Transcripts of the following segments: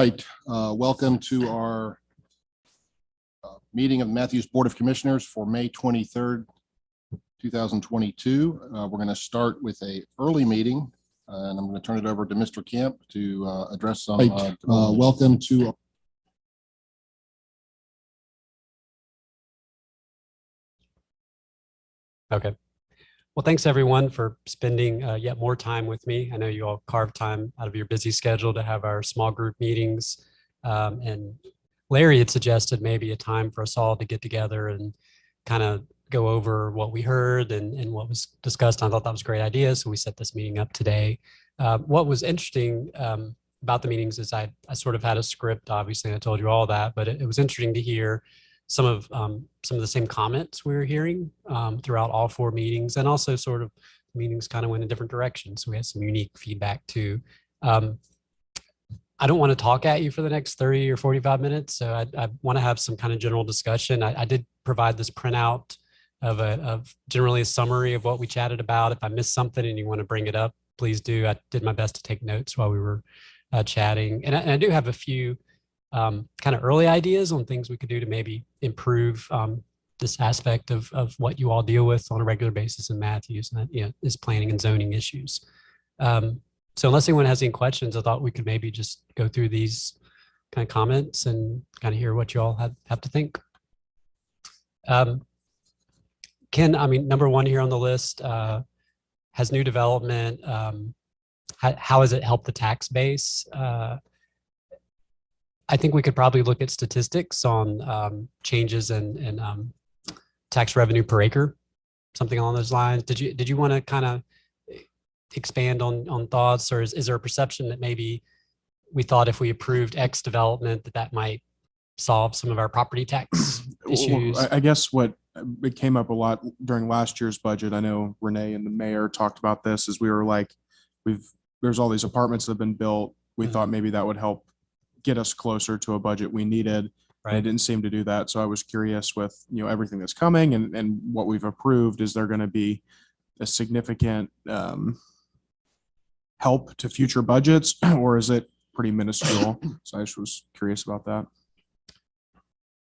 Right. Welcome to our meeting of Matthews Board of Commissioners for May 23rd, 2022. We're going to start with an early meeting, and I'm going to turn it over to Mr. Kemp to address some. Welcome to. Okay. Well, thanks everyone for spending yet more time with me. I know you all carved time out of your busy schedule to have our small group meetings. And Larry had suggested maybe a time for us all to get together and kind of go over what we heard and what was discussed. I thought that was a great idea. So we set this meeting up today. What was interesting about the meetings is I sort of had a script, obviously, and I told you all that, but it was interesting to hear some of the same comments we were hearing throughout all four meetings, and also sort of meetings kind of went in different directions. So we had some unique feedback too. I don't want to talk at you for the next 30 or 45 minutes. So I want to have some kind of general discussion. I did provide this printout of generally a summary of what we chatted about. If I missed something and you want to bring it up, please do. I did my best to take notes while we were chatting. And I do have a few kind of early ideas on things we could do to maybe improve this aspect of what you all deal with on a regular basis in Matthews, and that, is planning and zoning issues. So unless anyone has any questions, I thought we could maybe just go through these kind of comments and kind of hear what you all have to think. Ken, I mean, number one here on the list, has new development, how has it helped the tax base? I think we could probably look at statistics on changes in tax revenue per acre, something along those lines. Did you want to kind of expand on thoughts, or is there a perception that maybe we thought if we approved X development that might solve some of our property tax issues? Well, I guess what it came up a lot during last year's budget. I know Renee and the mayor talked about this, as we were like, there's all these apartments that have been built. We thought maybe that would help get us closer to a budget we needed. Right. It didn't seem to do that. So I was curious with, everything that's coming and what we've approved, is there going to be a significant help to future budgets, or is it pretty minuscule? So I just was curious about that.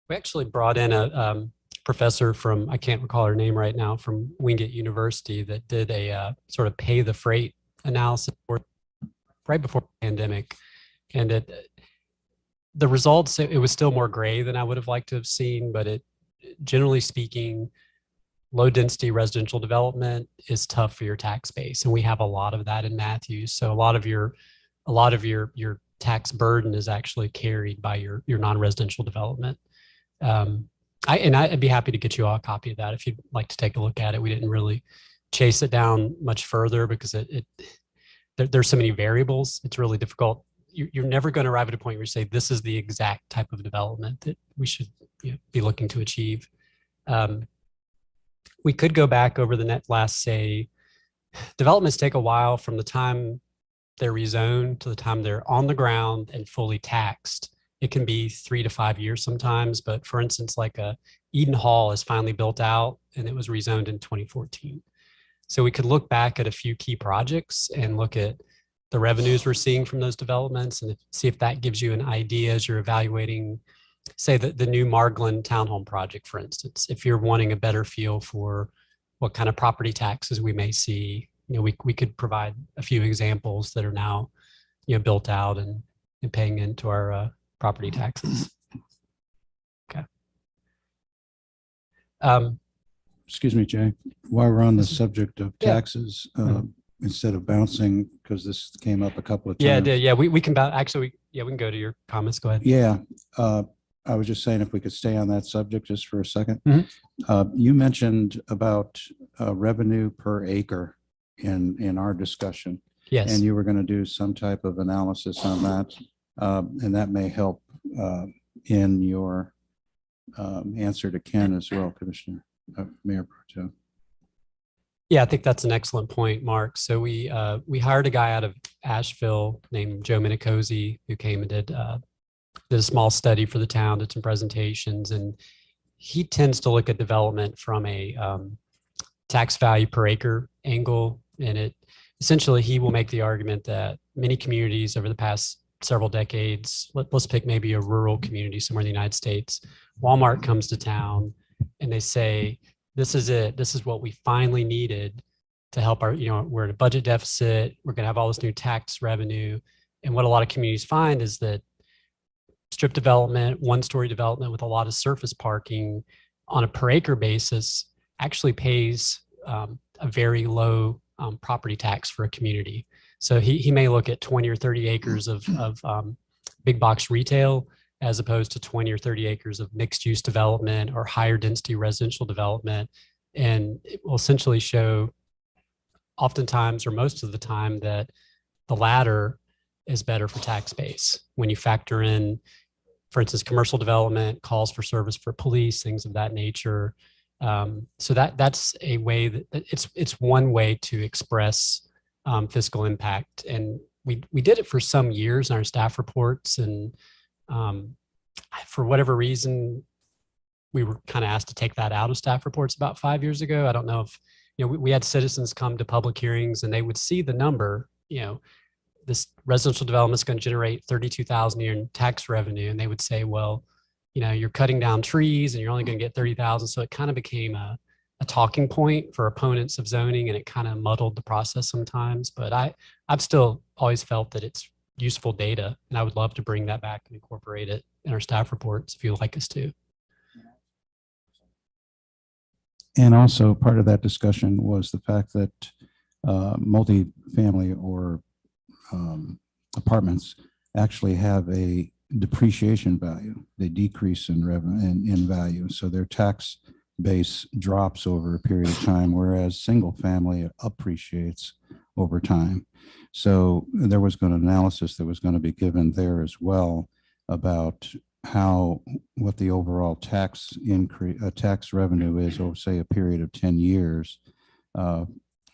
We actually brought in a professor from, I can't recall her name right now, from Wingate University that did a sort of pay the freight analysis right before the pandemic. And the results, it was still more gray than I would have liked to have seen, but generally speaking, low density residential development is tough for your tax base. And we have a lot of that in Matthews. So a lot of your tax burden is actually carried by your non-residential development. I'd be happy to get you all a copy of that if you'd like to take a look at it. We didn't really chase it down much further because there's so many variables. It's really difficult. You're never going to arrive at a point where you say, this is the exact type of development that we should be looking to achieve. We could go back over the last, say, developments take a while from the time they're rezoned to the time they're on the ground and fully taxed. It can be 3 to 5 years sometimes, but for instance, like Eden Hall is finally built out and it was rezoned in 2014. So we could look back at a few key projects and look at the revenues we're seeing from those developments and see if that gives you an idea as you're evaluating, say, the new Margland townhome project, for instance. If you're wanting a better feel for what kind of property taxes we may see, we could provide a few examples that are now, built out and paying into our property taxes. Okay. Excuse me, Jay. While we're on the subject of taxes, instead of bouncing, because this came up a couple of times. Yeah, it did. Yeah, we can actually. Yeah, we can go to your comments. Go ahead. Yeah. I was just saying if we could stay on that subject just for a second. Mm-hmm. You mentioned about revenue per acre in our discussion. Yes. And you were going to do some type of analysis on that. And that may help in your answer to Ken as well, Commissioner, Mayor Pro Tem. Yeah, I think that's an excellent point, Mark. So we hired a guy out of Asheville named Joe Minicozy, who came and did a small study for the town, did some presentations, and he tends to look at development from a tax value per acre angle. And essentially he will make the argument that many communities over the past several decades, let's pick maybe a rural community somewhere in the United States. Walmart comes to town and they say, this is it. This is what we finally needed to help our, we're in a budget deficit. We're going to have all this new tax revenue. And what a lot of communities find is that strip development, one-story development with a lot of surface parking on a per acre basis actually pays a very low property tax for a community. So he may look at 20 or 30 acres of big box retail as opposed to 20 or 30 acres of mixed use development or higher density residential development. And it will essentially show oftentimes or most of the time that the latter is better for tax base when you factor in, for instance, commercial development, calls for service for police, things of that nature. So that's a way that it's one way to express fiscal impact. And we did it for some years in our staff reports. And for whatever reason, we were kind of asked to take that out of staff reports about 5 years ago. I don't know if, we had citizens come to public hearings and they would see the number, this residential development is going to generate $32,000 a year in tax revenue. And they would say, well, you're cutting down trees and you're only going to get 30,000. So it kind of became a talking point for opponents of zoning, and it kind of muddled the process sometimes. But I've still always felt that it's useful data, and I would love to bring that back and incorporate it in our staff reports if you'd like us to. And also part of that discussion was the fact that multifamily or apartments actually have a depreciation value. They decrease in revenue and in value. So their tax base drops over a period of time, whereas single family appreciates over time. So there was an analysis that was going to be given there as well about what the overall tax increase, tax revenue is over, say, a period of 10 years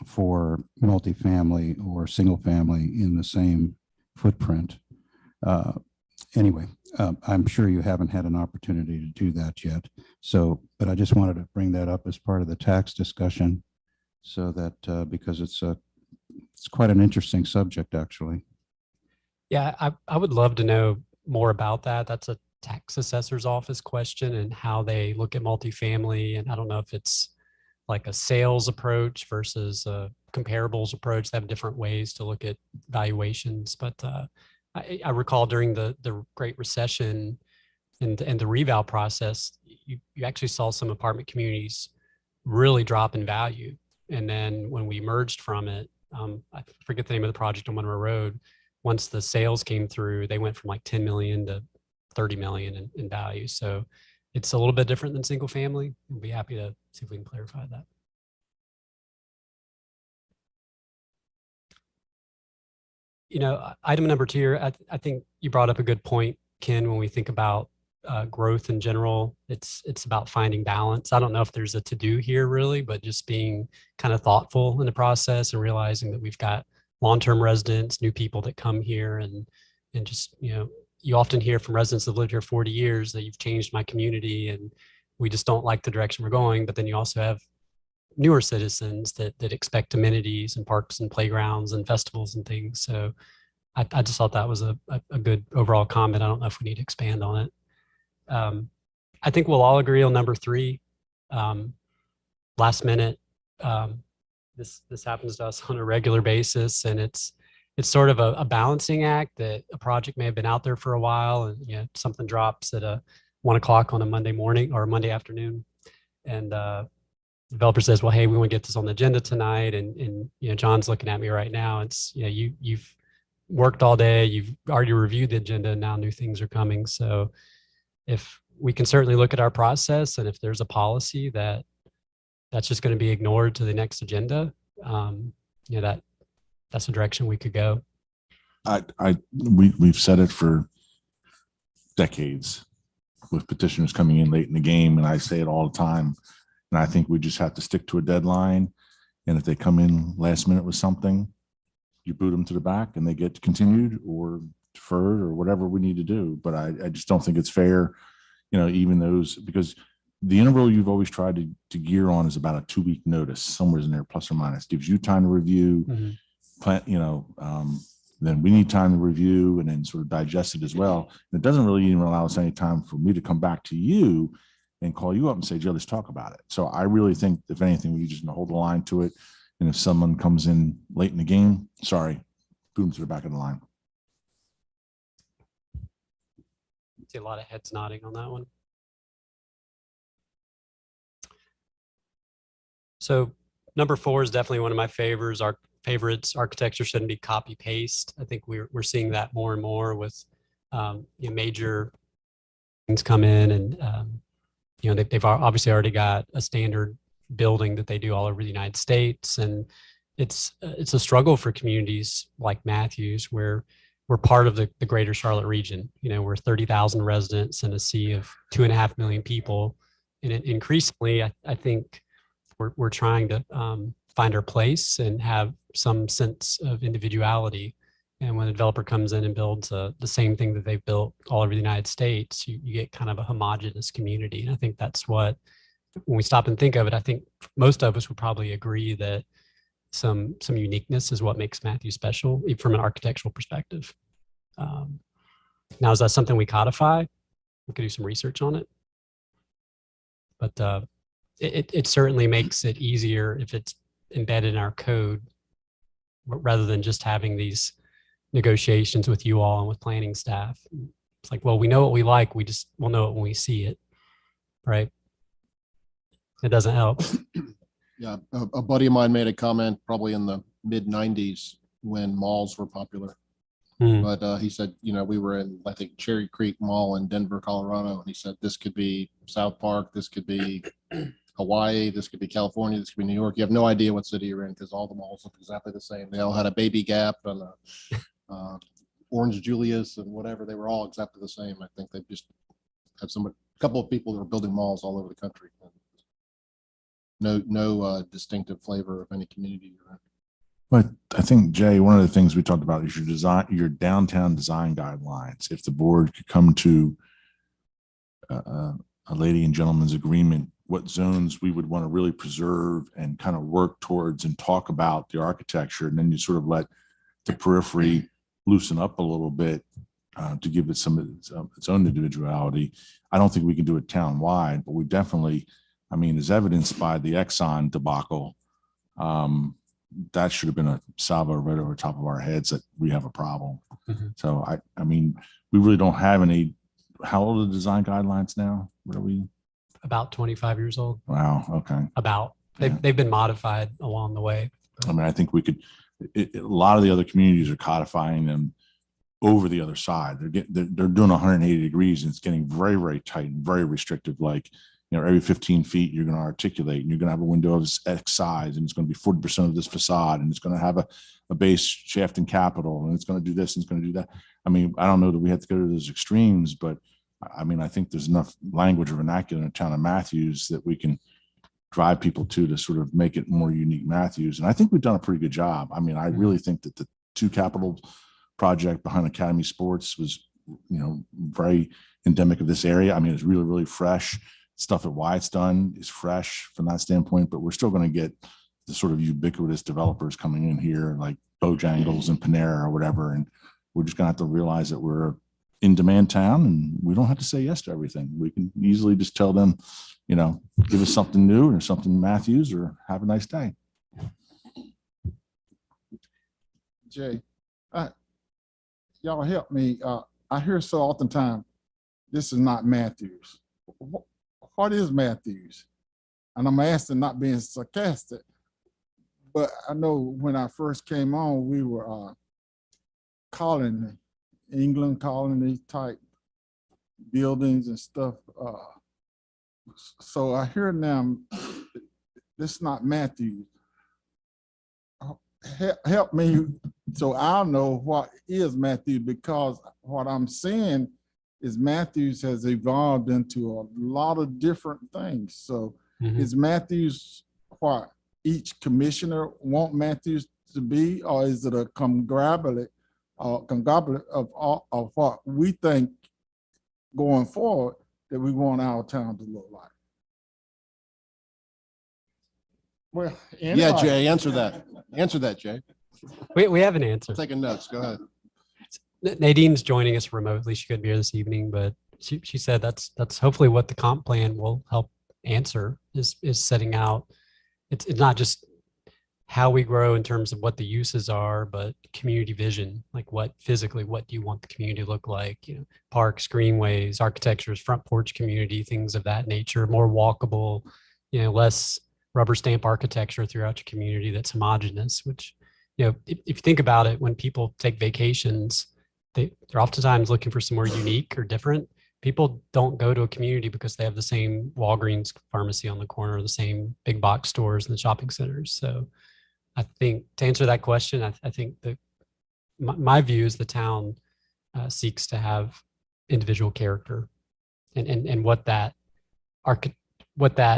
for multifamily or single family in the same footprint. Anyway, I'm sure you haven't had an opportunity to do that yet. So, but I just wanted to bring that up as part of the tax discussion, so that because it's quite an interesting subject, actually. Yeah, I would love to know more about that. That's a tax assessor's office question, and how they look at multifamily. And I don't know if it's like a sales approach versus a comparables approach. They have different ways to look at valuations. But I recall during the Great Recession and the reval process, you actually saw some apartment communities really drop in value. And then when we emerged from it, I forget the name of the project on Monroe Road, once the sales came through, they went from like 10 million to 30 million in value. So it's a little bit different than single family. We'll be happy to see if we can clarify that. Item number 2, I think you brought up a good point, Ken. When we think about growth in general, it's about finding balance. I don't know if there's a to-do here really, but just being kind of thoughtful in the process and realizing that we've got long-term residents, new people that come here, and just, you often hear from residents that have lived here 40 years that you've changed my community and we just don't like the direction we're going. But then you also have newer citizens that expect amenities and parks and playgrounds and festivals and things. So I just thought that was a good overall comment. I don't know if we need to expand on it. I think we'll all agree on number 3. Last minute, this happens to us on a regular basis, and it's sort of a balancing act that a project may have been out there for a while, and something drops at 1 o'clock on a Monday morning or Monday afternoon, and developer says, well, hey, we want to get this on the agenda tonight. And John's looking at me right now. It's, you've worked all day, you've already reviewed the agenda, and now new things are coming. So if we can certainly look at our process, and if there's a policy that's just going to be ignored to the next agenda, that's a direction we could go. We've said it for decades with petitioners coming in late in the game, and I say it all the time. And I think we just have to stick to a deadline. And if they come in last minute with something, you boot them to the back and they get continued or deferred or whatever we need to do. But I just don't think it's fair, even those, because the interval you've always tried to gear on is about a 2-week notice, somewhere in there, plus or minus, gives you time to review, plan, then we need time to review and then sort of digest it as well. And it doesn't really even allow us any time for me to come back to you and call you up and say, Joe, let's talk about it. So I really think, if anything, we just hold the line to it. And if someone comes in late in the game, sorry, boot them to the back of the line. See a lot of heads nodding on that one. So number 4 is definitely one of my favorites. Our favorites, architecture shouldn't be copy paste. I think we're seeing that more and more with major things come in, and they've obviously already got a standard building that they do all over the United States, and it's a struggle for communities like Matthews, where we're part of the greater Charlotte region. We're 30,000 residents in a sea of 2.5 million people, and increasingly, I think we're trying to find our place and have some sense of individuality. And when a developer comes in and builds the same thing that they've built all over the United States, you get kind of a homogenous community. And I think that's what, when we stop and think of it, I think most of us would probably agree that some uniqueness is what makes Matthews special from an architectural perspective. Now, is that something we codify? We could do some research on it. But it certainly makes it easier if it's embedded in our code, rather than just having these negotiations with you all and with planning staff. It's like, well, we know what we like. We'll know it when we see it, right? It doesn't help. Yeah, a buddy of mine made a comment probably in the mid 90s when malls were popular. But he said, we were in, I think, Cherry Creek Mall in Denver, Colorado. And he said, this could be South Park, this could be Hawaii, this could be California, this could be New York. You have no idea what city you're in because all the malls look exactly the same. They all had a Baby Gap and a Orange Julius and whatever. They were all exactly the same. I think they just had a couple of people that were building malls all over the country. No distinctive flavor of any community you're in. But I think, Jay, one of the things we talked about is your downtown design guidelines. If the board could come to a lady and gentleman's agreement, what zones we would want to really preserve and kind of work towards and talk about the architecture, and then you sort of let the periphery loosen up a little bit to give it some of its own individuality. I don't think we can do it town-wide, but we definitely, as evidenced by the Exxon debacle, that should have been a salvo right over top of our heads that we have a problem. Mm-hmm. So we really don't have any. How old are the design guidelines now? What are we? About 25 years old. Wow. Okay. They've been modified along the way. I think we could. A lot of the other communities are codifying them over the other side. They're doing 180 degrees, and it's getting very, very tight and very restrictive. Like, every 15 feet, you're going to articulate, and you're going to have a window of X size, and it's going to be 40% of this facade, and it's going to have a base shaft and capital, and it's going to do this, and it's going to do that. I don't know that we have to go to those extremes, but I think there's enough language or vernacular in the town of Matthews that we can drive people to sort of make it more unique Matthews. And I think we've done a pretty good job. I really think that the 2 Capital project behind Academy Sports was, very endemic of this area. It's really, really fresh. Stuff at Wyatt's done is fresh from that standpoint, but we're still going to get the sort of ubiquitous developers coming in here like Bojangles and Panera or whatever. And we're just going to have to realize that we're in demand town, and we don't have to say yes to everything. We can easily just tell them, give us something new or something Matthews, or have a nice day. Jay, y'all help me. I hear so oftentimes, this is not Matthews. What is Matthews? And I'm asking, not being sarcastic, but I know when I first came on, we were England colony type buildings and stuff. So I hear now, this is not Matthews. Help me so I'll know what is Matthews, because what I'm seeing is Matthews has evolved into a lot of different things. So is Matthews what each commissioner want Matthews to be, or is it a conglomerate of what we think going forward that we want our town to look like? Well, yeah, Jay, answer that. Answer that, Jay. We have an answer. Taking notes. Go ahead. Nadine's joining us remotely. She couldn't be here this evening, but she said that's hopefully what the comp plan will help answer is setting out. It's not just how we grow in terms of what the uses are, but community vision, like what physically, what do you want the community to look like? You know, parks, greenways, architectures, front porch community, things of that nature, more walkable, you know, less rubber stamp architecture throughout your community that's homogeneous, which, you know, if you think about it, when people take vacations, they're oftentimes looking for somewhere unique or different. People don't go to a community because they have the same Walgreens pharmacy on the corner, the same big box stores in the shopping centers. So I think to answer that question, I think that my view is the town seeks to have individual character, and what that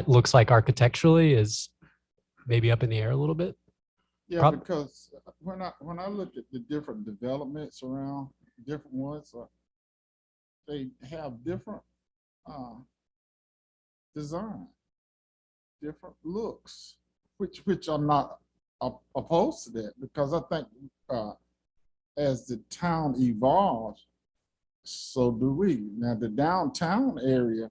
looks like architecturally is maybe up in the air a little bit. Yeah, because when I look at the different developments around, different ones, they have different design, different looks, which I'm not opposed to that, because I think as the town evolves, so do we. Now the downtown area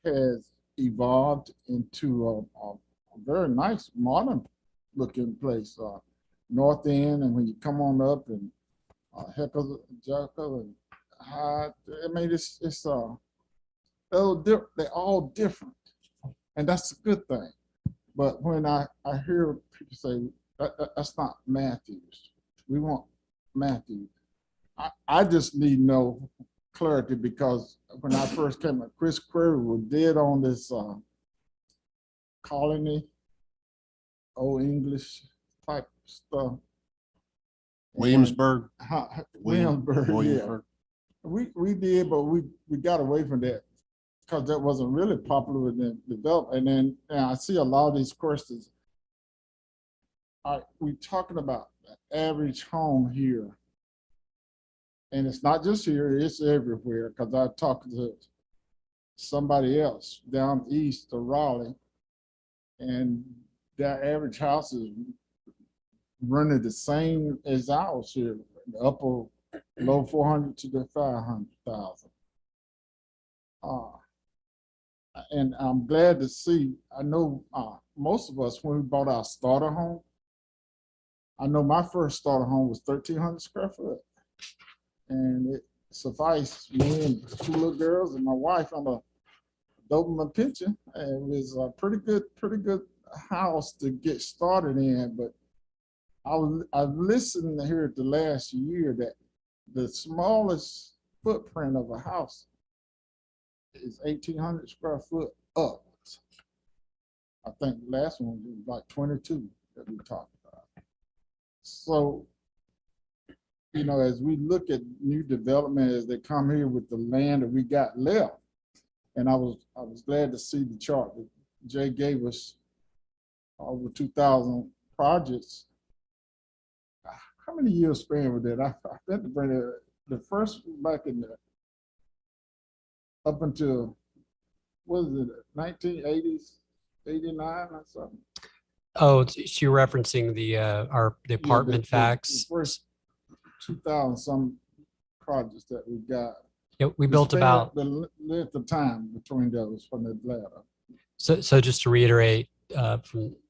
has evolved into a very nice modern looking place. North End, and when you come on up and Heckle, Jekyll, and Hyde, I mean it's they're all different, and that's a good thing. But when I hear people say that's not Matthews, we want Matthews, I just need no clarity, because when I first came, Chris Query was dead on this colony, old English type stuff. Williamsburg. Williamsburg, yeah. We did, but we got away from that because that wasn't really popular with the development. And then I see a lot of these questions. We talking about the average home here. And it's not just here, it's everywhere, because I talked to somebody else down east of Raleigh, and their average house is running the same as ours here, the upper low 400 to the 500,000. And I'm glad to see, I know most of us, when we bought our starter home, I know my first starter home was 1,300 square foot. And it sufficed me and 2 little girls and my wife on a Doberman pension. And it was a pretty good house to get started in. But I listened to hear the last year that the smallest footprint of a house is 1,800 square foot upwards. I think the last one was like 22 that we talked about. So, you know, as we look at new development, as they come here with the land that we got left, and I was glad to see the chart that Jay gave us, over 2,000 projects. How many years span was that? I meant to bring the first back in the up until, what is it, 1980s, 89 or something? Oh, so you're referencing the apartment facts. The first 2,000 some projects that we got. Yep, we built about the length of time between those from the ladder. So just to reiterate, I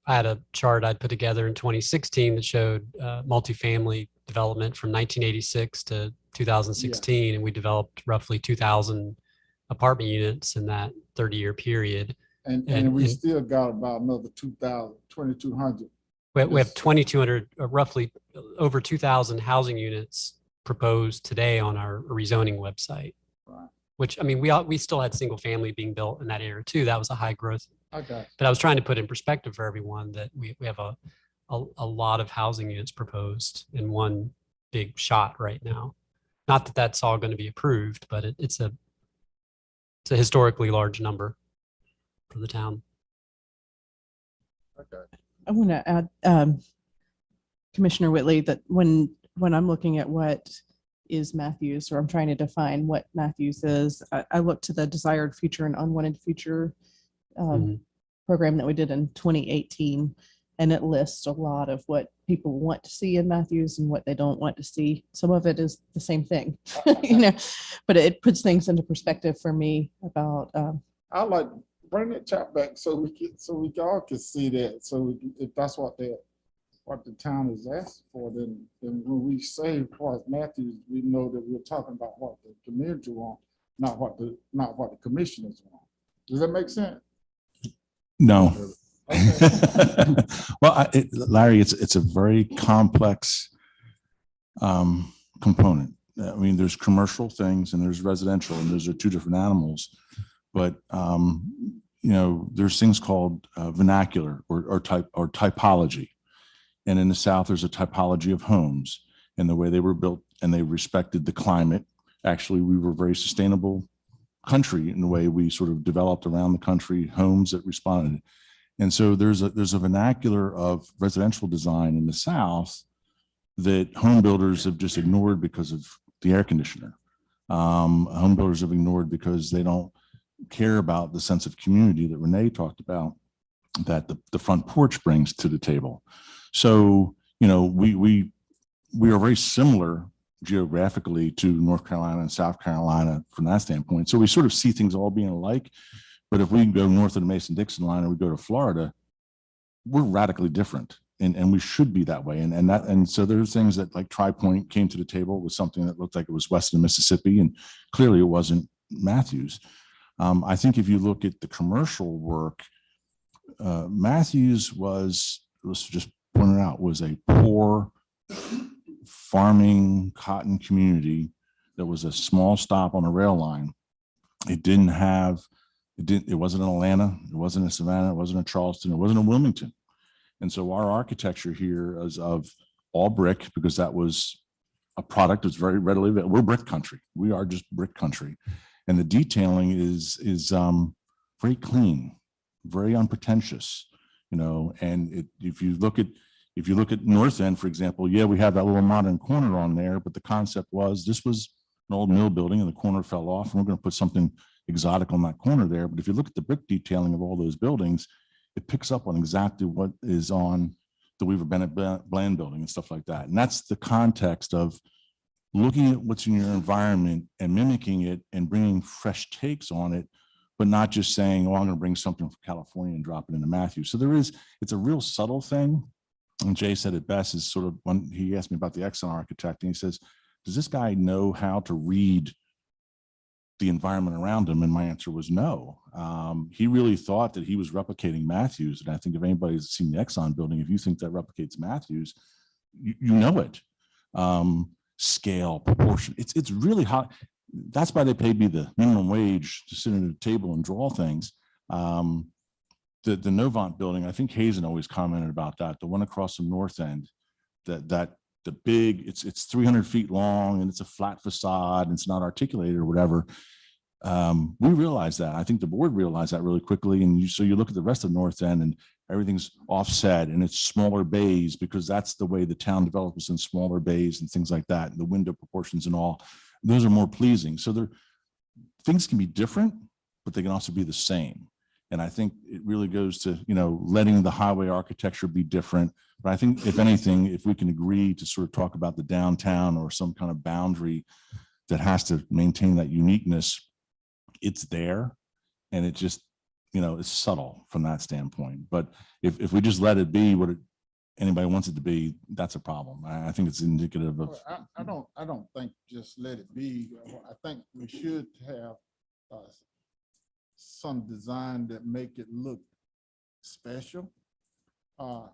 had a chart I'd put together in 2016 that showed multifamily development from 1986 to 2016, yeah. And we developed roughly 2,000 apartment units in that 30-year period. And we still got about another 2,200. We have 2,200, roughly over 2,000 housing units proposed today on our rezoning website. Right. Which, I mean, we still had single family being built in that area too. That was a high growth. Okay. But I was trying to put in perspective for everyone that we have a lot of housing units proposed in one big shot right now. Not that that's all going to be approved, but it's a historically large number for the town. Okay. I want to add, Commissioner Whitley, that when I'm looking at what is Matthews, or I'm trying to define what Matthews is, I look to the desired future and unwanted future program that we did in 2018. and it lists a lot of what people want to see in Matthews and what they don't want to see. Some of it is the same thing, but it puts things into perspective for me about. I like bring that chat back so we all can see that. So if that's what the town is asked for, then when we say as Matthews, we know that we're talking about what the community want, not what the commissioners want. Does that make sense? No. Okay. Well, Larry, it's a very complex component. I mean, there's commercial things and there's residential, and those are two different animals. But there's things called vernacular or typology, and in the South, there's a typology of homes and the way they were built, and they respected the climate. Actually, we were a very sustainable country in the way we sort of developed around the country, homes that responded. And so there's a vernacular of residential design in the South that home builders have just ignored because of the air conditioner. Home builders have ignored because they don't care about the sense of community that Renee talked about, that the front porch brings to the table. So, we are very similar geographically to North Carolina and South Carolina from that standpoint. So we sort of see things all being alike. But if we go north of the Mason-Dixon line or we go to Florida, we're radically different. And we should be that way. And so there's things that, like Tri-Point came to the table with something that looked like it was west of Mississippi, and clearly it wasn't Matthews. I think if you look at the commercial work, Matthews let's just point it out, was a poor farming cotton community that was a small stop on a rail line. It wasn't in Atlanta, it wasn't in Savannah, it wasn't in Charleston, it wasn't in Wilmington. And so our architecture here is of all brick, because that was a product that's very readily available. We're brick country. We are just brick country. And the detailing is very clean, very unpretentious, and if you look at North End, for example, yeah, we have that little modern corner on there, but the concept was this was an old mill building and the corner fell off, and we're going to put something exotic on that corner there. But if you look at the brick detailing of all those buildings, it picks up on exactly what is on the Weaver Bennett Bland building and stuff like that. And that's the context of looking at what's in your environment and mimicking it and bringing fresh takes on it, but not just saying, oh, I'm going to bring something from California and drop it into Matthews. So it's a real subtle thing. And Jay said it best, is sort of when he asked me about the Exxon architect, and he says, does this guy know how to read the environment around him? And my answer was no. He really thought that he was replicating Matthews. And I think if anybody's seen the Exxon building, if you think that replicates Matthews, you know it. Scale, proportion, it's really hot. That's why they paid me the minimum wage to sit at a table and draw things. The Novant building, I think Hazen always commented about that. The one across the North End, the big, it's 300 feet long and it's a flat facade and it's not articulated or whatever. We realized that. I think the board realized that really quickly. And so you look at the rest of North End and everything's offset and it's smaller bays, because that's the way the town develops, in smaller bays and things like that. And the window proportions and all, those are more pleasing. So things can be different, but they can also be the same. And I think it really goes to, letting the highway architecture be different. But I think if anything, if we can agree to sort of talk about the downtown or some kind of boundary that has to maintain that uniqueness, it's there. And it just, it's subtle from that standpoint. But if we just let it be what anybody wants it to be, that's a problem. I think it's indicative of. Well, I don't think just let it be. I think we should have some design that make it look special. But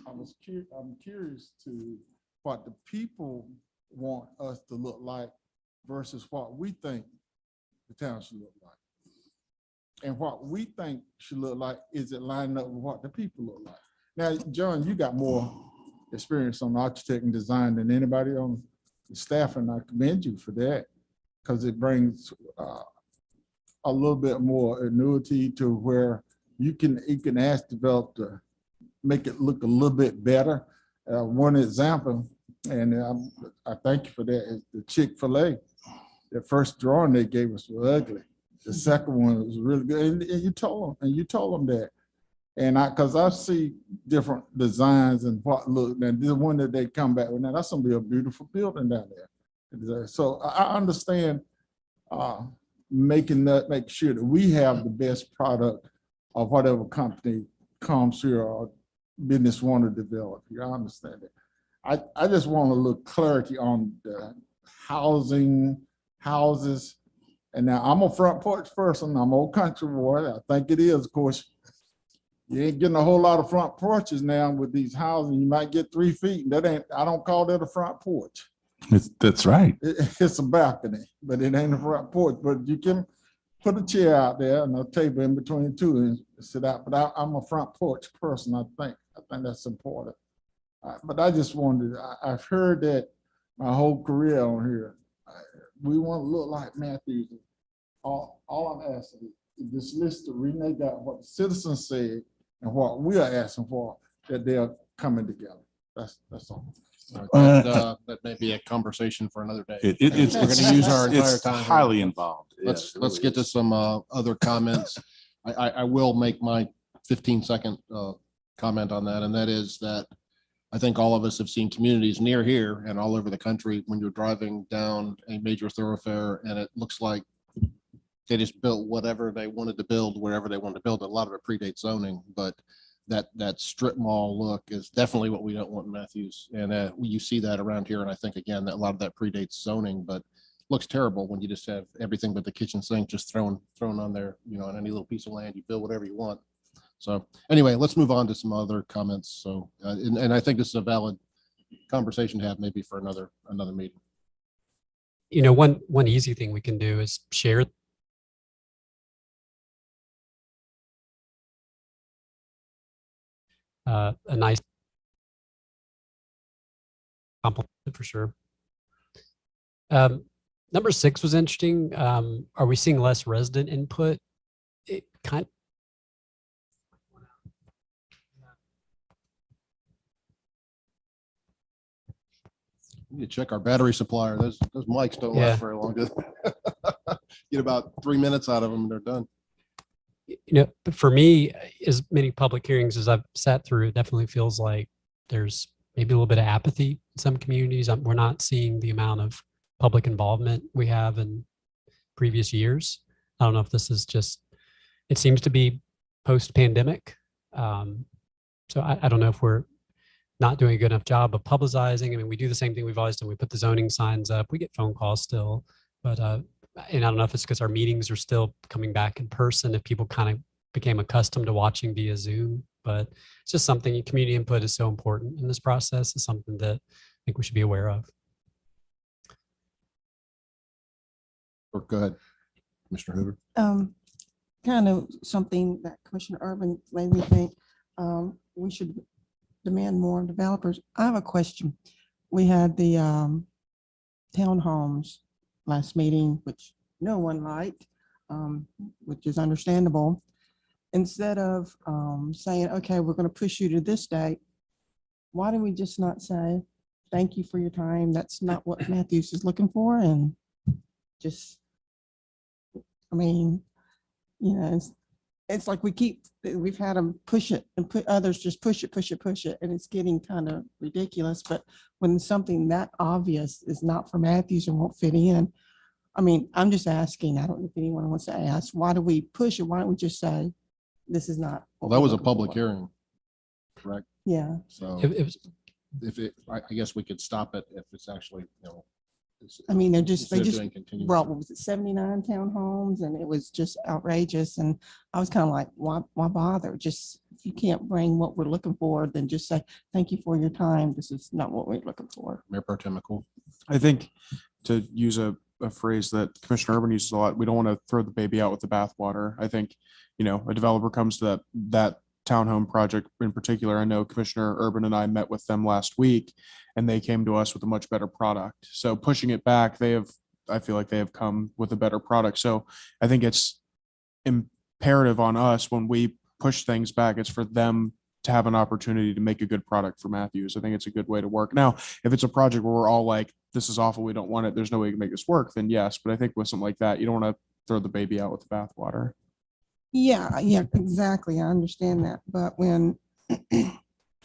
I'm curious to what the people want us to look like versus what we think the town should look like. And what we think should look like, is it lining up with what the people look like? Now, John, you got more experience on architect and design than anybody on the staff, and I commend you for that, because it brings a little bit more annuity to where you can ask develop to make it look a little bit better. One example, and I thank you for that, is the Chick-fil-A. The first drawing they gave us was ugly. The second one was really good, and you told them that And cause I see different designs and what look, and the one that they come back with, now that's gonna be a beautiful building down there. So I understand make sure that we have the best product of whatever company comes here or business want to develop here. I understand it. I just want a little clarity on the houses. And now I'm a front porch person. I'm old country boy. I think it is, of course. You ain't getting a whole lot of front porches now with these houses. You might get 3 feet. I don't call that a front porch. That's right. It's a balcony, but it ain't a front porch. But you can put a chair out there and a table in between two and sit out. But I'm a front porch person. I think that's important. But I just wanted. I've heard that my whole career on here. We want to look like Matthews. All I'm asking is this list of Renee got what the citizens said and what we are asking for, that they're coming together. That's all. That may be a conversation for another day. It's We're gonna use our entire it's time. highly involved. Yeah, Let's it let's really get to is. some other comments. I will make my 15-second comment on that, and that is that I think all of us have seen communities near here and all over the country when you're driving down a major thoroughfare and it looks like they just built whatever they wanted to build wherever they wanted to build it. A lot of it predates zoning, but that strip mall look is definitely what we don't want in Matthews. And you see that around here. And I think, again, that a lot of that predates zoning, but looks terrible when you just have everything but the kitchen sink just thrown on there, on any little piece of land. You build whatever you want. So anyway, let's move on to some other comments. So, and I think this is a valid conversation to have maybe for another meeting. One easy thing we can do is share a nice compliment for sure. Number 6 was interesting. Are we seeing less resident input? It kind We need to check our battery supplier. Those mics don't Yeah. last very long. Get about 3 minutes out of them and they're done. But for me, as many public hearings as I've sat through, it definitely feels like there's maybe a little bit of apathy in some communities. We're not seeing the amount of public involvement we have in previous years. I don't know if this is just, it seems to be post-pandemic. So I don't know if we're not doing a good enough job of publicizing. I mean, we do the same thing we've always done. We put the zoning signs up. We get phone calls still, but and I don't know if it's because our meetings are still coming back in person, if people kind of became accustomed to watching via Zoom, but it's just something, community input is so important in this process. It's something that I think we should be aware of. Or go ahead, Commissioner Hoover. Kind of something that Commissioner Urban made me think we should demand more developers. I have a question. We had the townhomes last meeting, which no one liked, which is understandable. Instead of saying, okay, we're going to push you to this date, why do we just not say, thank you for your time? That's not what Matthews is looking for. And just, I mean, it's like we've had them push it and put others just push it. And it's getting kind of ridiculous. But when something that obvious is not for Matthews and won't fit in, I mean, I'm just asking, I don't know if anyone wants to ask, why do we push it? Why don't we just say, this is not. Well, that was a public hearing, correct? Yeah. So I guess we could stop it if it's actually, I mean, they instead of just doing continuous. brought, what was it, 79 townhomes, and it was just outrageous. And I was kind of like, why bother? Just, if you can't bring what we're looking for, then just say, thank you for your time. This is not what we're looking for. Mayor Pro Tem McCool. I think, to use a phrase that Commissioner Urban uses a lot, we don't want to throw the baby out with the bathwater. I think, a developer comes to that townhome project in particular. I know Commissioner Urban and I met with them last week, and they came to us with a much better product. So pushing it back, I feel like they have come with a better product. So I think it's imperative on us when we push things back, it's for them to have an opportunity to make a good product for Matthews. I think it's a good way to work. Now, if it's a project where we're all like, this is awful, we don't want it, there's no way to make this work, then yes. But I think with something like that, you don't want to throw the baby out with the bathwater. Yeah, exactly. I understand that. But when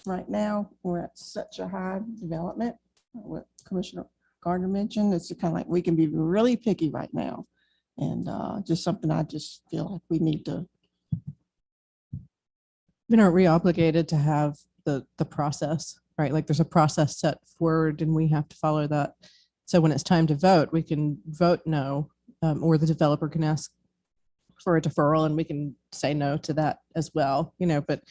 right now we're at such a high development, what Commissioner Gardner mentioned, it's kind of like we can be really picky right now. And just something I just feel like we need to. Then aren't we obligated to have the process, right? Like there's a process set forward and we have to follow that. So when it's time to vote, we can vote no, or the developer can ask for a deferral and we can say no to that as well, you know, but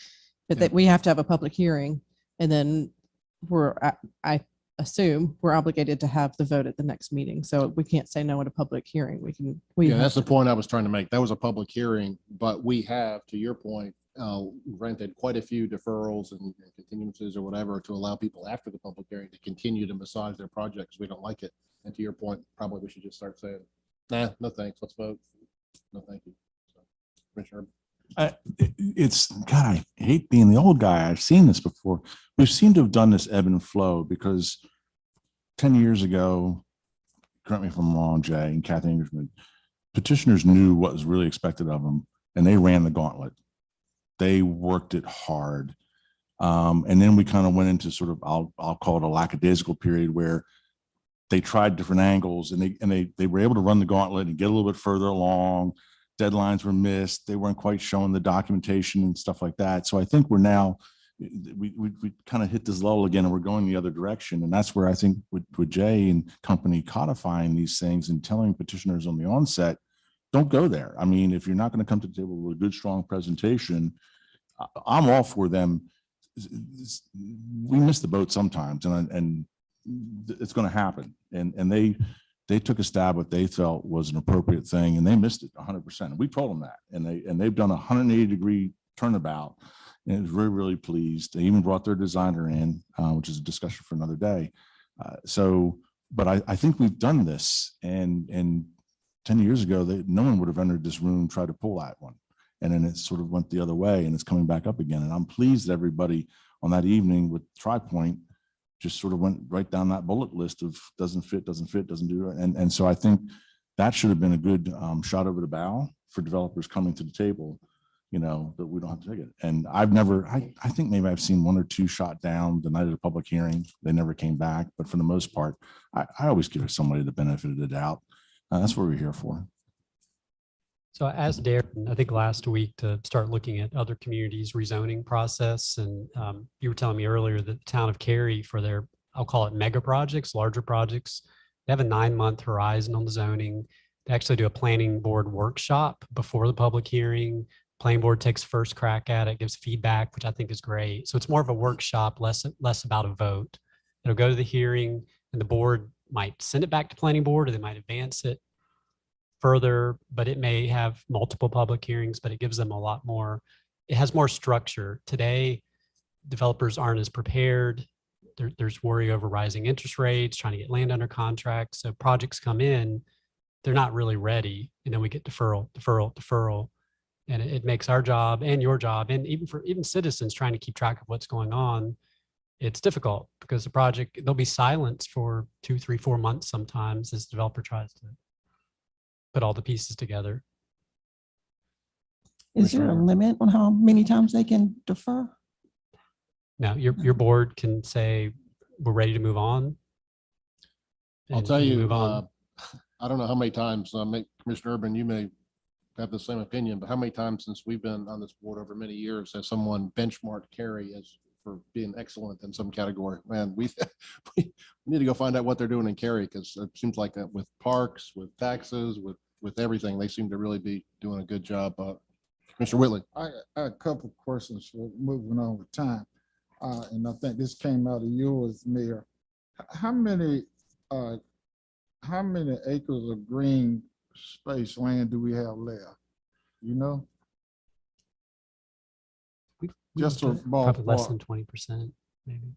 that we have to have a public hearing and then I assume we're obligated to have the vote at the next meeting. So we can't say no at a public hearing. Yeah, that's the point I was trying to make. That was a public hearing, but we have, to your point, granted quite a few deferrals and continuances or whatever to allow people after the public hearing to continue to massage their projects. We don't like it. And to your point, probably we should just start saying, nah, no thanks, let's vote. No, thank you. So, Commissioner. It's God, I hate being the old guy. I've seen this before. We've seemed to have done this ebb and flow because 10 years ago, correct me if I'm wrong, Jay and Kathy Englishman, petitioners knew what was really expected of them and they ran the gauntlet. They worked it hard. And then we kind of went into sort of, I'll call it a lackadaisical period where they tried different angles and they were able to run the gauntlet and get a little bit further along. Deadlines were missed. They weren't quite showing the documentation and stuff like that. So I think we're now, we kind of hit this lull again and we're going the other direction. And that's where I think with Jay and company codifying these things and telling petitioners on the onset, don't go there. I mean, if you're not going to come to the table with a good, strong presentation, I'm all for them. We miss the boat sometimes and it's going to happen. And they took a stab at what they felt was an appropriate thing and they missed it 100%. We told them that and they've done a 180-degree turnabout and was really, really pleased. They even brought their designer in, which is a discussion for another day. But I think we've done this and 10 years ago, no one would have entered this room, tried to pull that one. And then it sort of went the other way and it's coming back up again. And I'm pleased that everybody on that evening with TriPoint just sort of went right down that bullet list of doesn't fit, doesn't do it. And so I think that should have been a good shot over the bow for developers coming to the table, you know, that we don't have to take it. And I've never, I think maybe I've seen one or two shot down the night of the public hearing. They never came back. But for the most part, I always give somebody the benefit of the doubt. That's what we're here for. So I asked Darren, I think last week, to start looking at other communities' rezoning process. And you were telling me earlier that the town of Cary, for their, I'll call it mega projects, larger projects, they have a 9-month horizon on the zoning. They actually do a planning board workshop before the public hearing. Planning board takes first crack at it, gives feedback, which I think is great. So it's more of a workshop, less about a vote. It'll go to the hearing and the board might send it back to planning board or they might advance it further, but it may have multiple public hearings, but it gives them a lot more. It has more structure. Today, developers aren't as prepared. There's worry over rising interest rates, trying to get land under contract. So projects come in, they're not really ready. And then we get deferral. And it makes our job and your job, and even citizens trying to keep track of what's going on, it's difficult because the project, there'll be silence for 2, 3, 4 months sometimes as the developer tries to put all the pieces together. Is there a limit on how many times they can defer? Now, your board can say, we're ready to move on. I'll tell you, move on. I don't know how many times, Commissioner Urban, you may have the same opinion, but how many times since we've been on this board over many years has someone benchmarked Cary as for being excellent in some category? Man, we need to go find out what they're doing in Cary, because it seems like that with parks, with taxes, with everything, they seem to really be doing a good job. Mr. Whitley. I a couple of questions for moving on with time. And I think this came out of yours, Mayor. How many acres of green space land do we have left? You know? Just a probably less ballpark. than 20%, maybe.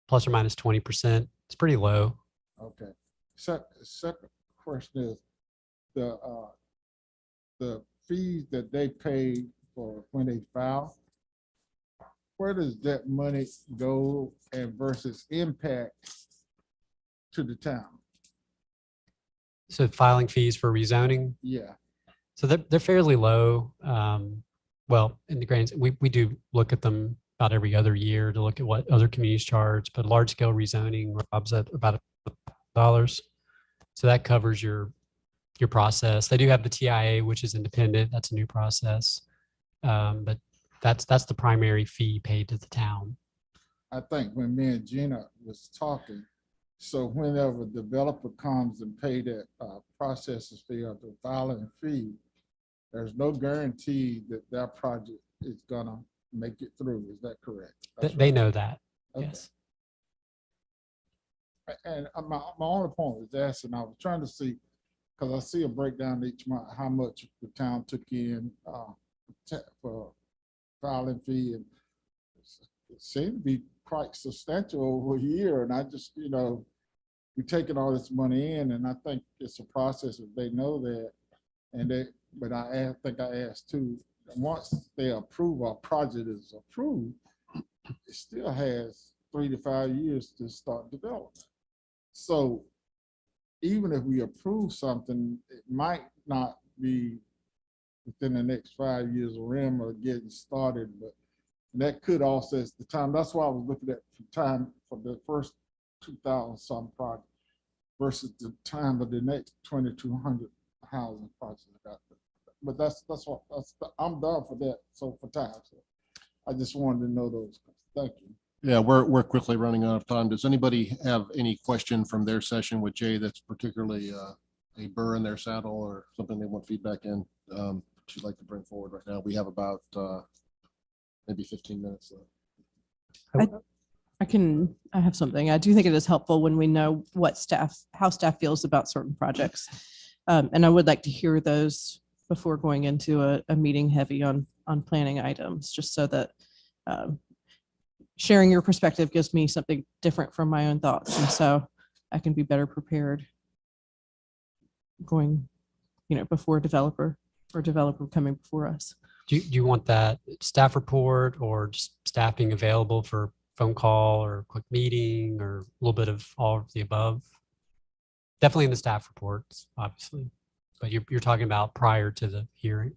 Plus or minus 20%. It's pretty low. Okay. Second question is the fees that they pay for when they file. Where does that money go and versus impact to the town? So filing fees for rezoning, Yeah, so they're fairly low. Well, in the grains, we do look at them about every other year to look at what other communities charge, but large scale rezoning robs at about $1,000. So that covers your process. They do have the TIA, which is independent. That's a new process. But that's the primary fee paid to the town. I think when me and Gina was talking, so whenever a developer comes and pay that processing fee or the filing fee, there's no guarantee that that project is gonna make it through. Is that correct? That's They right. know that. Okay. Yes. And my only point was asking, I was trying to see, because I see a breakdown each month, how much the town took in for filing fee, and it seemed to be quite substantial over a year. And I just, we're taking all this money in, and I think it's a process if they know that. And but I think I asked too, once they approve our project is approved, it still has 3 to 5 years to start development. So even if we approve something, it might not be within the next 5 years of RIM or getting started, but that could offset the time. That's why I was looking at the time for the first 2,000 some project versus the time of the next 2,200 housing projects. But I'm done for that. So for time, so I just wanted to know those. Thank you. Yeah, we're quickly running out of time. Does anybody have any question from their session with Jay that's particularly a burr in their saddle or something they want feedback in? She'd like to bring forward right now. We have about maybe 15 minutes left. I have something. I do think it is helpful when we know how staff feels about certain projects. And I would like to hear those before going into a meeting heavy on planning items, just so that sharing your perspective gives me something different from my own thoughts. And so I can be better prepared going, before a developer coming before us. Do you want that staff report or just staff being available for phone call or quick meeting or a little bit of all of the above? Definitely in the staff reports, obviously, but you're talking about prior to the hearing.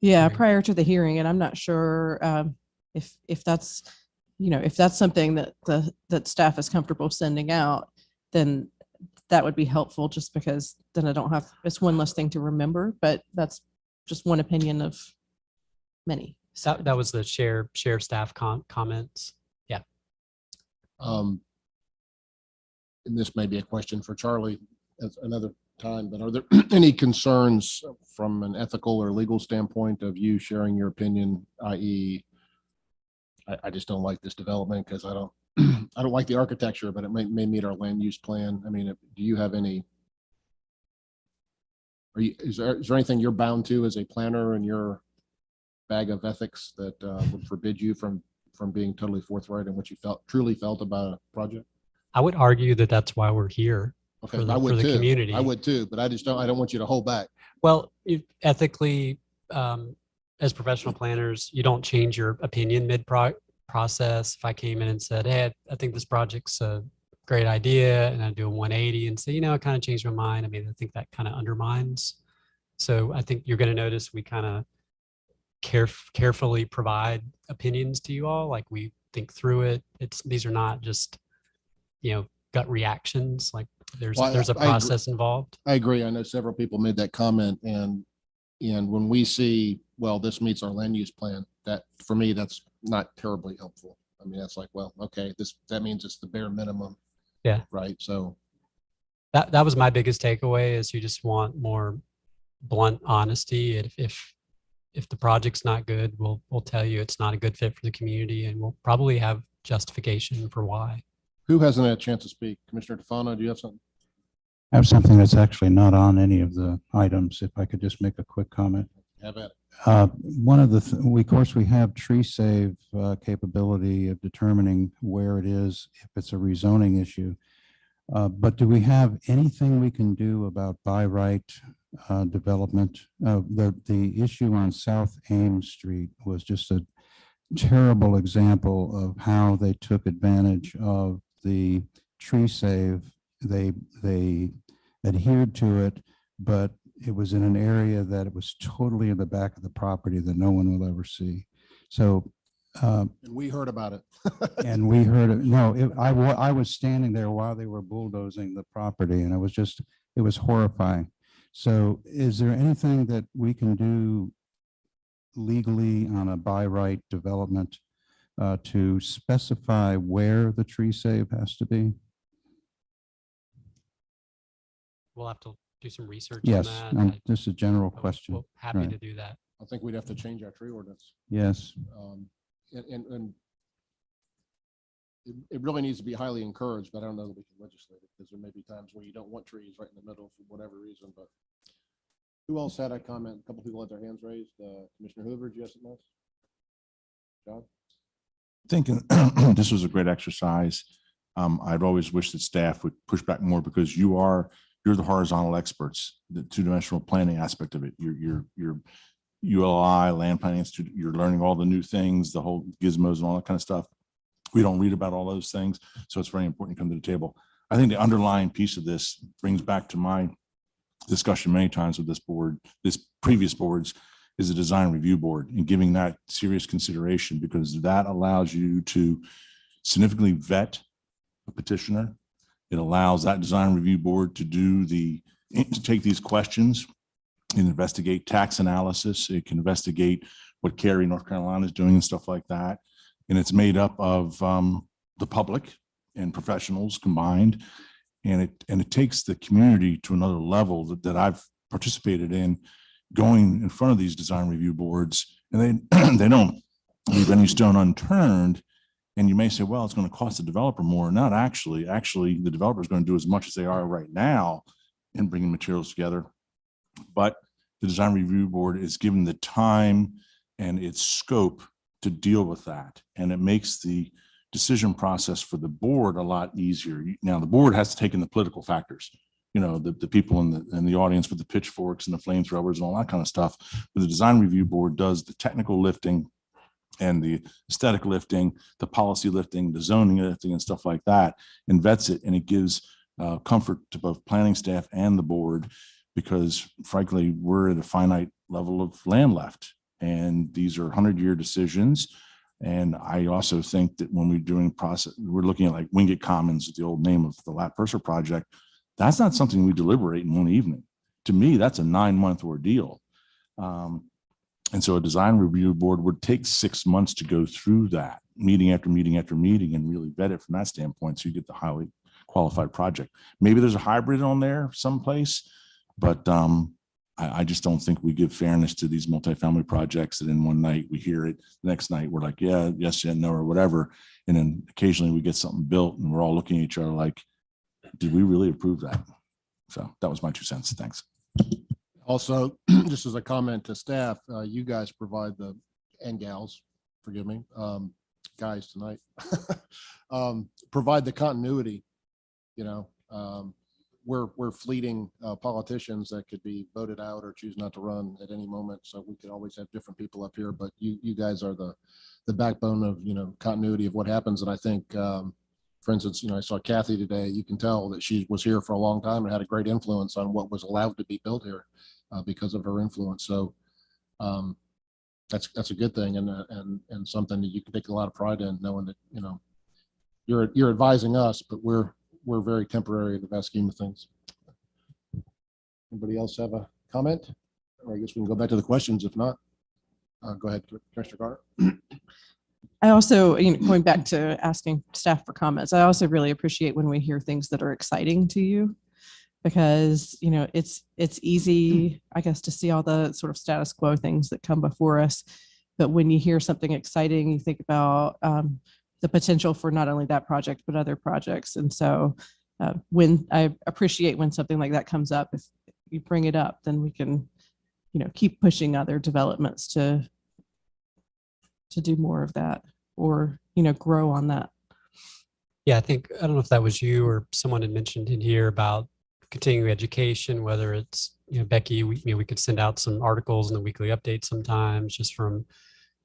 Yeah, prior to the hearing, and I'm not sure if that's if that's something that staff is comfortable sending out, then that would be helpful. Just because then I don't have, it's one less thing to remember. But that's just one opinion of many. So that was the share staff comments. Yeah. And this may be a question for Charlie at another time, but are there any concerns from an ethical or legal standpoint of you sharing your opinion, i.e., I just don't like this development because I don't like the architecture, but it may meet our land use plan. I mean, do you have any? Is there anything you're bound to as a planner in your bag of ethics that would forbid you from being totally forthright in what you truly felt about a project? I would argue that that's why we're here. Okay, for the, I would for the too. community. I would too, but I don't want you to hold back. Well, ethically, as professional planners, you don't change your opinion mid-process. If I came in and said, hey, I think this project's a great idea, and I do a 180 and say, I kind of changed my mind. I mean, I think that kind of undermines. So I think you're going to notice we kind of carefully provide opinions to you all. Like we think through it. These are not just, gut reactions. Like there's a process involved. I agree. I know several people made that comment, and when we see, well, this meets our land use plan, that for me, that's not terribly helpful. I mean, that's like, well, okay, that means it's the bare minimum. Yeah. Right. So that was my biggest takeaway is you just want more blunt honesty. If the project's not good, we'll tell you it's not a good fit for the community, and we'll probably have justification for why. who hasn't had a chance to speak? Commissioner Tefano, do you have something? I have something that's actually not on any of the items. If I could just make a quick comment. Have at it. One of the, of course, we have tree save capability of determining where it is if it's a rezoning issue. But do we have anything we can do about by right development? The issue on South Ames Street was just a terrible example of how they took advantage of the tree save they adhered to it, but it was in an area that it was totally in the back of the property that no one will ever see. So, And we heard about it. and we heard it. No, I was standing there while they were bulldozing the property, and it was horrifying. So is there anything that we can do legally on a by right development to specify where the tree save has to be? We'll have to do some research Yes, on that. just a general But question. we're happy Right. to do that. I think we'd have to change our tree ordinance. Yes, And it really needs to be highly encouraged, but I don't know that we can legislate it because there may be times where you don't want trees right in the middle for whatever reason, but who else had a comment? A couple people had their hands raised. Commissioner Hoover, did you have something else? John? Thinking this was a great exercise. I'd always wished that staff would push back more because you're the horizontal experts, the two-dimensional planning aspect of it. You're ULI, Land Planning Institute, you're learning all the new things, the whole gizmos and all that kind of stuff. We don't read about all those things. So it's very important to come to the table. I think the underlying piece of this brings back to my discussion many times with this board, this previous boards, is a design review board, and giving that serious consideration, because that allows you to significantly vet a petitioner. It allows that design review board to take these questions and investigate tax analysis. It can investigate what Cary, North Carolina is doing and stuff like that. And it's made up of the public and professionals combined. And it takes the community to another level that I've participated in, going in front of these design review boards, and they don't leave any stone unturned. And you may say, well, it's going to cost the developer more. Not actually. Actually, the developer is going to do as much as they are right now in bringing materials together. But the design review board is given the time and its scope to deal with that. And it makes the decision process for the board a lot easier. Now, the board has to take in the political factors, the people in the audience with the pitchforks and the flamethrowers and all that kind of stuff. But the design review board does the technical lifting and the aesthetic lifting, the policy lifting, the zoning lifting and stuff like that, and vets it. And it gives comfort to both planning staff and the board, because frankly, we're at a finite level of land left. And these are 100-year decisions. And I also think that when we're doing process, we're looking at like Wingate Commons, the old name of the Lat Purser project. That's not something we deliberate in one evening. To me, that's a 9-month ordeal. And so a design review board would take 6 months to go through that, meeting after meeting after meeting, and really vet it from that standpoint, so you get the highly qualified project. Maybe there's a hybrid on there someplace, but I just don't think we give fairness to these multifamily projects that in one night we hear it, the next night we're like, yeah, yes, yeah, no, or whatever. And then occasionally we get something built and we're all looking at each other like, did we really approve that? So that was my 2 cents. Thanks. Also, just as a comment to staff, you guys provide and gals, forgive me, guys tonight, provide the continuity. We're fleeting politicians that could be voted out or choose not to run at any moment. So we could always have different people up here, but you guys are the backbone of, continuity of what happens. And I think, for instance, I saw Kathy today. You can tell that she was here for a long time and had a great influence on what was allowed to be built here because of her influence. So that's a good thing, and something that you can take a lot of pride in, knowing that you're advising us, but we're very temporary in the vast scheme of things. Anybody else have a comment? Or I guess we can go back to the questions. If not, go ahead, Commissioner Carter. I also, going back to asking staff for comments, I also really appreciate when we hear things that are exciting to you, because, it's easy, I guess, to see all the sort of status quo things that come before us. But when you hear something exciting, you think about the potential for not only that project, but other projects. And so when I appreciate when something like that comes up, if you bring it up, then we can, keep pushing other developments to do more of that, or, grow on that. Yeah, I don't know if that was you or someone had mentioned in here about continuing education, whether it's, Becky, we could send out some articles in the weekly update sometimes, just from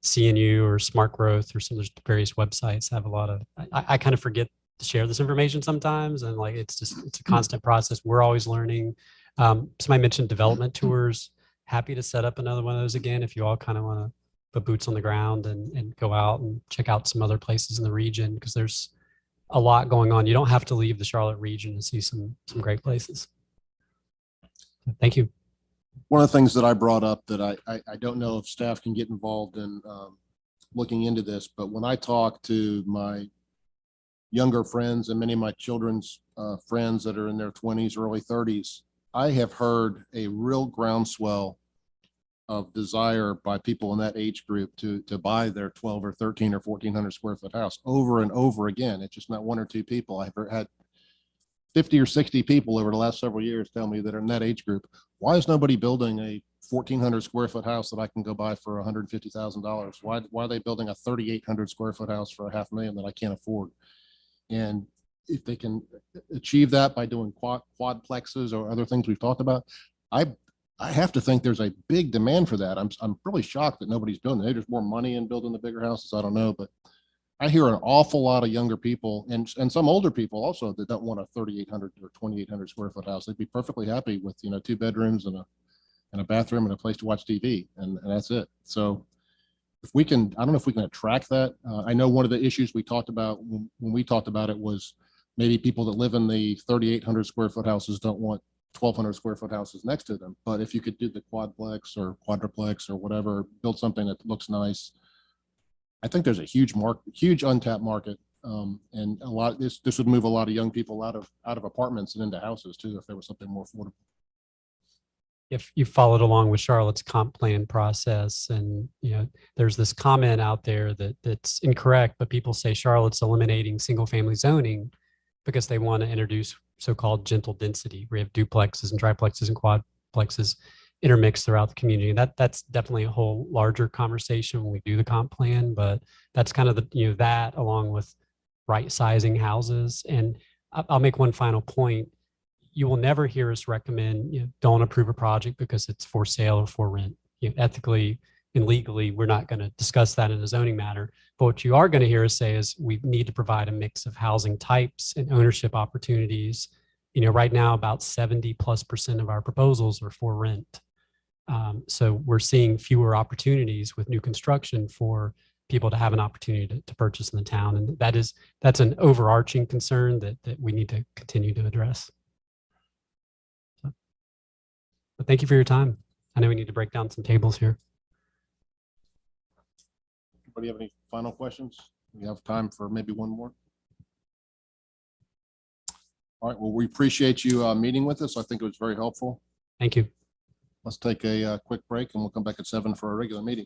CNU or Smart Growth or some of those various websites have a lot of, I kind of forget share this information sometimes. And like, it's a constant process. We're always learning. Somebody mentioned development tours. Happy to set up another one of those again if you all kind of want to put boots on the ground and go out and check out some other places in the region, because there's a lot going on. You don't have to leave the Charlotte region to see some great places. Thank you. One of the things that I brought up that I don't know if staff can get involved in looking into this, but when I talk to my younger friends and many of my children's friends that are in their 20s, early 30s, I have heard a real groundswell of desire by people in that age group to buy their 12 or 13 or 1400 square foot house over and over again. It's just not one or two people. I've had 50 or 60 people over the last several years tell me that are in that age group. Why is nobody building a 1400 square foot house that I can go buy for $150,000? Why are they building a 3,800 square foot house for $500,000 that I can't afford? And if they can achieve that by doing quadplexes or other things we've talked about, I have to think there's a big demand for that. I'm really shocked that nobody's doing it. Maybe there's more money in building the bigger houses. I don't know, but I hear an awful lot of younger people and some older people also that don't want a 3,800 or 2,800 square foot house. They'd be perfectly happy with, 2 bedrooms and a bathroom and a place to watch TV, and that's it. So if we can, I don't know if we can attract that. I know one of the issues we talked about when we talked about it was maybe people that live in the 3,800 square foot houses don't want 1,200 square foot houses next to them. But if you could do the quadplex or quadruplex or whatever, build something that looks nice, I think there's a huge untapped market. And a lot, this would move a lot of young people out of apartments and into houses too, if there was something more affordable. If you followed along with Charlotte's comp plan process, and there's this comment out there that's incorrect, but people say Charlotte's eliminating single family zoning because they want to introduce so-called gentle density, where you have duplexes and triplexes and quadplexes intermixed throughout the community. And that's definitely a whole larger conversation when we do the comp plan, but that's kind of the, that along with right sizing houses. And I'll make one final point. You will never hear us recommend, don't approve a project because it's for sale or for rent. Ethically and legally, we're not going to discuss that in a zoning matter. But what you are going to hear us say is we need to provide a mix of housing types and ownership opportunities. Right now, about 70+% of our proposals are for rent. So we're seeing fewer opportunities with new construction for people to have an opportunity to purchase in the town. And that's an overarching concern that we need to continue to address. But thank you for your time. I know we need to break down some tables here. Anybody have any final questions? We have time for maybe one more. All right. Well, we appreciate you meeting with us. I think it was very helpful. Thank you. Let's take a quick break and we'll come back at 7 for a regular meeting.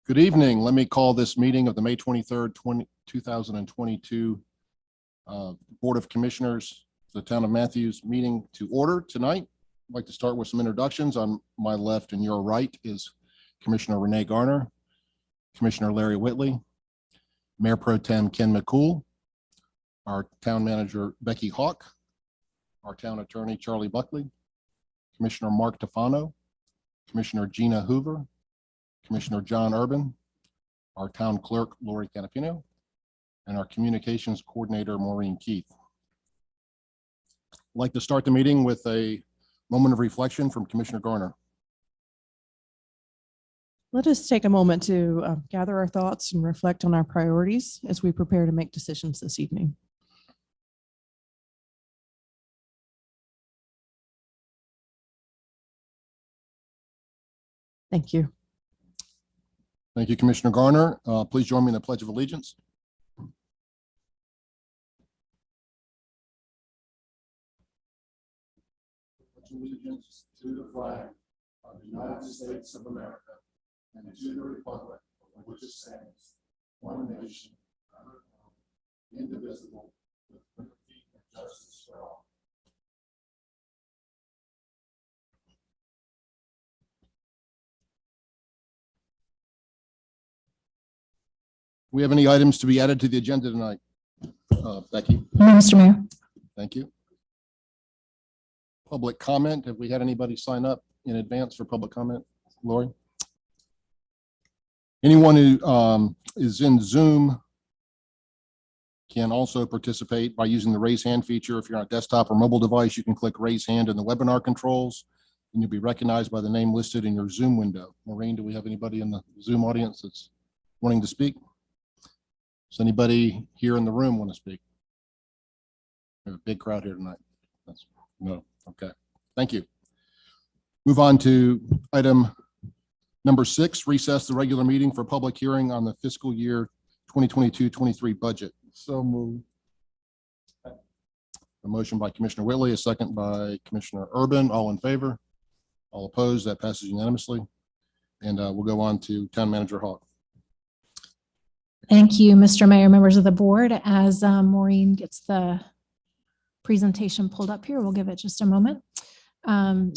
Good evening. Let me call this meeting of the May 23rd, 2022 Board of Commissioners, the Town of Matthews meeting to order tonight. I'd like to start with some introductions. On my left and your right is Commissioner Renee Garner, Commissioner Larry Whitley, Mayor Pro Tem Ken McCool, our Town Manager Becky Hawk, our Town Attorney Charlie Buckley, Commissioner Mark Tofano, Commissioner Gina Hoover, Commissioner John Urban, our Town Clerk Lori Canapino, and our Communications Coordinator Maureen Keith. I'd like to start the meeting with a moment of reflection from Commissioner Garner. Let us take a moment to gather our thoughts and reflect on our priorities as we prepare to make decisions this evening. Thank you. Thank you, Commissioner Garner. Please join me in the Pledge of Allegiance. Allegiance to the flag of the United States of America and to the republic for which it stands, one nation, under God, indivisible, with liberty and justice for all. We have any items to be added to the agenda tonight? Becky? No, Mr. Mayor. Thank you. Public comment. Have we had anybody sign up in advance for public comment? Lori? Anyone who is in Zoom can also participate by using the raise hand feature. If you're on a desktop or mobile device, you can click raise hand in the webinar controls and you'll be recognized by the name listed in your Zoom window. Maureen, do we have anybody in the Zoom audience that's wanting to speak? Does anybody here in the room want to speak? We have a big crowd here tonight. No. Okay. Thank you. Move on to item number 6, recess the regular meeting for public hearing on the fiscal year 2022-23 budget. So moved. A motion by Commissioner Whitley, a second by Commissioner Urban. All in favor? All opposed? That passes unanimously. And we'll go on to Town Manager Hawk. Thank you, Mr. Mayor, members of the board. As Maureen gets the presentation pulled up here, we'll give it just a moment.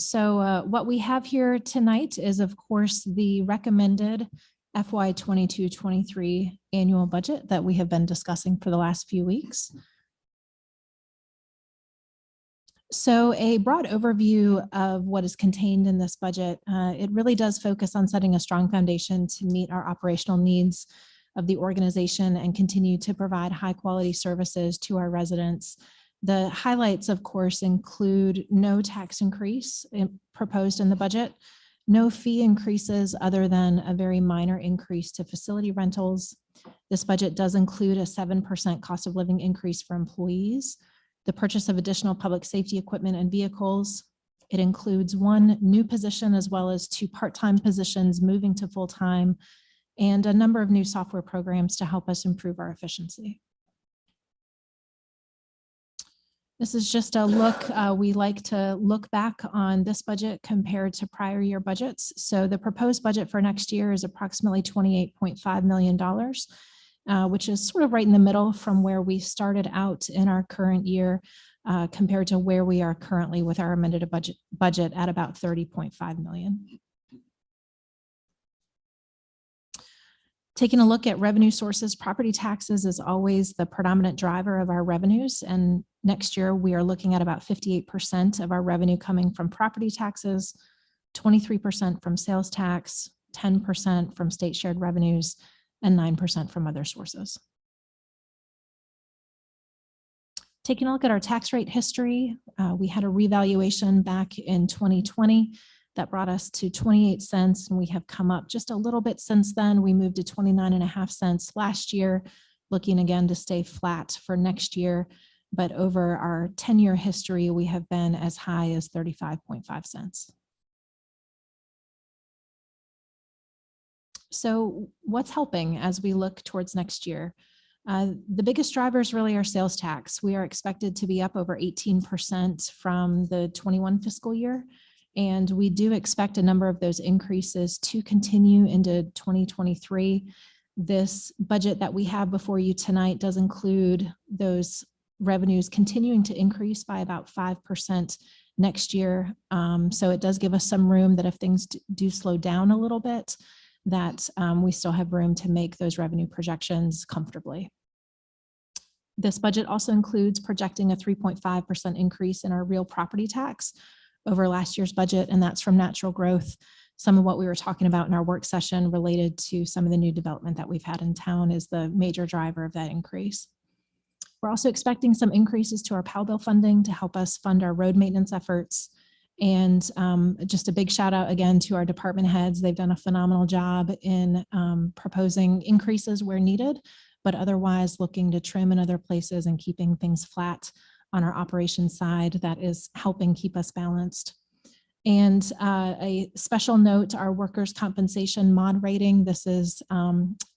So what we have here tonight is, of course, the recommended FY 22-23 annual budget that we have been discussing for the last few weeks. So a broad overview of what is contained in this budget, it really does focus on setting a strong foundation to meet our operational needs of the organization and continue to provide high quality services to our residents. The highlights, of course, include no tax increase proposed in the budget, no fee increases other than a very minor increase to facility rentals. This budget does include a 7% cost of living increase for employees, the purchase of additional public safety equipment and vehicles. It includes 1 new position as well as 2 part-time positions moving to full-time, and a number of new software programs to help us improve our efficiency. This is just a look. We like to look back on this budget compared to prior year budgets. So the proposed budget for next year is approximately $28.5 million, which is sort of right in the middle from where we started out in our current year compared to where we are currently with our amended budget at about $30.5 million. Taking a look at revenue sources, property taxes is always the predominant driver of our revenues. And next year, we are looking at about 58% of our revenue coming from property taxes, 23% from sales tax, 10% from state shared revenues, and 9% from other sources. Taking a look at our tax rate history, we had a revaluation back in 2020. That brought us to 28 cents, and we have come up just a little bit since then. We moved to 29.5 cents last year, looking again to stay flat for next year. But over our 10-year history, we have been as high as 35.5 cents. So what's helping as we look towards next year? The biggest drivers really are sales tax. We are expected to be up over 18% from the 21 fiscal year. And we do expect a number of those increases to continue into 2023. This budget that we have before you tonight does include those revenues continuing to increase by about 5% next year. So it does give us some room that if things do slow down a little bit, that we still have room to make those revenue projections comfortably. This budget also includes projecting a 3.5% increase in our real property tax over last year's budget, and that's from natural growth. Some of what we were talking about in our work session related to some of the new development that we've had in town is the major driver of that increase. We're also expecting some increases to our PAL bill funding to help us fund our road maintenance efforts. And just a big shout out again to our department heads. They've done a phenomenal job in proposing increases where needed, but otherwise looking to trim in other places and keeping things flat on our operations side. That is helping keep us balanced. And a special note, our workers' compensation mod rating. This is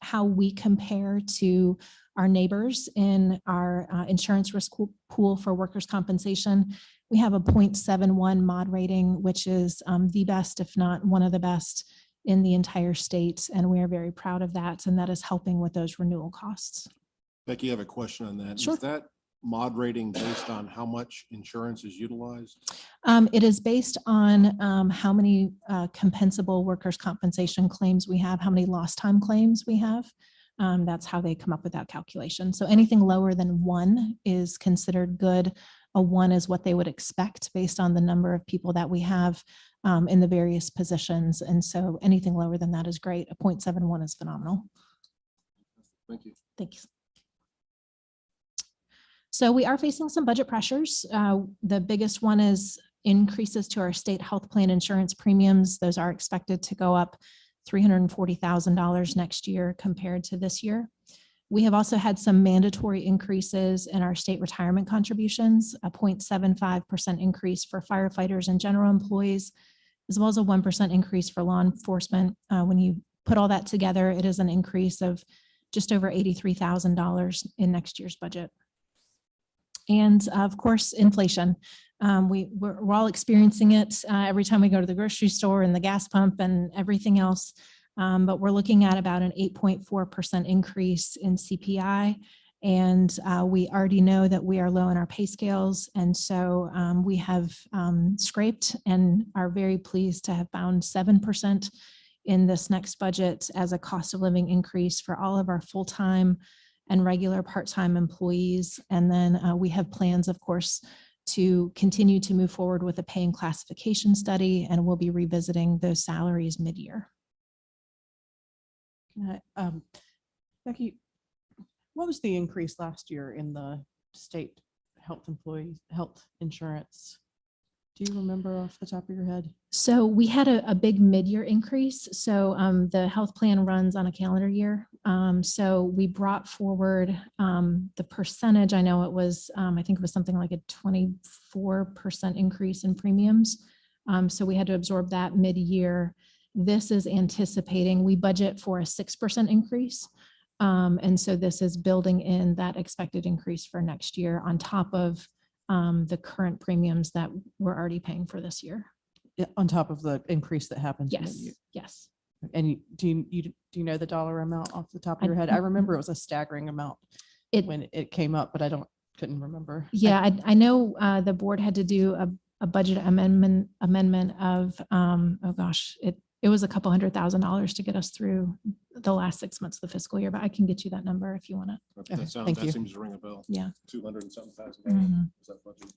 how we compare to our neighbors in our insurance risk pool for workers' compensation. We have a 0.71 mod rating, which is the best, if not one of the best in the entire state. And we are very proud of that. And that is helping with those renewal costs. Becky, I have a question on that. Sure. Is that mod rating based on how much insurance is utilized? It is based on how many compensable workers' compensation claims we have, how many lost time claims we have. That's how they come up with that calculation. So anything lower than 1 is considered good. A 1 is what they would expect based on the number of people that we have in the various positions. And so anything lower than that is great. A 0.71 is phenomenal. Thank you. Thanks. So we are facing some budget pressures. The biggest one is increases to our state health plan insurance premiums. Those are expected to go up $340,000 next year compared to this year. We have also had some mandatory increases in our state retirement contributions, a 0.75% increase for firefighters and general employees, as well as a 1% increase for law enforcement. When you put all that together, it is an increase of just over $83,000 in next year's budget. And of course, inflation. We're all experiencing it every time we go to the grocery store and the gas pump and everything else. But we're looking at about an 8.4% increase in CPI. And we already know that we are low in our pay scales. And so we have scraped and are very pleased to have found 7% in this next budget as a cost of living increase for all of our full-time and regular part-time employees. And then we have plans, of course, to continue to move forward with a pay and classification study, and we'll be revisiting those salaries mid-year. Becky, what was the increase last year in the state health insurance? Do you remember off the top of your head? So we had a big mid-year increase. So the health plan runs on a calendar year. So we brought forward the percentage. I know it was, I think it was something like a 24% increase in premiums. So we had to absorb that mid-year. This is anticipating, we budget for a 6% increase. And so this is building in that expected increase for next year on top of the current premiums that we're already paying for this year. Yeah, on top of the increase that happened. Yes, yes. And do you know the dollar amount off the top of your head? I remember it was a staggering amount when it came up, but couldn't remember. Yeah, I know the board had to do a budget amendment of, oh gosh, it was a couple $100,000 to get us through the last 6 months of the fiscal year, but I can get you that number if you want it. Okay, thank you. That seems to ring a bell. Yeah. 200 and something thousand. Mhm. Is that budget?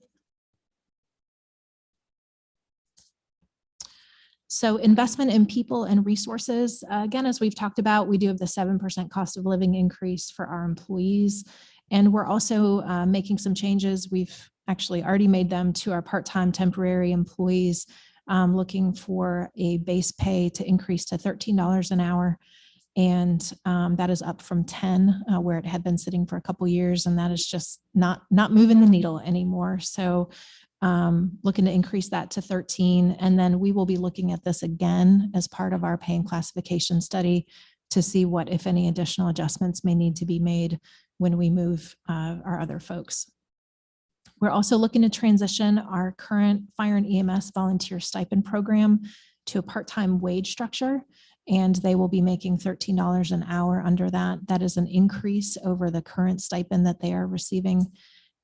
So investment in people and resources, again, as we've talked about, we do have the 7% cost of living increase for our employees. And we're also making some changes. We've actually already made them to our part-time temporary employees, looking for a base pay to increase to $13 an hour. And that is up from 10, where it had been sitting for a couple of years. And that is just not moving the needle anymore. So looking to increase that to 13. And then we will be looking at this again as part of our pay and classification study to see what, if any, additional adjustments may need to be made when we move our other folks. We're also looking to transition our current fire and EMS volunteer stipend program to a part-time wage structure, and they will be making $13 an hour under that. That is an increase over the current stipend that they are receiving.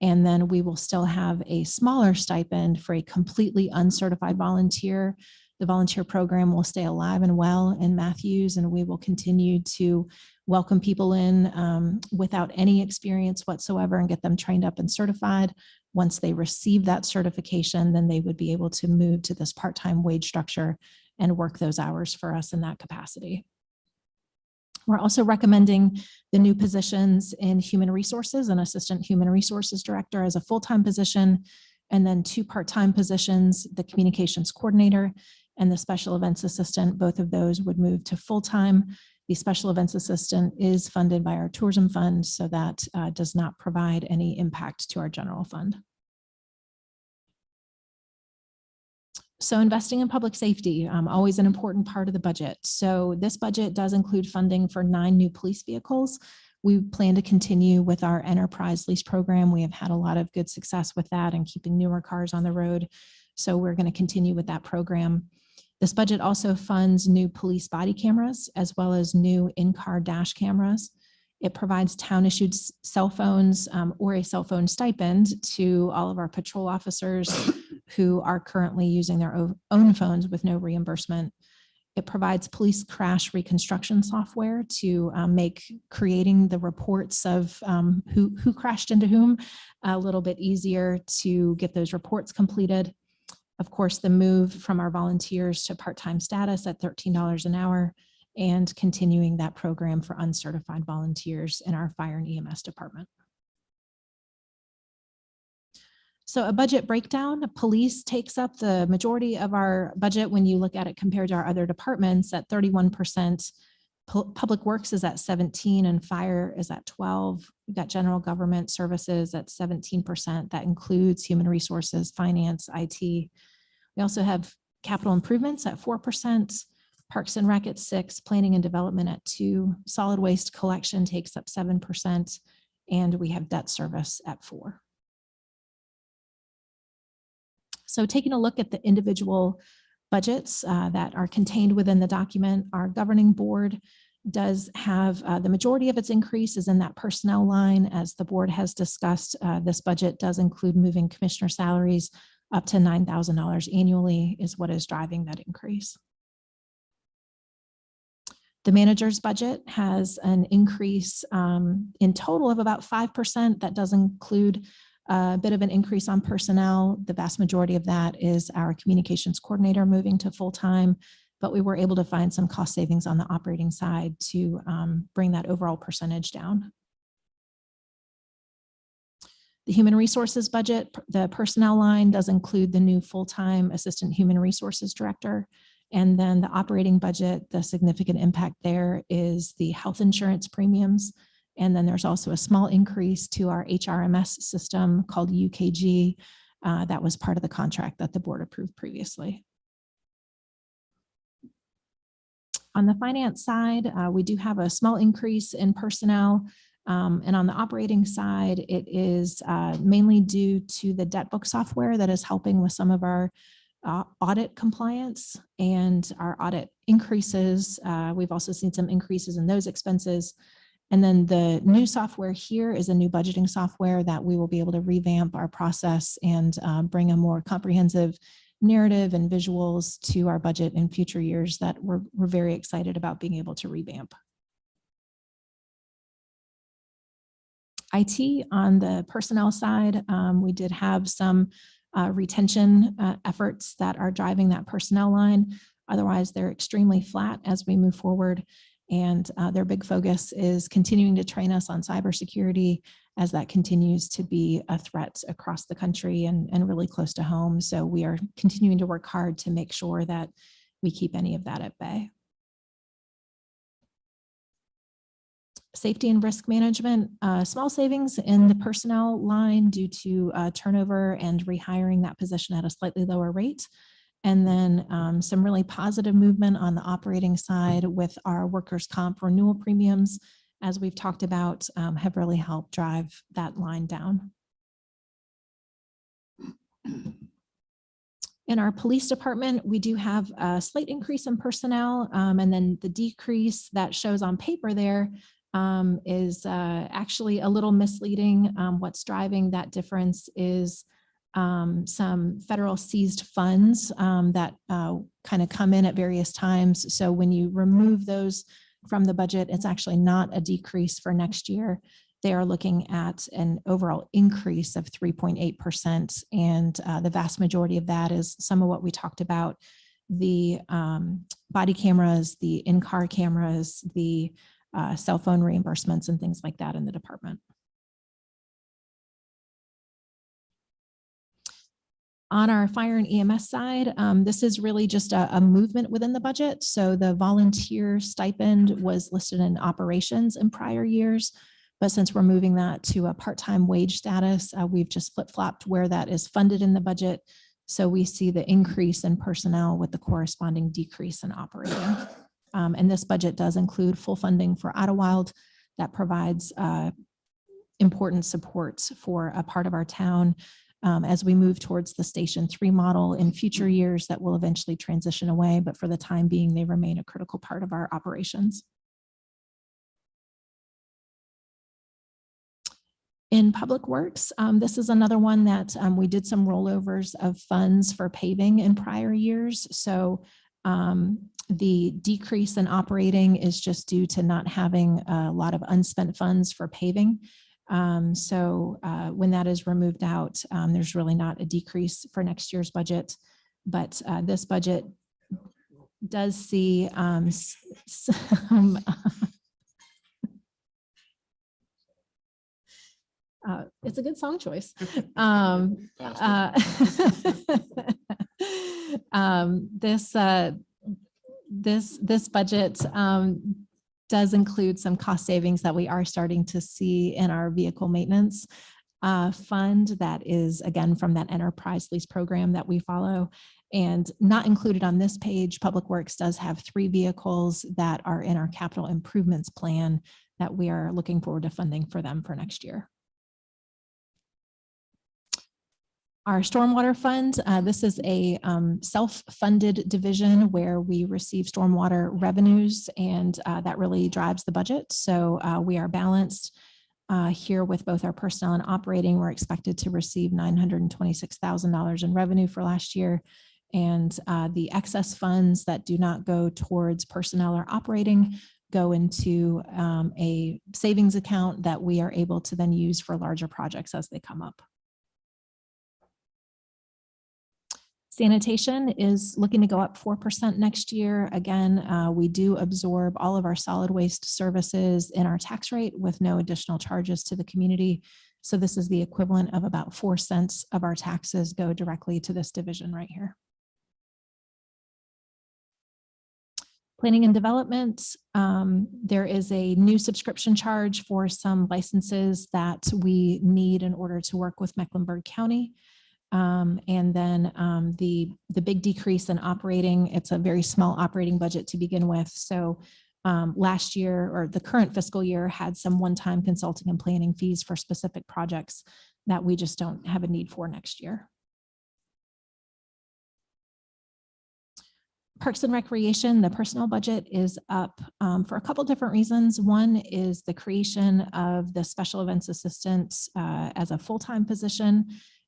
And then we will still have a smaller stipend for a completely uncertified volunteer. The volunteer program will stay alive and well in Matthews, and we will continue to welcome people in without any experience whatsoever and get them trained up and certified. Once they receive that certification, then they would be able to move to this part-time wage structure and work those hours for us in that capacity. We're also recommending the new positions in human resources, an assistant human resources director as a full-time position, and then 2 part-time positions, the communications coordinator and the special events assistant. Both of those would move to full-time. The special events assistant is funded by our tourism fund, so that does not provide any impact to our general fund. So investing in public safety, always an important part of the budget. So this budget does include funding for 9 new police vehicles. We plan to continue with our enterprise lease program. We have had a lot of good success with that and keeping newer cars on the road. So we're going to continue with that program. This budget also funds new police body cameras as well as new in-car dash cameras. It provides town-issued cell phones or a cell phone stipend to all of our patrol officers who are currently using their own phones with no reimbursement. It provides police crash reconstruction software to make creating the reports of who crashed into whom a little bit easier to get those reports completed. Of course, the move from our volunteers to part-time status at $13 an hour, and continuing that program for uncertified volunteers in our fire and EMS department. So a budget breakdown, police takes up the majority of our budget when you look at it compared to our other departments at 31%. Public Works is at 17% and fire is at 12%. We've got general government services at 17%. That includes human resources, finance, IT. We also have capital improvements at 4%, Parks and Rec at 6%, planning and development at 2%, solid waste collection takes up 7%, and we have debt service at 4%. So taking a look at the individual budgets that are contained within the document, our governing board does have the majority of its increase is in that personnel line. As the board has discussed, this budget does include moving commissioner salaries up to $9,000 annually is what is driving that increase. The manager's budget has an increase in total of about 5%. That does include a bit of an increase on personnel. The vast majority of that is our communications coordinator moving to full-time, but we were able to find some cost savings on the operating side to bring that overall percentage down. The human resources budget, the personnel line does include the new full-time assistant human resources director. And then the operating budget, the significant impact there is the health insurance premiums. And then there's also a small increase to our HRMS system called UKG. That was part of the contract that the board approved previously. On the finance side, we do have a small increase in personnel. And on the operating side, it is mainly due to the debt book software that is helping with some of our audit compliance and our audit increases. We've also seen some increases in those expenses. And then the new software here is a new budgeting software that we will be able to revamp our process and bring a more comprehensive narrative and visuals to our budget in future years that we're very excited about being able to revamp. IT on the personnel side, we did have some retention efforts that are driving that personnel line. Otherwise, they're extremely flat as we move forward. And their big focus is continuing to train us on cybersecurity as that continues to be a threat across the country and really close to home. So we are continuing to work hard to make sure that we keep any of that at bay. Safety and risk management, small savings in the personnel line due to turnover and rehiring that position at a slightly lower rate. And then some really positive movement on the operating side with our workers' comp renewal premiums, as we've talked about, have really helped drive that line down. In our police department, we do have a slight increase in personnel, and then the decrease that shows on paper there is actually a little misleading. What's driving that difference is some federal seized funds that kind of come in at various times. So when you remove those from the budget, it's actually not a decrease for next year. They are looking at an overall increase of 3.8%. And the vast majority of that is some of what we talked about, the body cameras, the in-car cameras, the cell phone reimbursements and things like that in the department. On our fire and EMS side, this is really just a movement within the budget. So the volunteer stipend was listed in operations in prior years. But since we're moving that to a part-time wage status, we've just flip-flopped where that is funded in the budget. So we see the increase in personnel with the corresponding decrease in operating. And this budget does include full funding for Idlewild that provides important supports for a part of our town as we move towards the Station 3 model in future years that will eventually transition away. But for the time being, they remain a critical part of our operations. In Public Works, this is another one that we did some rollovers of funds for paving in prior years. So the decrease in operating is just due to not having a lot of unspent funds for paving. So when that is removed out, there's really not a decrease for next year's budget. But this budget does see some it's a good song choice. This budget does include some cost savings that we are starting to see in our vehicle maintenance fund that is, again, from that enterprise lease program that we follow. And not included on this page, Public Works does have 3 vehicles that are in our capital improvements plan that we are looking forward to funding for them for next year. Our stormwater fund, this is a self-funded division where we receive stormwater revenues, and that really drives the budget. So we are balanced here with both our personnel and operating. We're expected to receive $926,000 in revenue for last year. And the excess funds that do not go towards personnel or operating go into a savings account that we are able to then use for larger projects as they come up. Sanitation is looking to go up 4% next year. Again, we do absorb all of our solid waste services in our tax rate with no additional charges to the community. So this is the equivalent of about 4 cents of our taxes go directly to this division right here. Planning and development, there is a new subscription charge for some licenses that we need in order to work with Mecklenburg County. And then the big decrease in operating, it's a very small operating budget to begin with. So last year, or the current fiscal year, had some one-time consulting and planning fees for specific projects that we just don't have a need for next year. Parks and Recreation, the personnel budget is up for a couple different reasons. One is the creation of the special events assistant as a full-time position,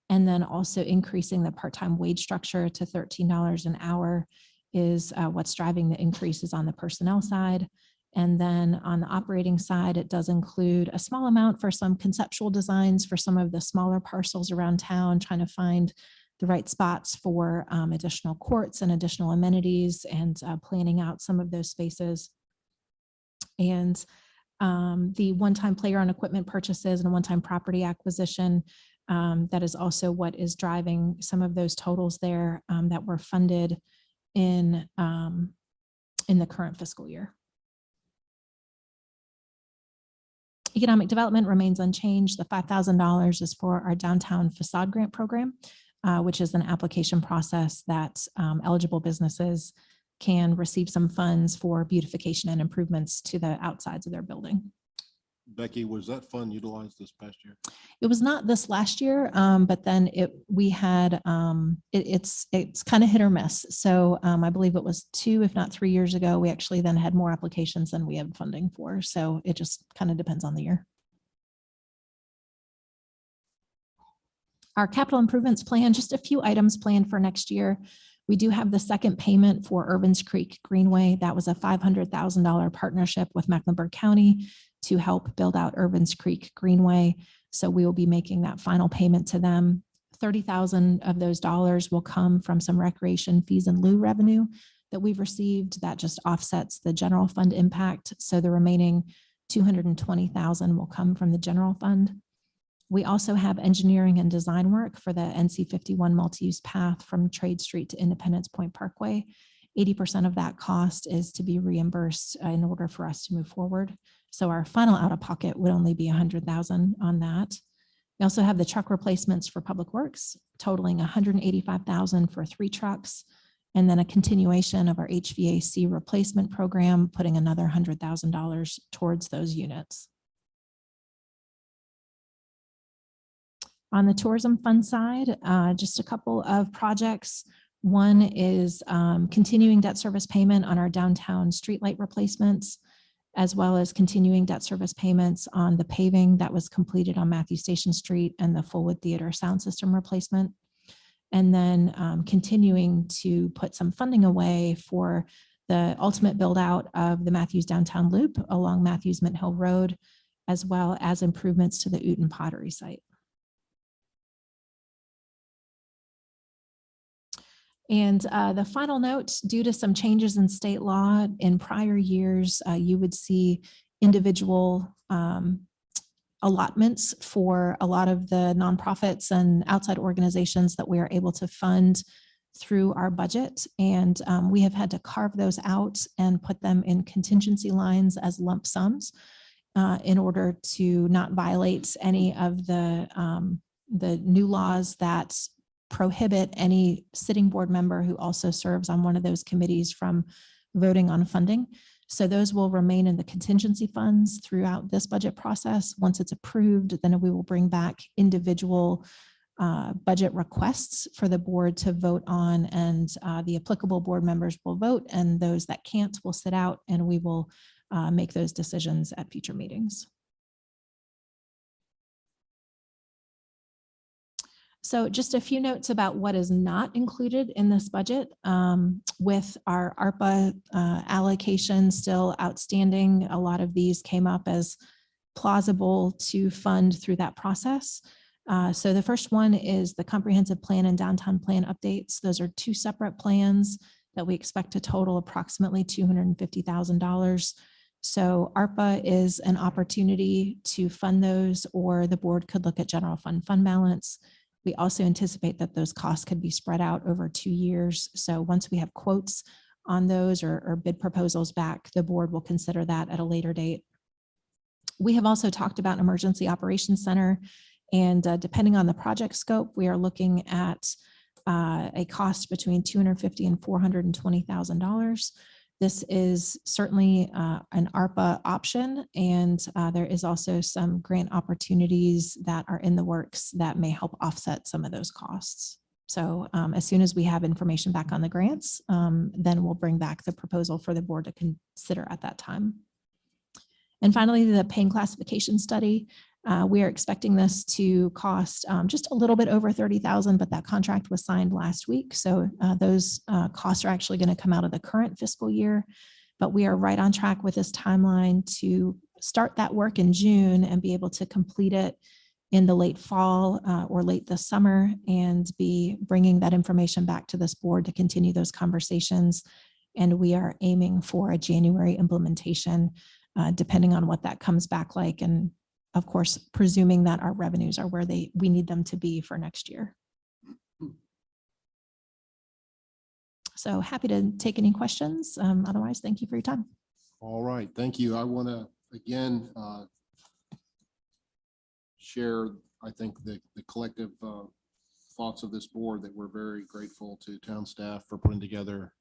and then also increasing the part-time wage structure to $13 an hour is what's driving the increases on the personnel side. And then on the operating side, it does include a small amount for some conceptual designs for some of the smaller parcels around town, trying to find the right spots for additional courts and additional amenities, and planning out some of those spaces. And the one-time playground equipment purchases and one-time property acquisition, that is also what is driving some of those totals there that were funded in the current fiscal year. Economic development remains unchanged. The $5,000 is for our downtown facade grant program, which is an application process that eligible businesses can receive some funds for beautification and improvements to the outsides of their building. Becky, was that fund utilized this past year? It was not this last year, but then we had, it's kind of hit or miss. So I believe it was 2, if not 3 years ago, we actually then had more applications than we had funding for. So it just kind of depends on the year. Our capital improvements plan, just a few items planned for next year. We do have the second payment for Irvins Creek Greenway. That was a $500,000 partnership with Mecklenburg County to help build out Irvins Creek Greenway. So we will be making that final payment to them. 30,000 of those dollars will come from some recreation fees in lieu revenue that we've received. That just offsets the general fund impact. So the remaining 220,000 will come from the general fund. We also have engineering and design work for the NC 51 multi-use path from Trade Street to Independence Point Parkway. 80% of that cost is to be reimbursed in order for us to move forward. So our final out-of-pocket would only be 100,000 on that. We also have the truck replacements for Public Works, totaling 185,000 for 3 trucks, and then a continuation of our HVAC replacement program, putting another $100,000 towards those units. On the tourism fund side, just a couple of projects. One is continuing debt service payment on our downtown streetlight replacements, as well as continuing debt service payments on the paving that was completed on Matthew Station Street and the Fullwood Theater sound system replacement. And then continuing to put some funding away for the ultimate build out of the Matthews downtown loop along Matthews Mint Hill Road, as well as improvements to the Uten Pottery site. And the final note, due to some changes in state law in prior years, you would see individual allotments for a lot of the nonprofits and outside organizations that we are able to fund through our budget. And we have had to carve those out and put them in contingency lines as lump sums in order to not violate any of the new laws that prohibit any sitting board member who also serves on one of those committees from voting on funding. So those will remain in the contingency funds throughout this budget process. Once it's approved, then we will bring back individual budget requests for the board to vote on, and the applicable board members will vote, and those that can't will sit out, and we will make those decisions at future meetings. So just a few notes about what is not included in this budget. With our ARPA allocation still outstanding, a lot of these came up as plausible to fund through that process. So the first one is the comprehensive plan and downtown plan updates. Those are 2 separate plans that we expect to total approximately $250,000. So ARPA is an opportunity to fund those, or the board could look at general fund balance. We also anticipate that those costs could be spread out over 2 years. So once we have quotes on those or bid proposals back, the board will consider that at a later date. We have also talked about Emergency Operations Center, and depending on the project scope, we are looking at a cost between $250,000 and $420,000. This is certainly an ARPA option, and there is also some grant opportunities that are in the works that may help offset some of those costs. So as soon as we have information back on the grants, then we'll bring back the proposal for the board to consider at that time. And finally, the pain classification study. We are expecting this to cost just a little bit over $30,000, but that contract was signed last week. So those costs are actually going to come out of the current fiscal year, but we are right on track with this timeline to start that work in June and be able to complete it in the late fall or late this summer, and be bringing that information back to this board to continue those conversations. And we are aiming for a January implementation, depending on what that comes back like. And of course, presuming that our revenues are where we need them to be for next year. So happy to take any questions. Otherwise, thank you for your time. All right, thank you. I want to again share, I think, the collective thoughts of this board, that we're very grateful to town staff for putting together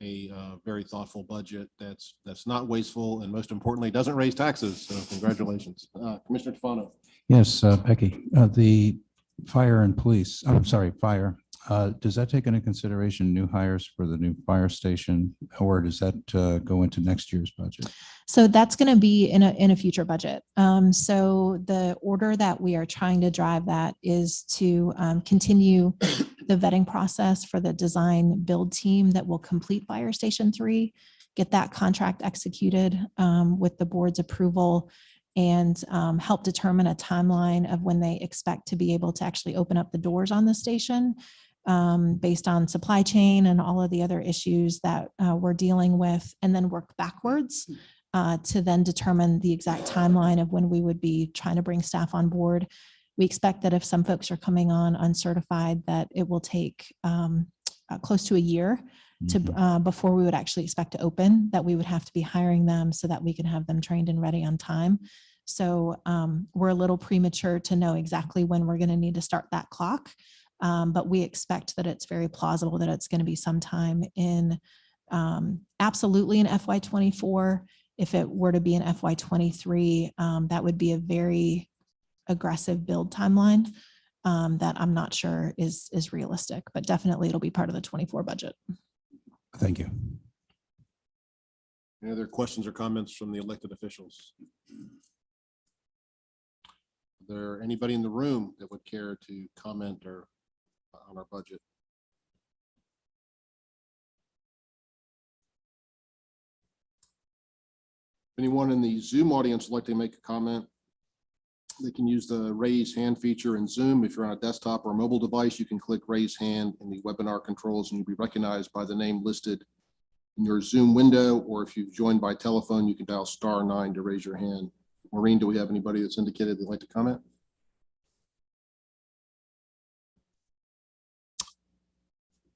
a very thoughtful budget that's not wasteful and most importantly, doesn't raise taxes. So congratulations. Commissioner Tufano. Yes, Becky, the fire and police, I'm sorry, fire. Does that take into consideration new hires for the new fire station, or does that go into next year's budget? So that's going to be in a future budget. So the order that we are trying to drive that is to continue the vetting process for the design build team that will complete Fire Station 3, get that contract executed with the board's approval, and help determine a timeline of when they expect to be able to actually open up the doors on the station based on supply chain and all of the other issues that we're dealing with, and then work backwards to then determine the exact timeline of when we would be trying to bring staff on board. We expect that if some folks are coming on uncertified, that it will take close to a year to before we would actually expect to open, that we would have to be hiring them so that we can have them trained and ready on time. So we're a little premature to know exactly when we're going to need to start that clock. But we expect that it's very plausible that it's going to be sometime in absolutely in FY24. If it were to be in FY23, that would be a very aggressive build timeline that I'm not sure is realistic, but definitely it'll be part of the 24 budget. Thank you. Any other questions or comments from the elected officials? Is there anybody in the room that would care to comment or on our budget? Anyone in the Zoom audience would like to make a comment? They can use the raise hand feature in Zoom. If you're on a desktop or a mobile device, you can click raise hand in the webinar controls and you'll be recognized by the name listed in your Zoom window. Or if you've joined by telephone, you can dial *9 to raise your hand. Maureen, do we have anybody that's indicated they'd like to comment?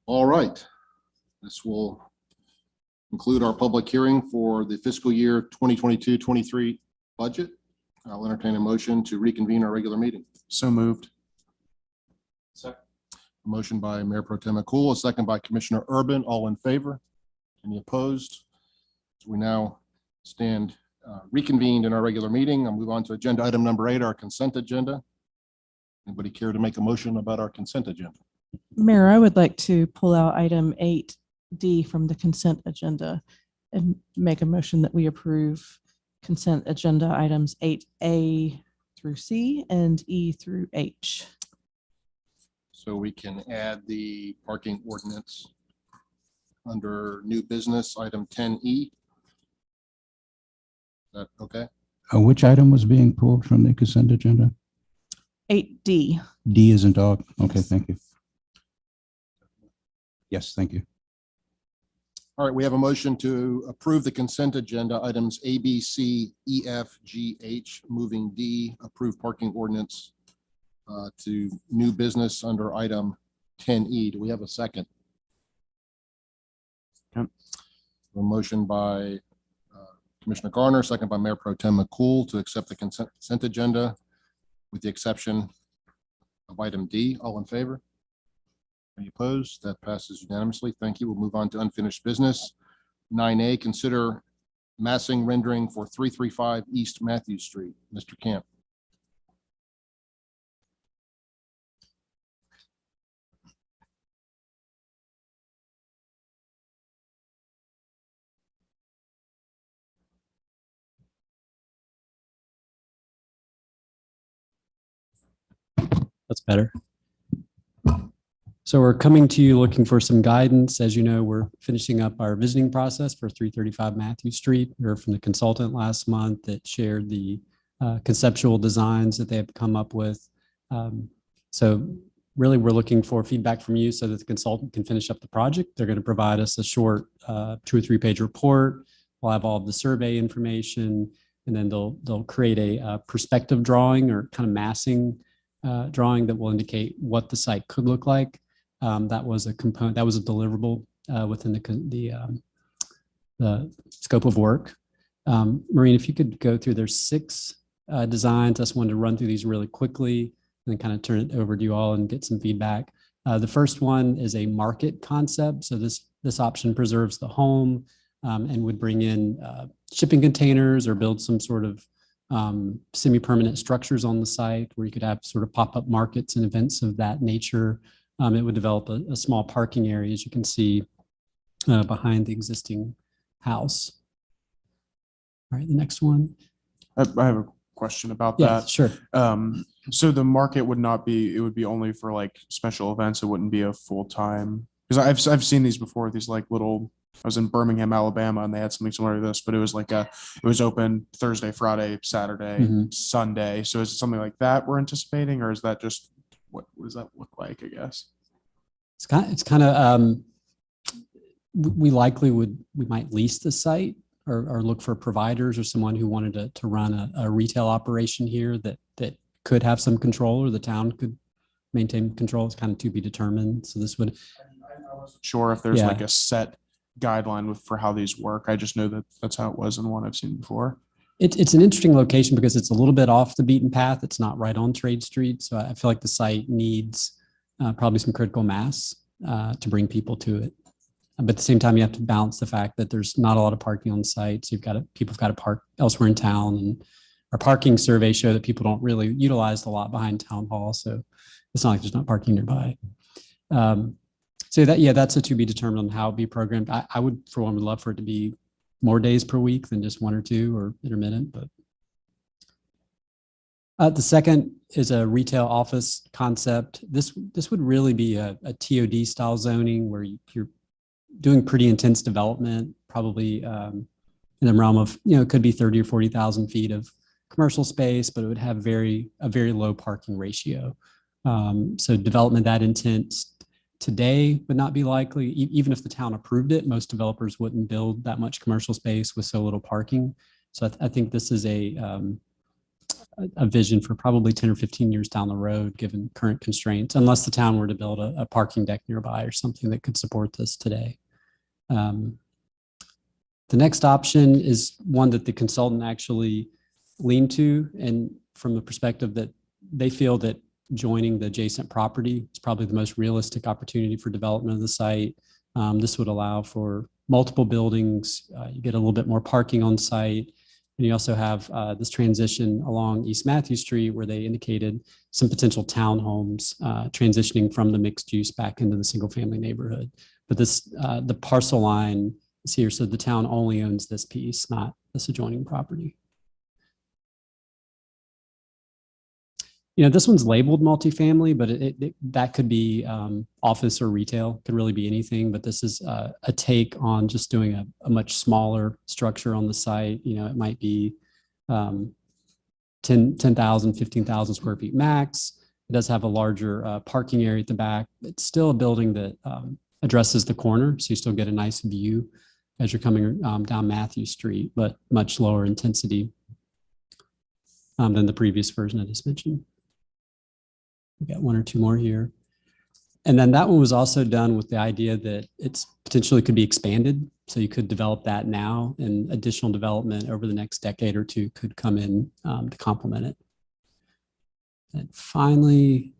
All right. This will conclude our public hearing for the fiscal year 2022-23 budget. I'll entertain a motion to reconvene our regular meeting. So moved. Second. A motion by Mayor Pro Tem McCool, a second by Commissioner Urban. All in favor? Any opposed? So we now stand reconvened in our regular meeting. I'll move on to agenda item number 8, our consent agenda. Anybody care to make a motion about our consent agenda? Mayor, I would like to pull out item 8D from the consent agenda and make a motion that we approve consent agenda items 8A through C and E through H. So we can add the parking ordinance under new business, item 10E. Is that okay? Which item was being pulled from the consent agenda? 8D. D is in dog. Okay, thank you. Yes, thank you. All right, we have a motion to approve the consent agenda items A, B, C, E, F, G, H, moving D, approved parking ordinance to new business under item 10E. Do we have a second? Yep. A motion by Commissioner Garner, second by Mayor Pro Tem McCool to accept the consent agenda with the exception of item D. All in favor? Any opposed? That passes unanimously. Thank you. We'll move on to unfinished business. 9A, consider massing rendering for 335 East Matthew Street. Mr. Camp. That's better. So we're coming to you looking for some guidance. As you know, we're finishing up our visiting process for 335 Matthew Street. We heard from the consultant last month that shared the conceptual designs that they have come up with. So really, we're looking for feedback from you so that the consultant can finish up the project. They're going to provide us a short 2 or 3 page report. We'll have all of the survey information, and then they'll create a perspective drawing or kind of massing drawing that will indicate what the site could look like. That was a component, that was a deliverable within the scope of work. Maureen, if you could go through, there's 6 designs. I just wanted to run through these really quickly and then kind of turn it over to you all and get some feedback. The first one is a market concept. So this this option preserves the home and would bring in shipping containers or build some sort of semi-permanent structures on the site where you could have sort of pop-up markets and events of that nature. It would develop a small parking area, as you can see behind the existing house. All right, the next one. I have a question about Yeah, that. sure. So the market would not be, it would be only for like special events. It wouldn't be a full-time, because I've seen these before, these like little, I was in Birmingham, Alabama, and they had something similar to this, but it was like it was open Thursday, Friday, Saturday, Sunday. So is it something like that we're anticipating, or is that just, what does that look like, I guess? It's kind of, we might lease the site or look for providers or someone who wanted to run a retail operation here that could have some control, or the town could maintain control. It's kind of to be determined. So this would. I wasn't sure if there's like a set guideline for how these work. I just know that that's how it was in one I've seen before. It's an interesting location because it's a little bit off the beaten path. It's not right on Trade Street. So I feel like the site needs probably some critical mass to bring people to it. But at the same time, you have to balance the fact that there's not a lot of parking on site. So people have got to park elsewhere in town. And our parking surveys show that people don't really utilize a lot behind town hall. So it's not like there's not parking nearby. So that's a to be determined on how it be programmed. I would, for one, would love for it to be more days per week than just one or two or intermittent. But the second is a retail office concept. This would really be a TOD style zoning where you're doing pretty intense development, probably in the realm of, it could be 30 or 40,000 feet of commercial space, but it would have a very low parking ratio. So development that intense today would not be likely. Even if the town approved it, most developers wouldn't build that much commercial space with so little parking. So I think this is a vision for probably 10 or 15 years down the road, given current constraints, unless the town were to build a parking deck nearby or something that could support this today. The next option is one that the consultant actually leaned to, and from the perspective that they feel that joining the adjacent property is probably the most realistic opportunity for development of the site. This would allow for multiple buildings. You get a little bit more parking on site. And you also have this transition along East Matthew Street where they indicated some potential townhomes transitioning from the mixed use back into the single family neighborhood. But the parcel line is here. So the town only owns this piece, not this adjoining property. This one's labeled multifamily, but that could be office or retail, could really be anything. But this is a take on just doing a much smaller structure on the site. It might be 10,000, 15,000 square feet max. It does have a larger parking area at the back. It's still a building that addresses the corner, so you still get a nice view as you're coming down Matthew Street, but much lower intensity than the previous version I just mentioned. We got one or two more here. And then that one was also done with the idea that it's potentially could be expanded. So you could develop that now, and additional development over the next decade or two could come in to complement it. And finally,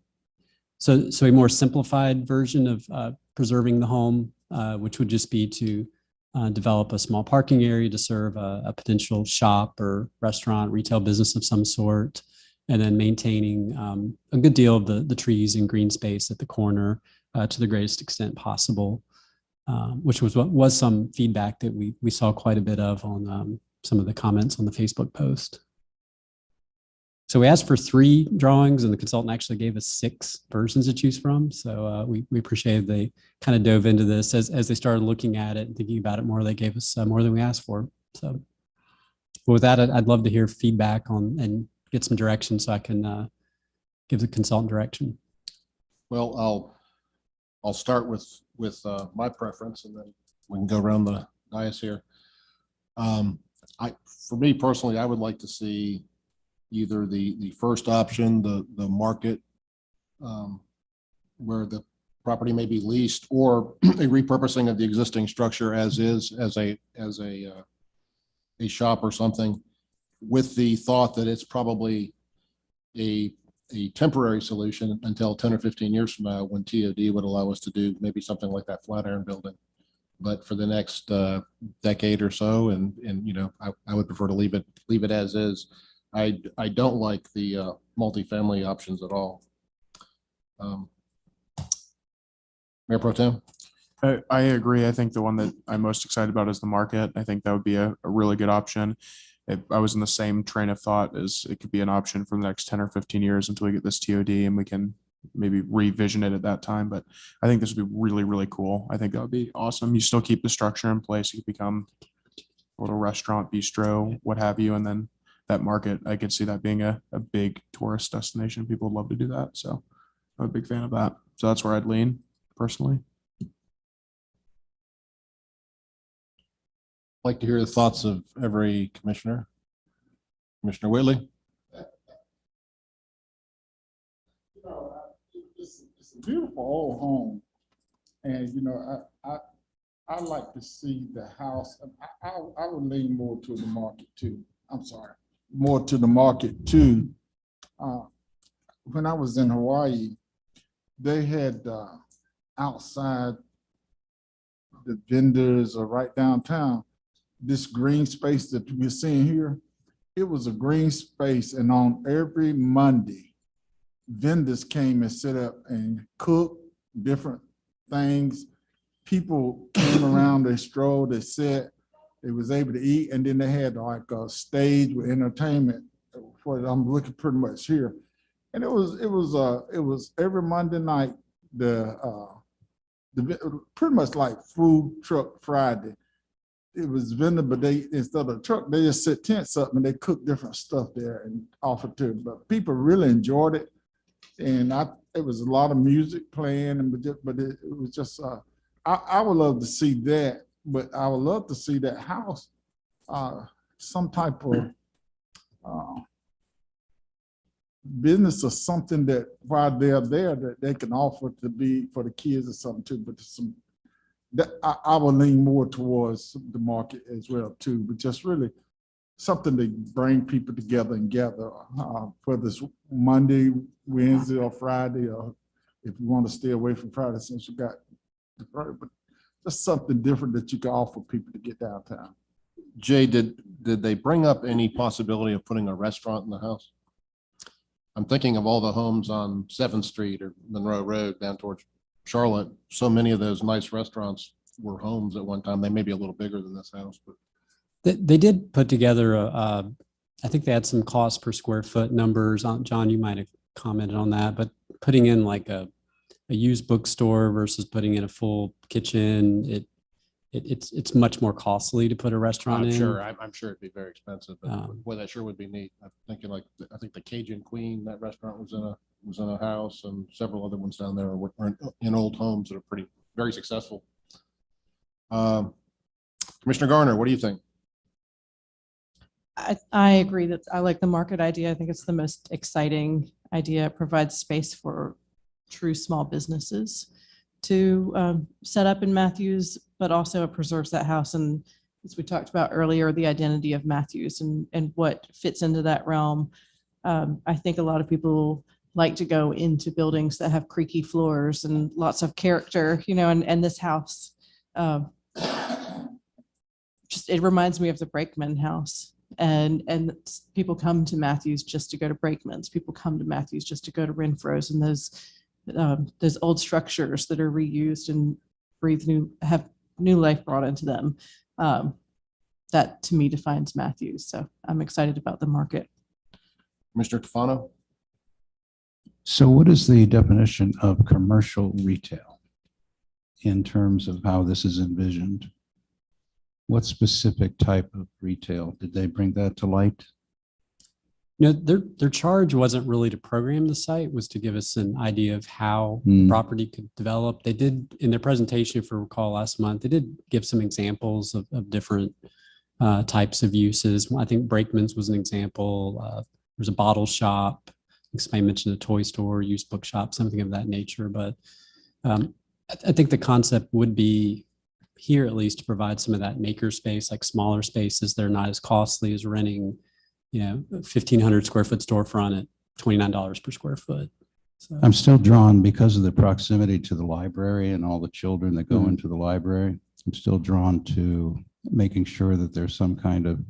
so a more simplified version of preserving the home, which would just be to develop a small parking area to serve a potential shop or restaurant, retail business of some sort, and then maintaining a good deal of the trees and green space at the corner to the greatest extent possible, which was some feedback that we saw quite a bit of on some of the comments on the Facebook post. So we asked for 3 drawings, and the consultant actually gave us 6 versions to choose from. So we appreciate they kind of dove into this as they started looking at it and thinking about it more. They gave us more than we asked for. So with that, I'd love to hear feedback on and get some direction so I can give the consultant direction. Well, I'll start with my preference, and then we can go around the dais here. For me personally, I would like to see either the first option, the market, where the property may be leased, or a repurposing of the existing structure as is, as a shop or something, with the thought that it's probably a temporary solution until 10 or 15 years from now, when TOD would allow us to do maybe something like that Flatiron building. but for the next decade or so, and you know, I would prefer to leave it as is. I don't like the multifamily options at all. Mayor Pro Tem? I agree. I think the one that I'm most excited about is the market. I think that would be a really good option. I was in the same train of thought as it could be an option for the next 10 or 15 years until we get this TOD and we can maybe revision it at that time. But I think this would be really, really cool. I think that would be awesome. You still keep the structure in place. You could become a little restaurant, bistro, what have you. And then that market, I could see that being a big tourist destination. People would love to do that. So I'm a big fan of that. So that's where I'd lean personally. Like to hear the thoughts of every commissioner. Commissioner Whitley? It's a beautiful old home. And, you know, I like to see the house. I would lean more to the market too. I'm sorry, more to the market too. When I was in Hawaii, they had outside the vendors or right downtown, this green space that we're seeing here, it was a green space, and on every Monday, vendors came and set up and cooked different things. People came around, they strolled, they sat, they was able to eat, and then they had like a stage with entertainment for it. I'm looking pretty much here. And it was every Monday night, the pretty much like food truck Friday. It was vendor, but they, instead of a truck, they just set tents up and they cook different stuff there and offered to it. But people really enjoyed it. And it was a lot of music playing, but it was just, I would love to see that, but I would love to see that house, some type of business or something that while they're there that they can offer to be for the kids or something too. But some that I will lean more towards the market as well too, but just really something to bring people together and gather, whether it's Monday, Wednesday, or Friday, or if you want to stay away from Friday since you got the Friday, but just something different that you can offer people to get downtown. Jay, did they bring up any possibility of putting a restaurant in the house? I'm thinking of all the homes on 7th Street or Monroe Road down towards Charlotte. So many of those nice restaurants were homes at one time. They may be a little bigger than this house, but They did put together I think they had some cost per square foot numbers. John, you might have commented on that, but putting in like a used bookstore versus putting in a full kitchen, it's much more costly to put a restaurant in. I'm sure it'd be very expensive, but boy, that sure would be neat. I'm thinking like, I think the Cajun Queen, that restaurant was in a house, and several other ones down there were in old homes that are very successful. Commissioner Garner, what do you think? I agree that I like the market idea. I think it's the most exciting idea. It provides space for true small businesses to set up in Matthews, but also it preserves that house. And as we talked about earlier, the identity of Matthews and what fits into that realm. I think a lot of people like to go into buildings that have creaky floors and lots of character, you know, and this house, just, it reminds me of the Brakeman house. And people come to Matthews just to go to Brakeman's. People come to Matthews just to go to Renfro's, and those old structures that are reused and have new life brought into them. That to me defines Matthews. So I'm excited about the market. Mr. Tufano? So what is the definition of commercial retail in terms of how this is envisioned? What specific type of retail? Did they bring that to light? No, their charge wasn't really to program the site, was to give us an idea of how property could develop. They did, in their presentation, if you recall last month, they did give some examples of different types of uses. I think Brakeman's was an example. There's a bottle shop. I mentioned a toy store, used bookshop, something of that nature. But I think the concept would be here, at least, to provide some of that maker space, like smaller spaces. They're not as costly as renting, 1,500 square foot storefront at $29 per square foot. So I'm still drawn because of the proximity to the library and all the children that go into the library. I'm still drawn to making sure that there's some kind of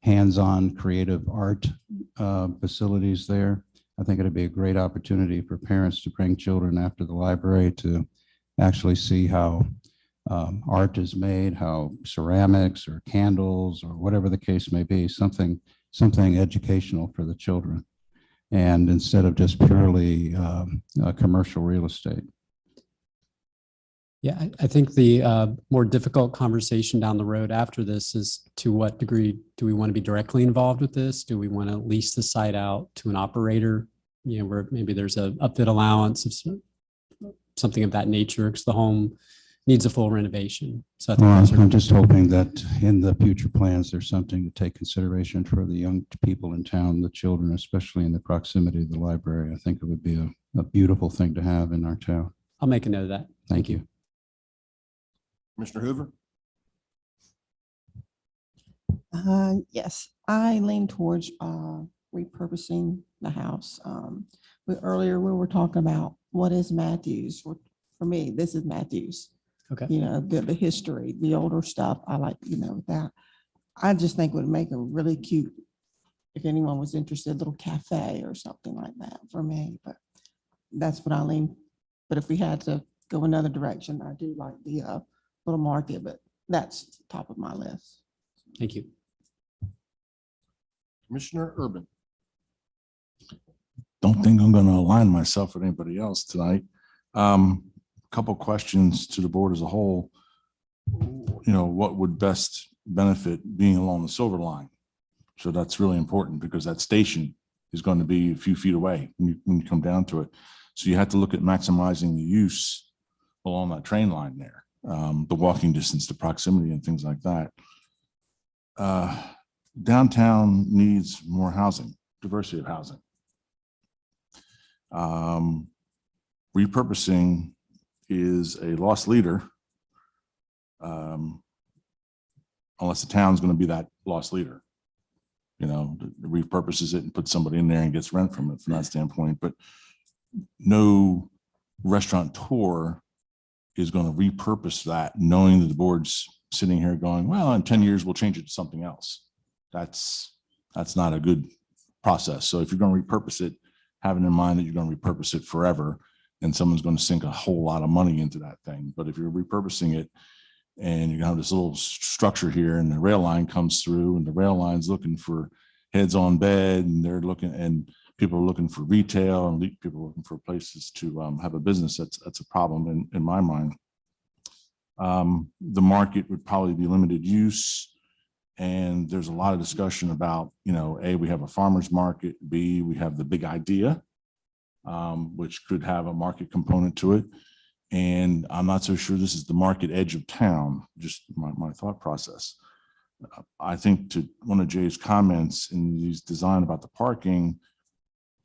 hands-on creative art facilities there. I think it'd be a great opportunity for parents to bring children after the library to actually see how art is made, how ceramics or candles or whatever the case may be, something educational for the children. And instead of just purely commercial real estate. Yeah, I think the more difficult conversation down the road after this is to what degree do we want to be directly involved with this? Do we want to lease the site out to an operator, where maybe there's a upfit allowance of something of that nature because the home needs a full renovation. So I think I'm just hoping that in the future plans, there's something to take consideration for the young people in town, the children, especially in the proximity of the library. I think it would be a beautiful thing to have in our town. I'll make a note of that. Thank you. Commissioner Hoover? Yes, I lean towards repurposing the house. Earlier we were talking about what is Matthews. For me, this is Matthews. Okay. The history, the older stuff. I like, that. I just think it would make a really cute, if anyone was interested, little cafe or something like that for me. But that's what I lean. But if we had to go another direction, I do like the little market, but that's top of my list. Thank you. Commissioner Urban? Don't think I'm going to align myself with anybody else tonight. Couple questions to the board as a whole. What would best benefit being along the Silver Line? So that's really important because that station is going to be a few feet away when you come down to it. So you have to look at maximizing the use along that train line there, the walking distance, the proximity and things like that. Downtown needs more housing, diversity of housing. Repurposing is a lost leader unless the town's going to be that lost leader. Repurposes it and puts somebody in there and gets rent from it from that standpoint. But no restaurateur is going to repurpose that knowing that the board's sitting here going, well, in 10 years, we'll change it to something else. That's not a good process. So if you're going to repurpose it, having in mind that you're going to repurpose it forever and someone's going to sink a whole lot of money into that thing. But if you're repurposing it and you have this little structure here and the rail line comes through and the rail line's looking for heads on bed and they're looking and people are looking for retail and people are looking for places to have a business, that's a problem in my mind. The market would probably be limited use. And there's a lot of discussion about, A, we have a farmer's market, B, we have the big idea, which could have a market component to it. And I'm not so sure this is the market edge of town, just my thought process. I think to one of Jay's comments in his design about the parking,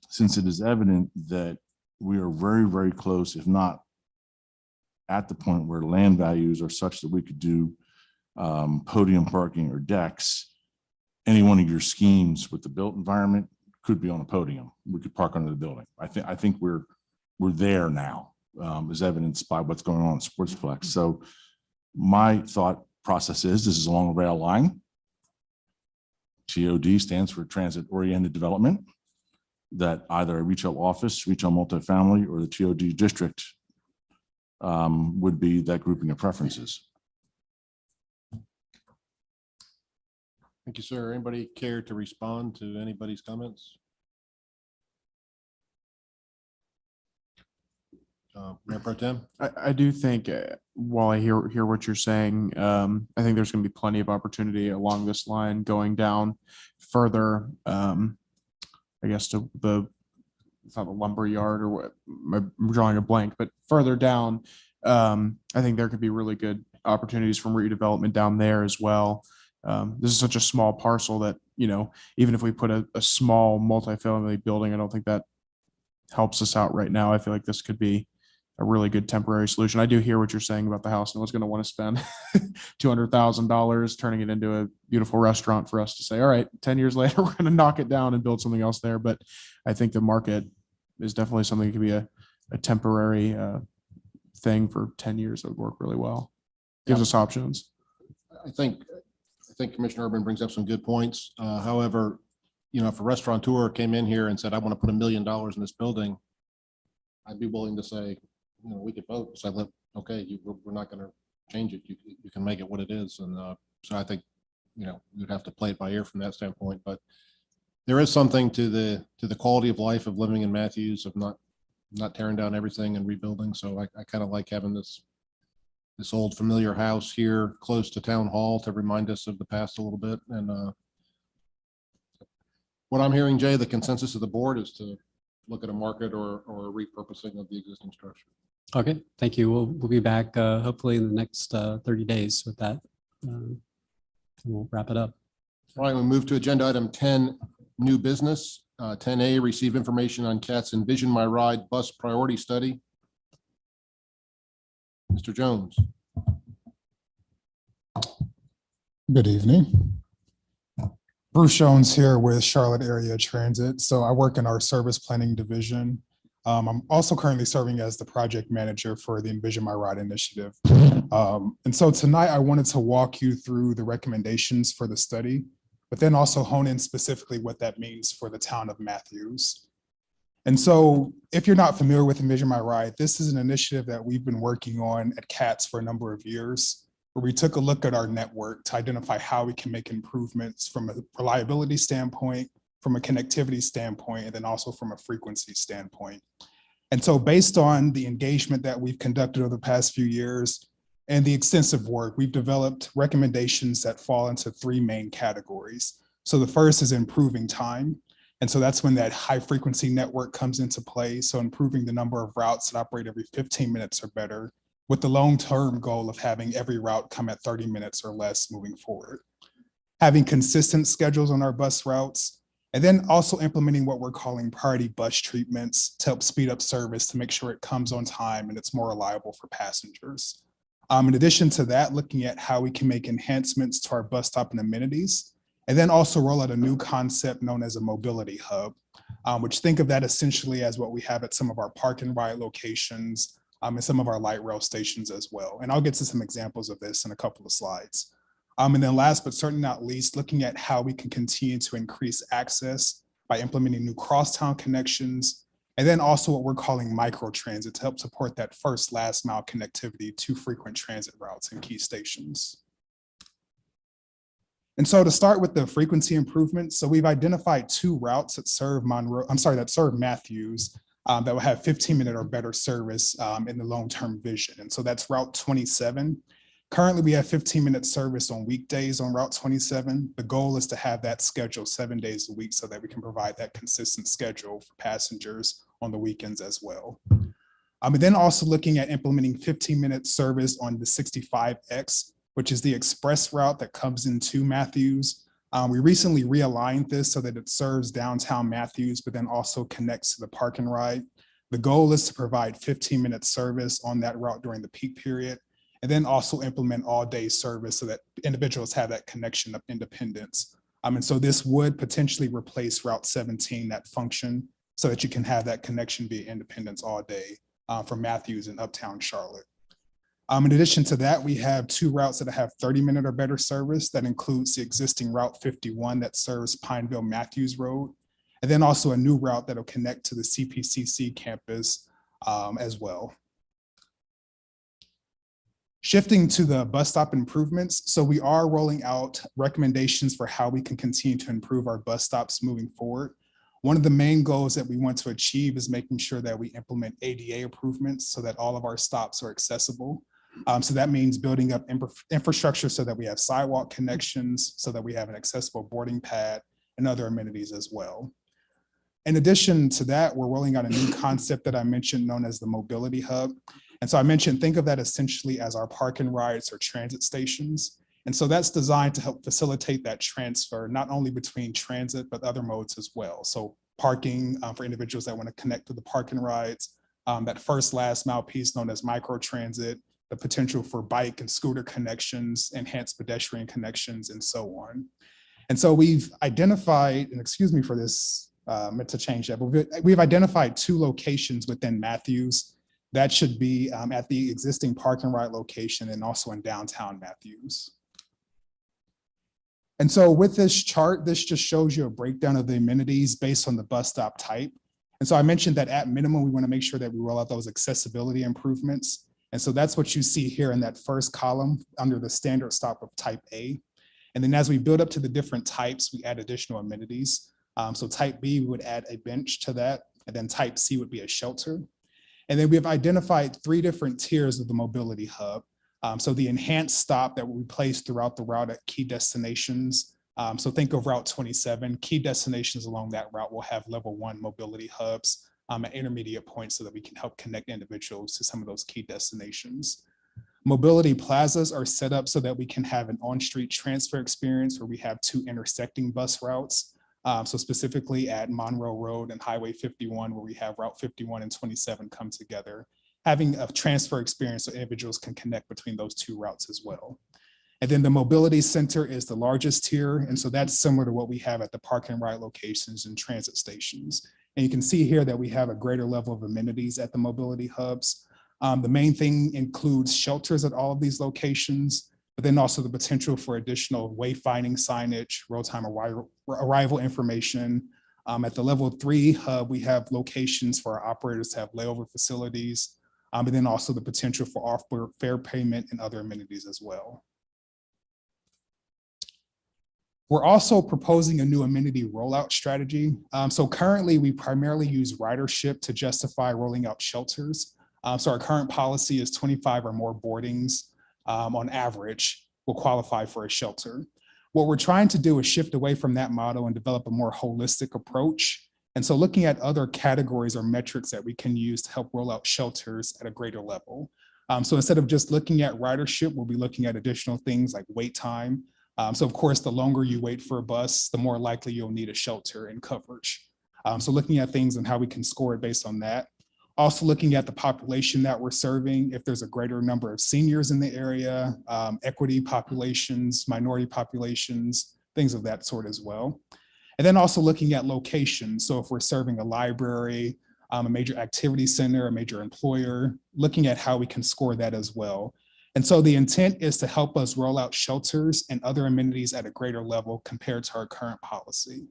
since it is evident that we are very, very close, if not at the point where land values are such that we could do podium parking or decks, any one of your schemes with the built environment could be on a podium. We could park under the building. I think we're there now, as evidenced by what's going on in Sportsplex. So my thought process is this is along a rail line. TOD stands for transit oriented development, that either a retail office, retail multifamily, or the TOD district would be that grouping of preferences. Thank you, sir. Anybody care to respond to anybody's comments? Mayor Pro Tem? I do think while I hear what you're saying, I think there's going to be plenty of opportunity along this line going down further. I guess to it's not the lumber yard or what, I'm drawing a blank, but further down, I think there could be really good opportunities from redevelopment down there as well. This is such a small parcel that, even if we put a small multifamily building, I don't think that helps us out right now. I feel like this could be a really good temporary solution. I do hear what you're saying about the house. No one's going to want to spend $200,000 turning it into a beautiful restaurant for us to say, all right, 10 years later, we're going to knock it down and build something else there. But I think the market is definitely something that could be a temporary thing for 10 years that would work really well. gives us options. I think Commissioner Urban brings up some good points. However, you know, if a restaurateur came in here and said, I want to put $1 million in this building, I'd be willing to say, you know, we could vote. So okay, we're not going to change it. You can make it what it is. And so I think, you know, you'd have to play it by ear from that standpoint. But there is something to the quality of life of living in Matthews, of not tearing down everything and rebuilding. So I kind of like having this old familiar house here close to town hall to remind us of the past a little bit. And what I'm hearing, Jay, the consensus of the board is to look at a market or a repurposing of the existing structure. Okay, thank you. We'll be back hopefully in the next 30 days with that. And we'll wrap it up. All right, we move to agenda item 10, new business. 10A, receive information on CAT's Envision My Ride bus priority study. Mr. Jones. Good evening. Bruce Jones here with Charlotte Area Transit. So I work in our service planning division. I'm also currently serving as the project manager for the Envision My Ride initiative. And so tonight I wanted to walk you through the recommendations for the study, but then also hone in specifically what that means for the town of Matthews. And so if you're not familiar with Envision My Ride, this is an initiative that we've been working on at CATS for a number of years, where we took a look at our network to identify how we can make improvements from a reliability standpoint, from a connectivity standpoint, and then also from a frequency standpoint. And so based on the engagement that we've conducted over the past few years and the extensive work, we've developed recommendations that fall into 3 main categories. So the first is improving time. And so that's when that high frequency network comes into play. So improving the number of routes that operate every 15 minutes or better, with the long-term goal of having every route come at 30 minutes or less moving forward. Having consistent schedules on our bus routes, and then also implementing what we're calling priority bus treatments to help speed up service to make sure it comes on time and it's more reliable for passengers. In addition to that, looking at how we can make enhancements to our bus stop and amenities, and then also roll out a new concept known as a mobility hub, which think of that essentially as what we have at some of our park and ride locations and some of our light rail stations as well. And I'll get to some examples of this in a couple of slides. And then last, but certainly not least, looking at how we can continue to increase access by implementing new crosstown connections, and then also what we're calling micro transit to help support that first last mile connectivity to frequent transit routes and key stations. And so to start with the frequency improvements, so we've identified 2 routes that serve Matthews that will have 15-minute or better service in the long-term vision. And so that's Route 27. Currently, we have 15-minute service on weekdays on Route 27. The goal is to have that scheduled 7 days a week so that we can provide that consistent schedule for passengers on the weekends as well. And then also looking at implementing 15-minute service on the 65X, which is the express route that comes into Matthews. We recently realigned this so that it serves downtown Matthews, but then also connects to the park and ride. The goal is to provide 15-minute service on that route during the peak period, and then also implement all-day service so that individuals have that connection of independence. And so this would potentially replace Route 17, that function, so that you can have that connection via Independence all day from Matthews and Uptown Charlotte. In addition to that, we have 2 routes that have 30-minute or better service. That includes the existing Route 51 that serves Pineville Matthews Road, and then also a new route that will connect to the CPCC campus as well. Shifting to the bus stop improvements. So we are rolling out recommendations for how we can continue to improve our bus stops moving forward. One of the main goals that we want to achieve is making sure that we implement ADA improvements so that all of our stops are accessible. So that means building up infrastructure so that we have sidewalk connections, so that we have an accessible boarding pad and other amenities as well. In addition to that, we're rolling out a new concept that I mentioned known as the mobility hub. And so I mentioned, think of that essentially as our park and rides or transit stations. And so that's designed to help facilitate that transfer, not only between transit, but other modes as well. So parking for individuals that want to connect to the park and rides, that first last mile piece known as micro transit, the potential for bike and scooter connections, enhanced pedestrian connections, and so on. And so we've identified, and excuse me for this, meant to change that, but we've identified 2 locations within Matthews That should be at the existing park and ride location and also in downtown Matthews. And so with this chart, this just shows you a breakdown of the amenities based on the bus stop type. And so I mentioned that at minimum, we want to make sure that we roll out those accessibility improvements. And so that's what you see here in that first column under the standard stop of type A. And then as we build up to the different types, we add additional amenities. So type B, we would add a bench to that. And then type C would be a shelter. And then we have identified 3 different tiers of the mobility hub. So the enhanced stop that will be placed throughout the route at key destinations. So think of Route 27, key destinations along that route will have level 1 mobility hubs at intermediate points so that we can help connect individuals to some of those key destinations. Mobility plazas are set up so that we can have an on-street transfer experience where we have 2 intersecting bus routes. So specifically at Monroe Road and Highway 51, where we have Route 51 and 27 come together, having a transfer experience so individuals can connect between those 2 routes as well. And then the mobility center is the largest tier. And so that's similar to what we have at the park and ride locations and transit stations. And you can see here that we have a greater level of amenities at the mobility hubs. The main thing includes shelters at all of these locations, but then also the potential for additional wayfinding signage, real-time arrival information. At the level 3 hub, we have locations for our operators to have layover facilities, and then also the potential for off-board fare payment and other amenities as well. We're also proposing a new amenity rollout strategy. So currently we primarily use ridership to justify rolling out shelters. So our current policy is 25 or more boardings on average will qualify for a shelter. What we're trying to do is shift away from that model and develop a more holistic approach. And so looking at other categories or metrics that we can use to help roll out shelters at a greater level. So instead of just looking at ridership, we'll be looking at additional things like wait time. So of course, the longer you wait for a bus, the more likely you'll need a shelter and coverage. So looking at things and how we can score it based on that. Also looking at the population that we're serving, if there's a greater number of seniors in the area, equity populations, minority populations, things of that sort as well. And then also looking at locations. So if we're serving a library, a major activity center, a major employer, looking at how we can score that as well. And so the intent is to help us roll out shelters and other amenities at a greater level compared to our current policy.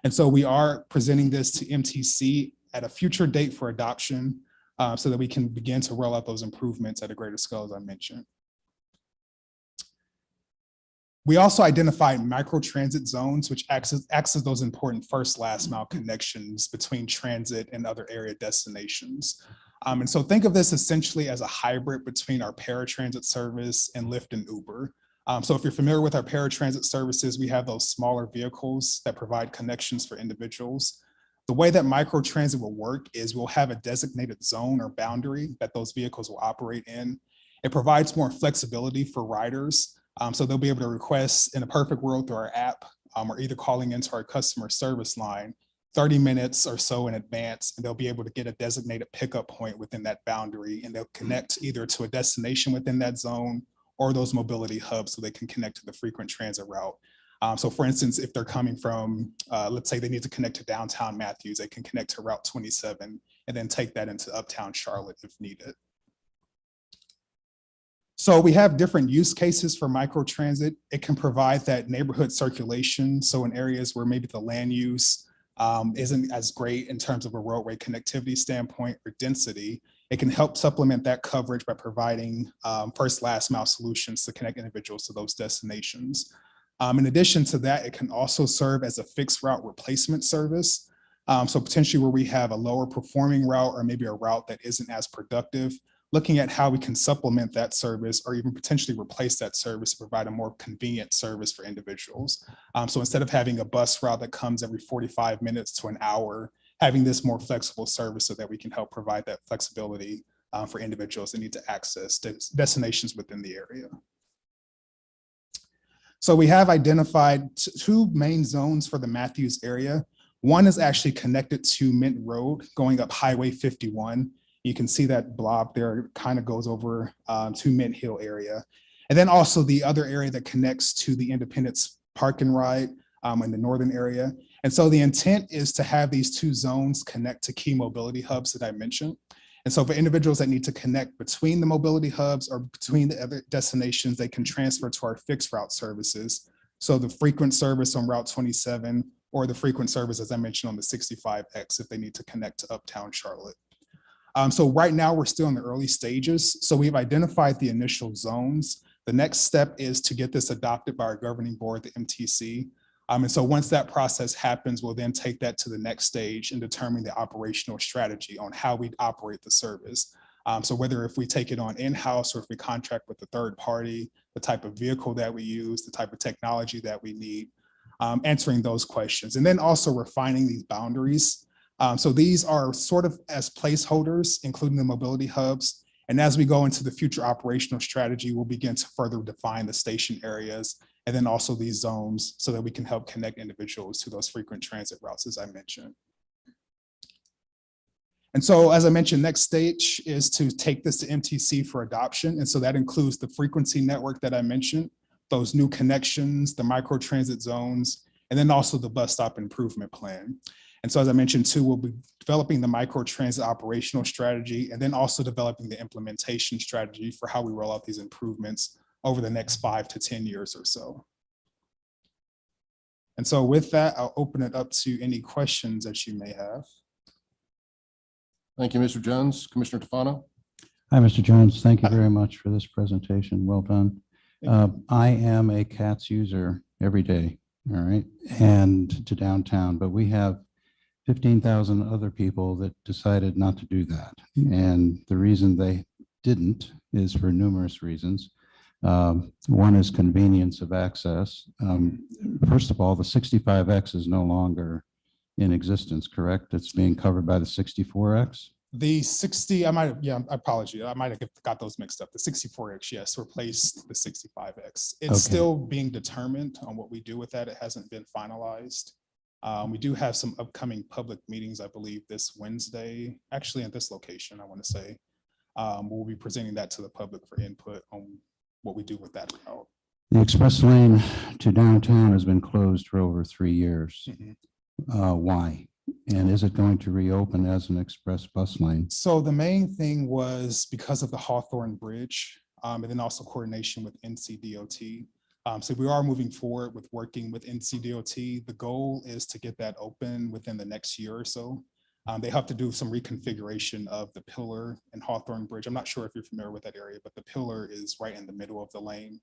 And so we are presenting this to MTC at a future date for adoption so that we can begin to roll out those improvements at a greater scale, as I mentioned. We also identified microtransit zones, which acts as those important first last mile connections between transit and other area destinations. And so think of this essentially as a hybrid between our paratransit service and Lyft and Uber. So if you're familiar with our paratransit services, we have those smaller vehicles that provide connections for individuals. The way that microtransit will work is we'll have a designated zone or boundary that those vehicles will operate in. It provides more flexibility for riders. So they'll be able to request, in a perfect world, through our app or either calling into our customer service line 30 minutes or so in advance, and they'll be able to get a designated pickup point within that boundary, and they'll connect either to a destination within that zone or those mobility hubs so they can connect to the frequent transit route. So for instance, if they're coming from, let's say they need to connect to downtown Matthews, they can connect to Route 27 and then take that into uptown Charlotte if needed. So we have different use cases for microtransit. It can provide that neighborhood circulation. So in areas where maybe the land use isn't as great in terms of a roadway connectivity standpoint or density, it can help supplement that coverage by providing first last mile solutions to connect individuals to those destinations. In addition to that, it can also serve as a fixed route replacement service. So potentially where we have a lower performing route or maybe a route that isn't as productive, looking at how we can supplement that service or even potentially replace that service to provide a more convenient service for individuals. So instead of having a bus route that comes every 45 minutes to an hour, having this more flexible service so that we can help provide that flexibility for individuals that need to access destinations within the area. So we have identified 2 main zones for the Matthews area. One is actually connected to Mint Road going up Highway 51. You can see that blob there kind of goes over to Mint Hill area. And then also the other area that connects to the Independence Park and Ride in the northern area. And so the intent is to have these 2 zones connect to key mobility hubs that I mentioned. And so for individuals that need to connect between the mobility hubs or between the other destinations, they can transfer to our fixed route services. So the frequent service on Route 27 or the frequent service, as I mentioned, on the 65X if they need to connect to Uptown Charlotte. So right now we're still in the early stages. So we've identified the initial zones. The next step is to get this adopted by our governing board, the MTC. And so once that process happens, we'll then take that to the next stage and determine the operational strategy on how we operate the service. So whether if we take it on in-house or if we contract with a third party, the type of vehicle that we use, the type of technology that we need, answering those questions. And then also refining these boundaries. So these are sort of as placeholders, including the mobility hubs. And as we go into the future operational strategy, we'll begin to further define the station areas and then also these zones so that we can help connect individuals to those frequent transit routes, as I mentioned. And so, as I mentioned, next stage is to take this to MTC for adoption. And so that includes the frequency network that I mentioned, those new connections, the micro transit zones, and then also the bus stop improvement plan. And so, as I mentioned too, we'll be developing the micro transit operational strategy and then also developing the implementation strategy for how we roll out these improvements over the next 5 to 10 years or so. And so with that, I'll open it up to any questions that you may have. Thank you, Mr. Jones. Commissioner Tufano. Hi, Mr. Jones. Thank you very much for this presentation. Well done. I am a CATS user every day, all right, and to downtown, but we have 15,000 other people that decided not to do that. And the reason they didn't is for numerous reasons. One is convenience of access. First of all, the 65X is no longer in existence, correct? It's being covered by the 64X? The 60, I apologize. I might have got those mixed up. The 64X, yes, replaced the 65X. It's still being determined on what we do with that. It hasn't been finalized. We do have some upcoming public meetings, I believe, this Wednesday, actually at this location, I want to say. We'll be presenting that to the public for input on what we do with that route. The express lane to downtown has been closed for over 3 years. Why? And is it going to reopen as an express bus lane? So the main thing was because of the Hawthorne Bridge, and then also coordination with NCDOT. So we are moving forward with working with NCDOT. The goal is to get that open within the next year or so. They have to do some reconfiguration of the pillar and Hawthorne Bridge. I'm not sure if you're familiar with that area, but the pillar is right in the middle of the lane.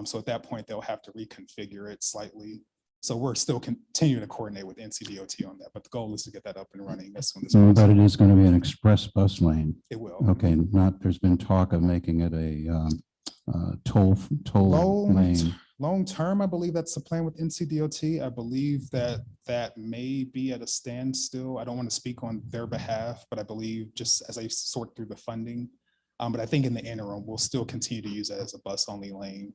So at that point, they'll have to reconfigure it slightly. So we're still continuing to coordinate with NCDOT on that, but the goal is to get that up and running as soon as possible. But it is going to be an express bus lane. It will. Okay, there's been talk of making it a toll lane. Long term, I believe that's the plan with NCDOT. I believe that may be at a standstill. I don't want to speak on their behalf, but I believe just as I sort through the funding. But I think in the interim, we'll still continue to use that as a bus only lane.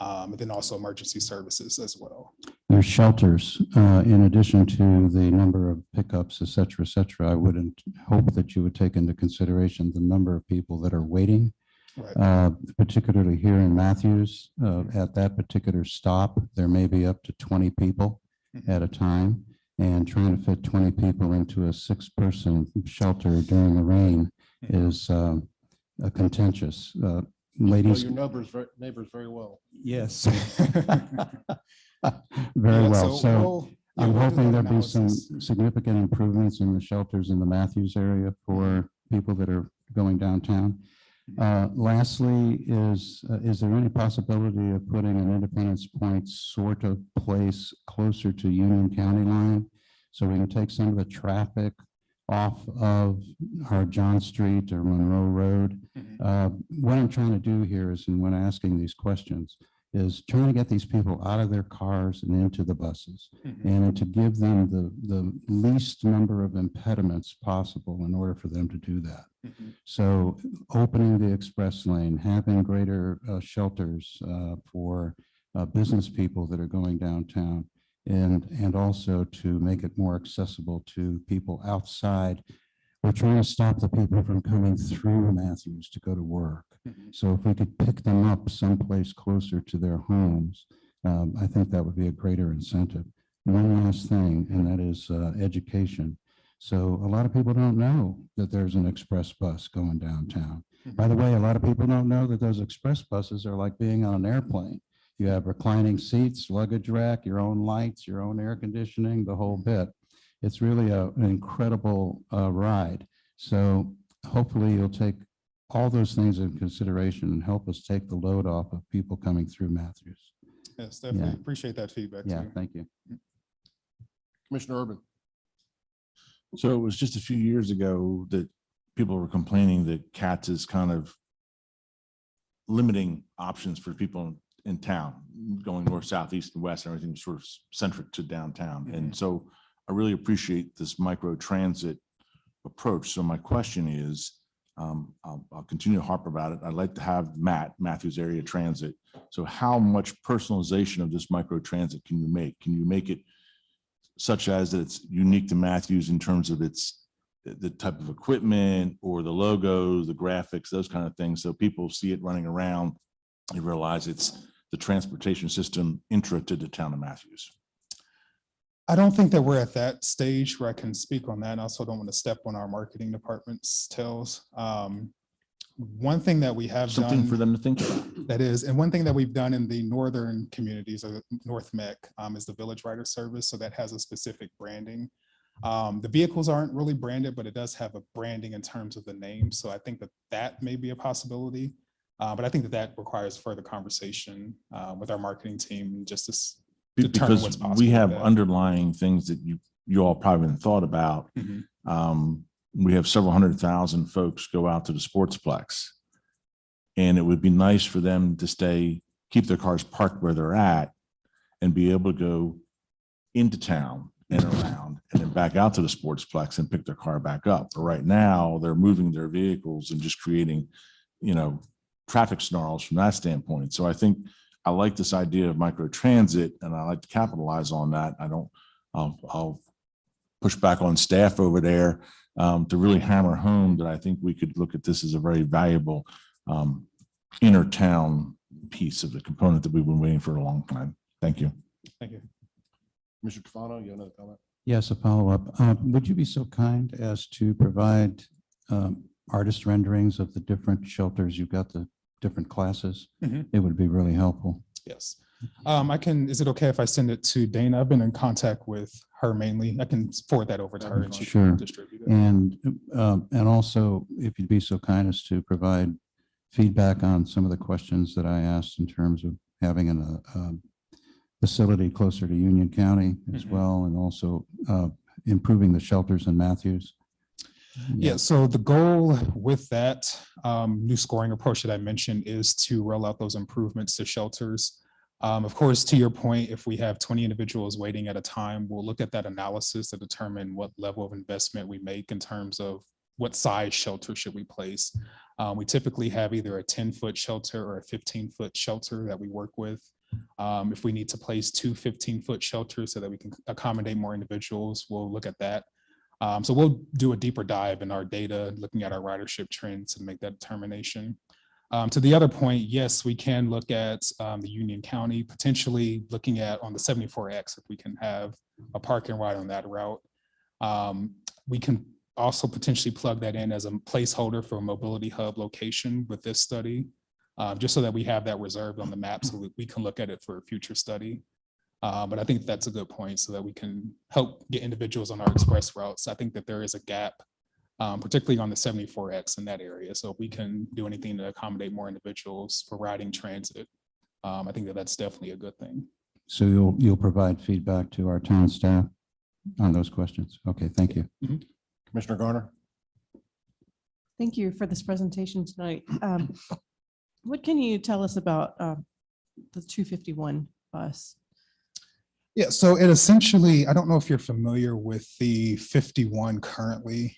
And then also emergency services as well. There's shelters in addition to the number of pickups, et cetera. I wouldn't hope that you would take into consideration the number of people that are waiting. Right. Particularly here in Matthews, at that particular stop, there may be up to 20 people at a time, and trying to fit 20 people into a 6-person shelter during the rain is contentious. Ladies, you know your neighbors very well. Yes. Very well. So I'm hoping there'll be some significant improvements in the shelters in the Matthews area for people that are going downtown. Lastly, is there any possibility of putting an Independence Point sort of place closer to Union County line so we can take some of the traffic off of our John Street or Monroe Road? What I'm trying to do here is, and when asking these questions, is trying to get these people out of their cars and into the buses, and to give them the least number of impediments possible in order for them to do that. So opening the express lane, having greater shelters for business people that are going downtown, and also to make it more accessible to people outside. We're trying to stop the people from coming through Matthews to go to work. So if we could pick them up someplace closer to their homes, I think that would be a greater incentive. One last thing, and that is education. So a lot of people don't know that there's an express bus going downtown. By the way, a lot of people don't know that those express buses are like being on an airplane. You have reclining seats, luggage rack, your own lights, your own air conditioning, the whole bit. It's really an incredible ride. So hopefully you'll take all those things in consideration and help us take the load off of people coming through Matthews. Yes, definitely Yeah. appreciate that feedback. Yeah, too. thank you. Commissioner Urban. So it was just a few years ago that people were complaining that CATS is kind of limiting options for people in town, going north, south, east, and west, and everything sort of centric to downtown. And so I really appreciate this micro transit approach. So my question is, I'll continue to harp about it. I'd like to have Matthews Area Transit. So how much personalization of this micro transit can you make? Can you make it such as that it's unique to Matthews in terms of the type of equipment or the logos, the graphics, those kind of things, so people see it running around, they realize it's the transportation system intra to the town of Matthews? I don't think that we're at that stage where I can speak on that. And I also don't want to step on our marketing department's tails. One thing that we have Something done for them to think about. that is, and one thing that we've done in the northern communities of North Mech is the Village Rider Service. So that has a specific branding. The vehicles aren't really branded, but it does have a branding in terms of the name. So I think that that may be a possibility. But I think that that requires further conversation with our marketing team just to determine what's Because possible. we have with that. underlying things that you all probably haven't thought about. Mhm. We have several 100,000 folks go out to the Sportsplex, and it would be nice for them to keep their cars parked where they're at and be able to go into town and around and then back out to the Sportsplex and pick their car back up. But right now they're moving their vehicles and just creating, traffic snarls from that standpoint. So I think I like this idea of micro transit, and I like to capitalize on that. I'll push back on staff over there to really hammer home that I think we could look at this as a very valuable inner town piece of the component that we've been waiting for a long time. Thank you. Thank you. Mr. Tufano, you have another comment? Yes, a follow-up. Would you be so kind as to provide artist renderings of the different shelters? You've got the different classes. Mhm. It would be really helpful. Yes. Is it okay if I send it to Dana? I've been in contact with her mainly. I can forward that over to her and she Sure. can distribute it. And also, if you'd be so kind as to provide feedback on some of the questions that I asked in terms of having a facility closer to Union County as Mhm. well, and also improving the shelters in Matthews. Yeah, so the goal with that new scoring approach that I mentioned is to roll out those improvements to shelters. Of course, to your point, if we have 20 individuals waiting at a time, we'll look at that analysis to determine what level of investment we make in terms of what size shelter should we place. We typically have either a 10-foot shelter or a 15-foot shelter that we work with. If we need to place 2 15-foot shelters so that we can accommodate more individuals, we'll look at that. So we'll do a deeper dive in our data, looking at our ridership trends and make that determination. To the other point, yes, we can look at the Union County, potentially looking at on the 74X, if we can have a park and ride on that route. We can also potentially plug that in as a placeholder for a mobility hub location with this study, just so that we have that reserved on the map so that we can look at it for a future study. But I think that's a good point so that we can help get individuals on our express routes. I think that there is a gap, particularly on the 74X in that area. So if we can do anything to accommodate more individuals for riding transit, I think that that's definitely a good thing. So you'll provide feedback to our town staff on those questions. Okay, thank you. Mhm. Commissioner Garner? Thank you for this presentation tonight. What can you tell us about the 251 bus? Yeah, so it essentially, I don't know if you're familiar with the 51 currently.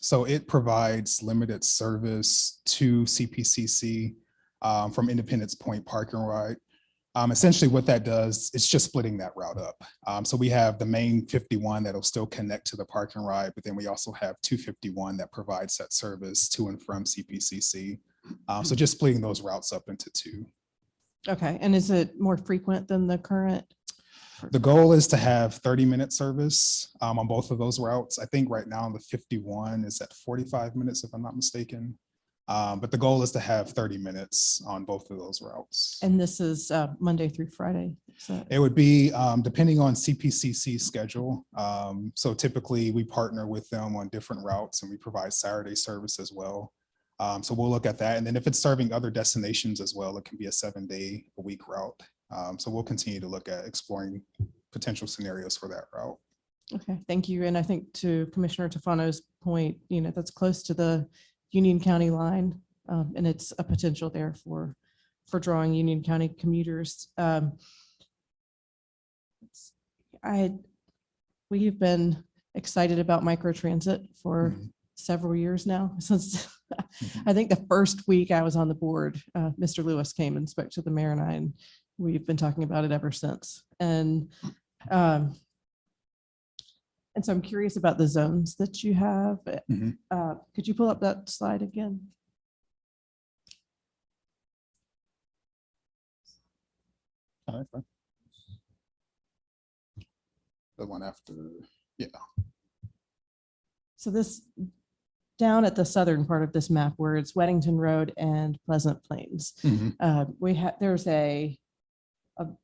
So it provides limited service to CPCC from Independence Point Park and Ride. Essentially what that does, it's just splitting that route up. So we have the main 51 that'll still connect to the park and ride, but then we also have 251 that provides that service to and from CPCC. So just splitting those routes up into 2. Okay, and is it more frequent than the current? The goal is to have 30-minute service on both of those routes. I think right now the 51 is at 45 minutes, if I'm not mistaken. But the goal is to have 30 minutes on both of those routes. And this is Monday through Friday. So It would be depending on CPCC schedule. So typically we partner with them on different routes and we provide Saturday service as well. So we'll look at that. And then if it's serving other destinations as well, it can be a 7-day-a-week route. So we'll continue to look at exploring potential scenarios for that route. okay, thank you. And I think to Commissioner Tofano's point, that's close to the Union County line, and it's a potential there for drawing Union County commuters. We've been excited about microtransit for several years now. Since I think the first week I was on the board, Mr. Lewis came and spoke to the mayor and I, and we've been talking about it ever since. And so I'm curious about the zones that you have. Could you pull up that slide again? The one after, yeah. So this, down at the southern part of this map where it's Weddington Road and Pleasant Plains, there's a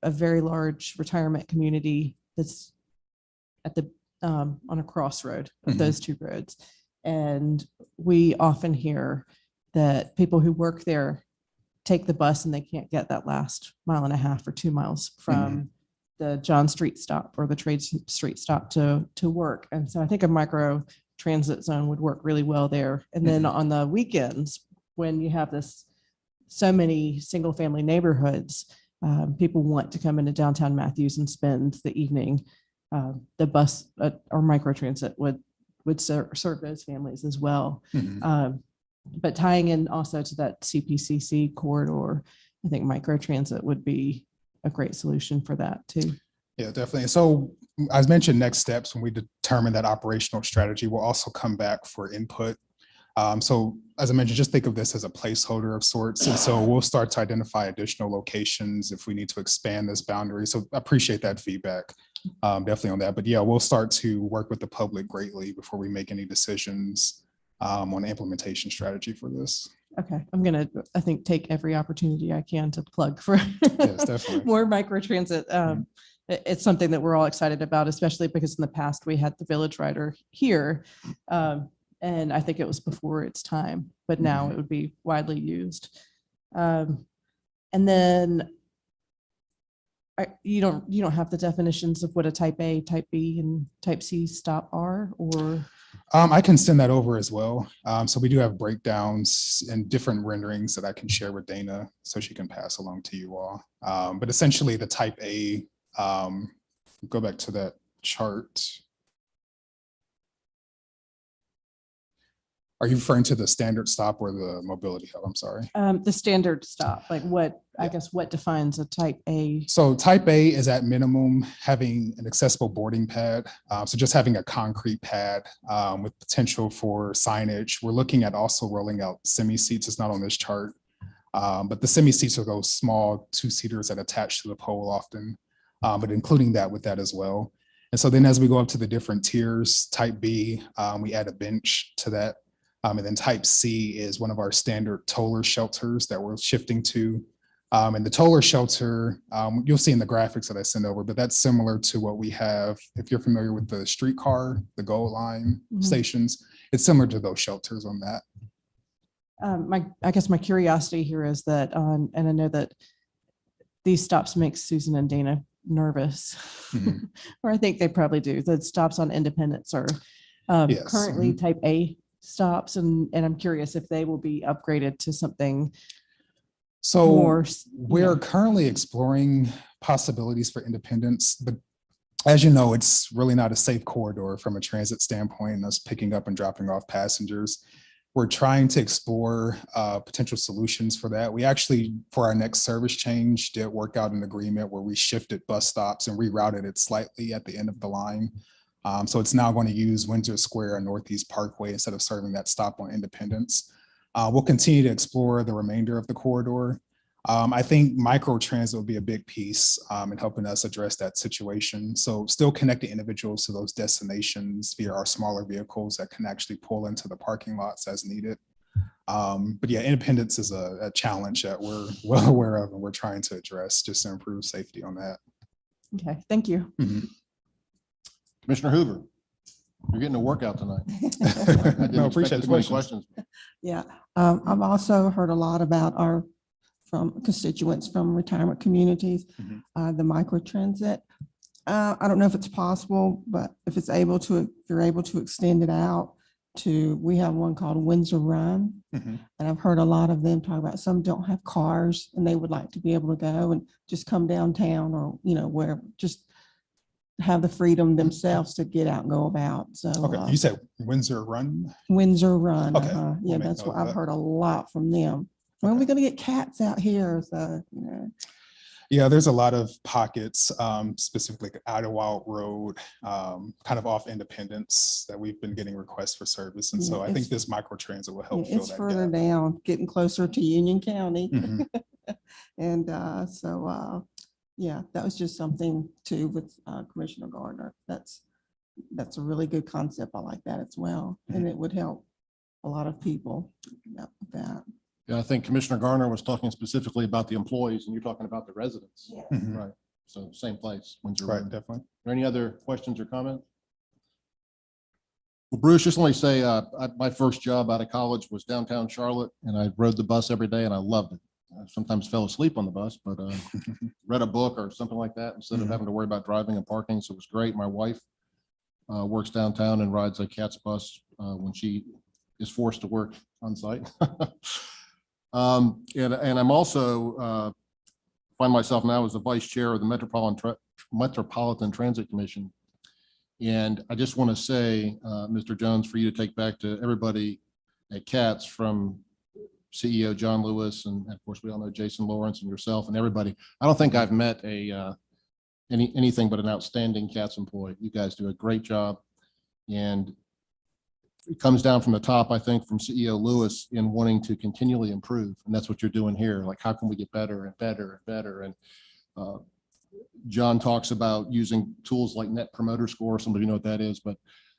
very large retirement community that's at the on a crossroad of those two roads. And we often hear that people who work there take the bus and they can't get that last 1.5 or 2 miles from the John Street stop or the Trade Street stop to work. And so I think a micro transit zone would work really well there. And then on the weekends, when you have so many single family neighborhoods, people want to come into downtown Matthews and spend the evening. The bus or microtransit would serve those families as well. But tying in also to that CPCC corridor, I think microtransit would be a great solution for that too. Yeah, definitely. So as mentioned, next steps when we determine that operational strategy, we'll also come back for input. So as I mentioned, just think of this as a placeholder of sorts. And so we'll start to identify additional locations if we need to expand this boundary. So I appreciate that feedback, definitely on that. But yeah, we'll start to work with the public greatly before we make any decisions on the implementation strategy for this. Okay, I'm gonna, I think, take every opportunity I can to plug for Yes, definitely. more microtransit. It's something that we're all excited about, especially because in the past we had the Village Rider here. And I think it was before its time, but now it would be widely used. And then you don't have the definitions of what a type A, type B, and type C stop are, or? I can send that over as well. So we do have breakdowns and different renderings that I can share with Dana so she can pass along to you all. But essentially the type A, go back to that chart. Are you referring to the standard stop or the mobility hub? I'm sorry. The standard stop, like what, I guess what defines a type A? So type A is at minimum having an accessible boarding pad. So just having a concrete pad with potential for signage. We're looking at also rolling out semi-seats. It's not on this chart, but the semi-seats are those small 2-seaters that attach to the pole often, but including that with that as well. And so then as we go up to the different tiers, type B, we add a bench to that. And then type C is one of our standard toller shelters that we're shifting to. And the toller shelter, you'll see in the graphics that I send over, but that's similar to what we have. If you're familiar with the streetcar, the Gold Line stations, it's similar to those shelters on that. I guess my curiosity here is that, and I know that these stops make Susan and Dana nervous, or I think they probably do. The stops on Independence are currently type A stops, and I'm curious if they will be upgraded to something. So more, we're currently exploring possibilities for Independence, but as you know, it's really not a safe corridor from a transit standpoint and us picking up and dropping off passengers. We're trying to explore potential solutions for that. We actually, for our next service change, did work out an agreement where we shifted bus stops and rerouted it slightly at the end of the line. So it's now going to use Windsor Square and Northeast Parkway instead of serving that stop on Independence. We'll continue to explore the remainder of the corridor. I think microtransit will be a big piece in helping us address that situation. So still connecting individuals to those destinations via our smaller vehicles that can actually pull into the parking lots as needed. But yeah, independence is a challenge that we're well aware of and we're trying to address just to improve safety on that. Okay, thank you. Commissioner Hoover, you're getting a workout tonight. I didn't No, expect appreciate this the many questions. Yeah, I've also heard a lot about from constituents from retirement communities, the microtransit. I don't know if it's possible, but if you're able to extend it out we have one called Windsor Run. And I've heard a lot of them talk about some don't have cars and they would like to be able to go and just come downtown or, where just have the freedom themselves to get out and go about. So Okay, you said Windsor Run? Windsor Run. Okay, Yeah, we'll make that's note what of I've that. heard a lot from them. When are we going to get cats out here? So, Yeah, there's a lot of pockets, specifically Idlewild Road, kind of off Independence that we've been getting requests for service. And so Yeah, I think it's- this microtransit will help fill it's that further gap. down, getting closer to Union County. Mhm. And yeah, that was just something too with Commissioner Gardner. That's a really good concept. I like that as well. And it would help a lot of people with that. Yeah, I think Commissioner Garner was talking specifically about the employees and you're talking about the residents. Mhm. Right. So same place. Windsor Right, Road. definitely. Are there any other questions or comments? Well, Bruce, just let me say, my first job out of college was downtown Charlotte, and I rode the bus every day, and I loved it. I sometimes fell asleep on the bus, but read a book or something like that instead of having to worry about driving and parking. So it was great. My wife works downtown and rides a CATS bus when she is forced to work on site. And I'm also find myself now as the vice chair of the Metropolitan Transit Commission. And I just want to say, Mr. Jones, for you to take back to everybody at CATS, from CEO John Lewis, and of course we all know Jason Lawrence and yourself and everybody. I don't think I've met anything but an outstanding CATS employee. You guys do a great job, and it comes down from the top, I think, from CEO Lewis in wanting to continually improve, and that's what you're doing here. Like, how can we get better and better and better? And John talks about using tools like Net Promoter Score. Some of you know what that is, but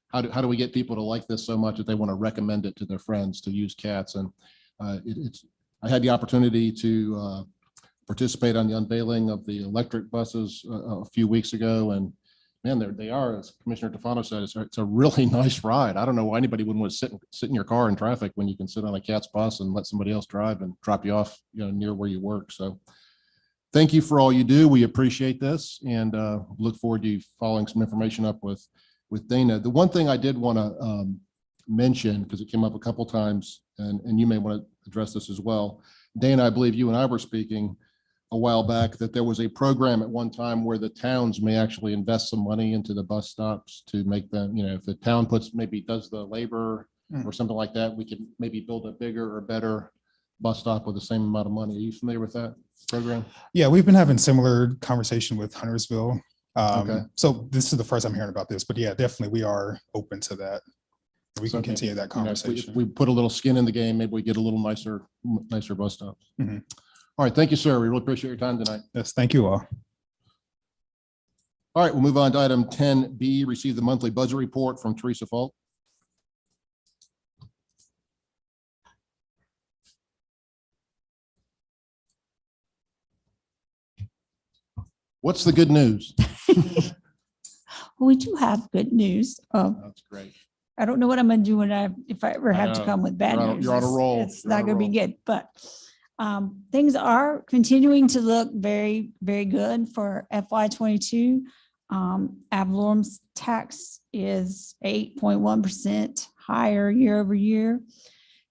how do we get people to like this so much that they want to recommend it to their friends to use CATS? And I had the opportunity to participate on the unveiling of the electric buses a few weeks ago, and man, they are, as Commissioner Tefano said, it's a really nice ride. I don't know why anybody wouldn't want to sit in your car in traffic when you can sit on a CATS bus and let somebody else drive and drop you off, near where you work. So thank you for all you do. We appreciate this, and look forward to you following some information up with Dana. The one thing I did want to mention, because it came up a couple times, and you may want to address this as well. Dana, I believe you and I were speaking a while back that there was a program at one time where the towns may actually invest some money into the bus stops to make them, if the town does the labor or something like that, we could maybe build a bigger or better bus stop with the same amount of money. Are you familiar with that program? Yeah, we've been having similar conversation with Huntersville. Okay. So this is the first I'm hearing about this, but yeah, definitely we are open to that. We So can continue that If conversation. we put a little skin in the game, maybe we get a little nicer bus stops. Mhm. All right. Thank you, sir. We really appreciate your time tonight. Yes, thank you all. All right, we'll move on to item 10B, receive the monthly budget report from Teresa Falk. What's the good news? We do have good news. That's great. I don't know what I'm gonna do if I ever I have to know. come with bad You're on a- news. you're on a roll. It's You're on not a gonna be roll. good, but things are continuing to look very, very good for FY '22. Ad valorem tax is 8.1% higher year over year.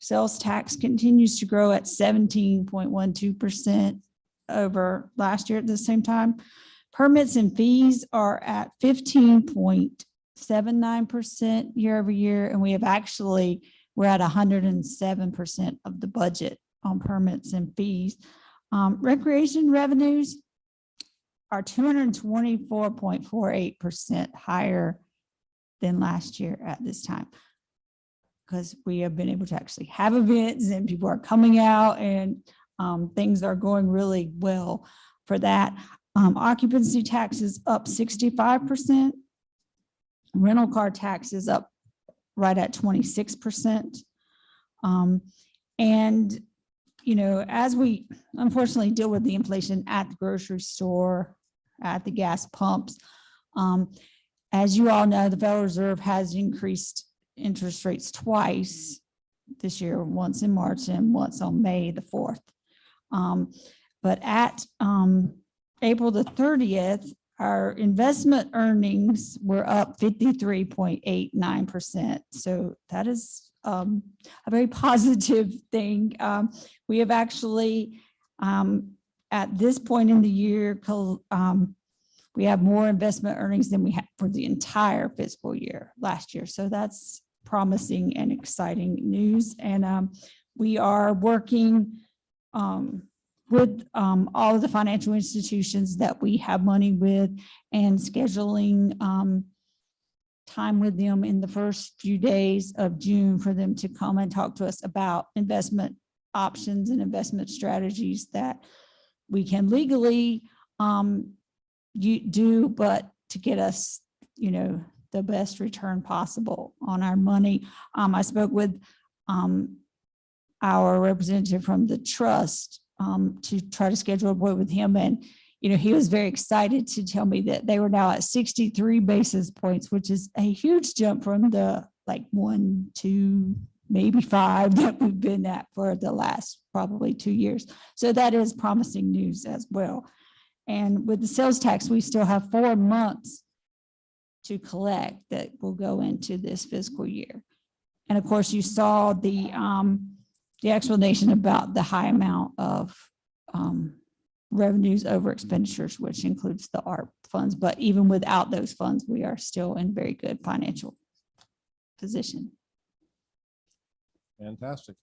Sales tax continues to grow at 17.12% over last year at the same time. Permits and fees are at 15.79% year over year, and we're at 107% of the budget on permits and fees. Recreation revenues are 224.48% higher than last year at this time, because we have been able to actually have events and people are coming out, and Things are going really well for that. Occupancy tax is up 65%. Rental car tax is up right at 26%. And, you know, as we unfortunately deal with the inflation at the grocery store, at the gas pumps, as you all know, the Federal Reserve has increased interest rates twice this year, once in March and once on May the 4th. But at April the 30th, our investment earnings were up 53.89%. So that is a very positive thing. We have actually, at this point in the year, we have more investment earnings than we had for the entire fiscal year last year. So that's promising and exciting news. And we are working with all of the financial institutions that we have money with and scheduling time with them in the first few days of June for them to come and talk to us about investment options and investment strategies that we can legally do, but to get us, you know, the best return possible on our money. I spoke with our representative from the trust to try to schedule a appointment with him. And, you know, he was very excited to tell me that they were now at 63 basis points, which is a huge jump from the like 1, 2, maybe 5 that we've been at for the last probably 2 years. So that is promising news as well. And with the sales tax, we still have 4 months to collect that will go into this fiscal year. And of course, you saw the explanation about the high amount of revenues over expenditures, which includes the ARP funds. But even without those funds, we are still in very good financial position. Fantastic.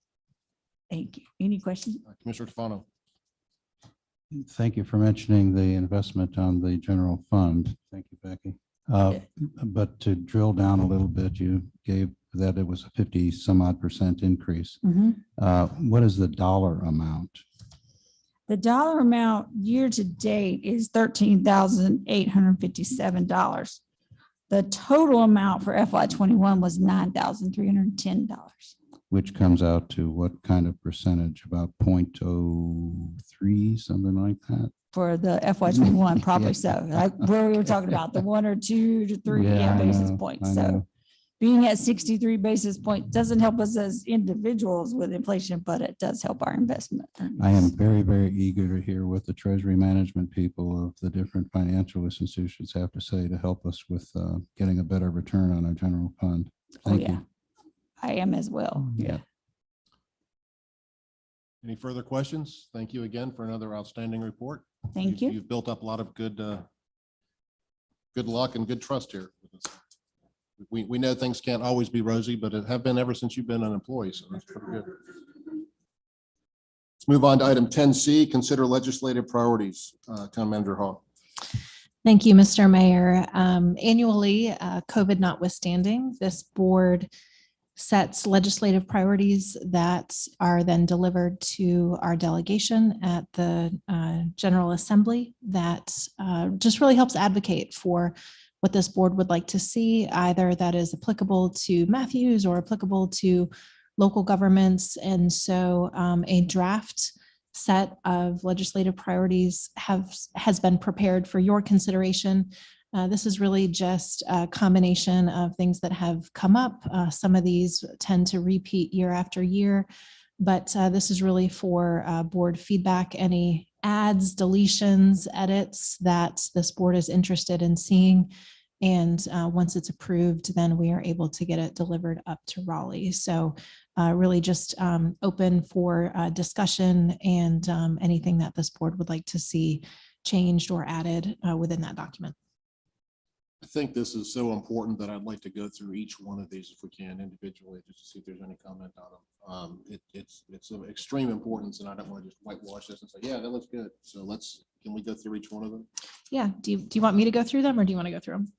Thank you. Any questions? Commissioner Tefano. Thank you for mentioning the investment on the general fund. Thank you, Becky. But to drill down a little bit, you gave that it was a 50 some odd % increase. What is the dollar amount? The dollar amount year to date is $13,857. The total amount for FY21 was $9,310. Which comes out to what kind of percentage? About 0.03, something like that? For the FY21, probably so. Like where we were talking about the 1 or 2 to 3 basis points. So being at 63 basis points doesn't help us as individuals with inflation, but it does help our investment. I am very, very eager to hear what the treasury management people of the different financial institutions have to say to help us with getting a better return on our general fund. Thank you. I am as well. Yeah. Any further questions? Thank you again for another outstanding report. Thank you. You've built up a lot of good luck and good trust here with us. We know things can't always be rosy, but it have been ever since you've been an employee, so that's pretty good. Let's move on to item 10C, consider legislative priorities. Town Manager Hall. Thank you, Mr. Mayor. Annually, COVID notwithstanding, this board sets legislative priorities that are then delivered to our delegation at the General Assembly that just really helps advocate for what this board would like to see, either that is applicable to Matthews or applicable to local governments. And so a draft set of legislative priorities has been prepared for your consideration. This is really just a combination of things that have come up. Some of these tend to repeat year after year, but this is really for board feedback, any adds, deletions, edits that this board is interested in seeing. And once it's approved, then we are able to get it delivered up to Raleigh. So really just open for discussion and anything that this board would like to see changed or added within that document. I think this is so important that I'd like to go through each one of these if we can individually, just to see if there's any comment on them. It's of extreme importance, and I don't want to just whitewash this and say, yeah, that looks good. So can we go through each one of them? Yeah. Do you want me to go through them, or do you want to go through them?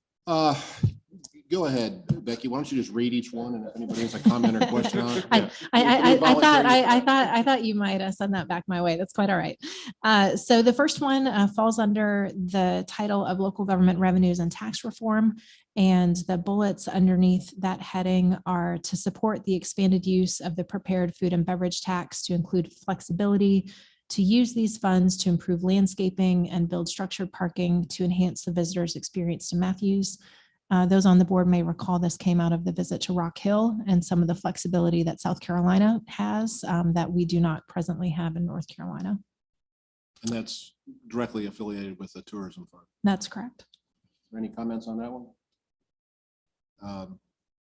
Go ahead, Becky. Why don't you just read each one, and if anybody has a comment or question on it? Yeah. I thought you might send that back my way. That's quite all right. So the first one falls under the title of local government revenues and tax reform. And the bullets underneath that heading are to support the expanded use of the prepared food and beverage tax to include flexibility to use these funds to improve landscaping and build structured parking to enhance the visitor's experience to Matthews. Those on the board may recall this came out of the visit to Rock Hill and some of the flexibility that South Carolina has that we do not presently have in North Carolina. And that's directly affiliated with the tourism fund. That's correct. Are there any comments on that one?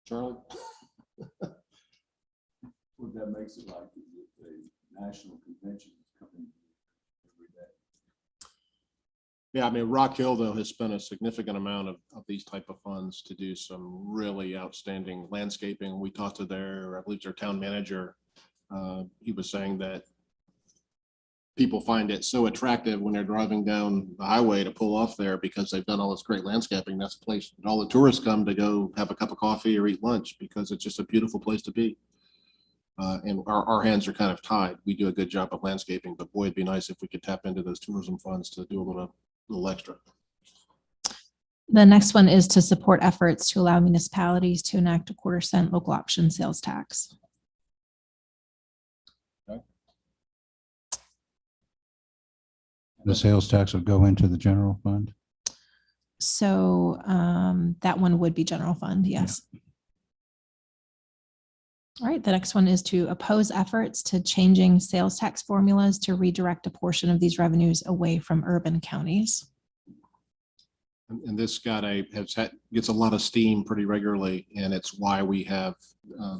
Charlie? What that makes it like is if a national convention is coming every day. Yeah, I mean, Rock Hill, though, has spent a significant amount of these type of funds to do some really outstanding landscaping. We talked to I believe their town manager. He was saying that people find it so attractive when they're driving down the highway to pull off there because they've done all this great landscaping. That's a place that all the tourists come to go have a cup of coffee or eat lunch because it's just a beautiful place to be. And our hands are kind of tied. We do a good job of landscaping, but boy, it'd be nice if we could tap into those tourism funds to do a little extra. The next one is to support efforts to allow municipalities to enact a 1/4-cent local option sales tax. The sales tax would go into the general fund? So that one would be general fund, yes. Yeah. All right, the next one is to oppose efforts to changing sales tax formulas to redirect a portion of these revenues away from urban counties. And this gets a lot of steam pretty regularly, and it's why we have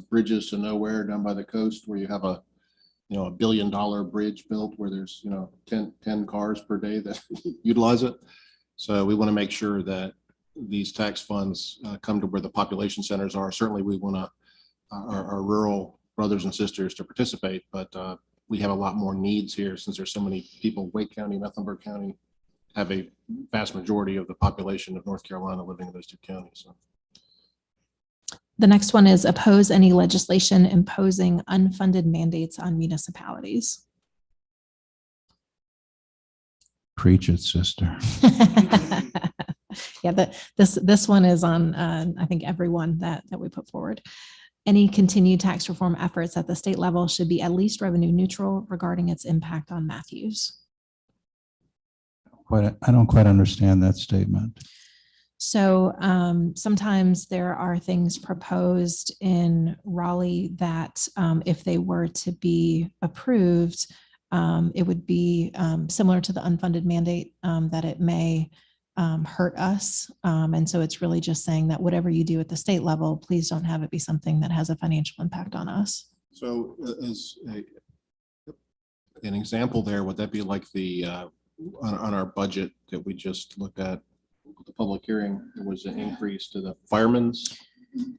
bridges to nowhere down by the coast where you have a $1 billion bridge built where there's 10 cars per day that utilize it. So we want to make sure that these tax funds come to where the population centers are. Certainly we want our rural brothers and sisters to participate, but we have a lot more needs here since there's so many people. Wake County, Mecklenburg County have a vast majority of the population of North Carolina living in those two counties. So. The next one is oppose any legislation imposing unfunded mandates on municipalities. Preach it, sister. Yeah, this one is on, I think, everyone that we put forward. Any continued tax reform efforts at the state level should be at least revenue neutral regarding its impact on Matthews. I don't quite understand that statement. So sometimes there are things proposed in Raleigh that if they were to be approved, it would be similar to the unfunded mandate that it may hurt us. And so it's really just saying that whatever you do at the state level, please don't have it be something that has a financial impact on us. So as an example there, would that be like the on our budget that we just looked at the public hearing, there was an increase to the firemen's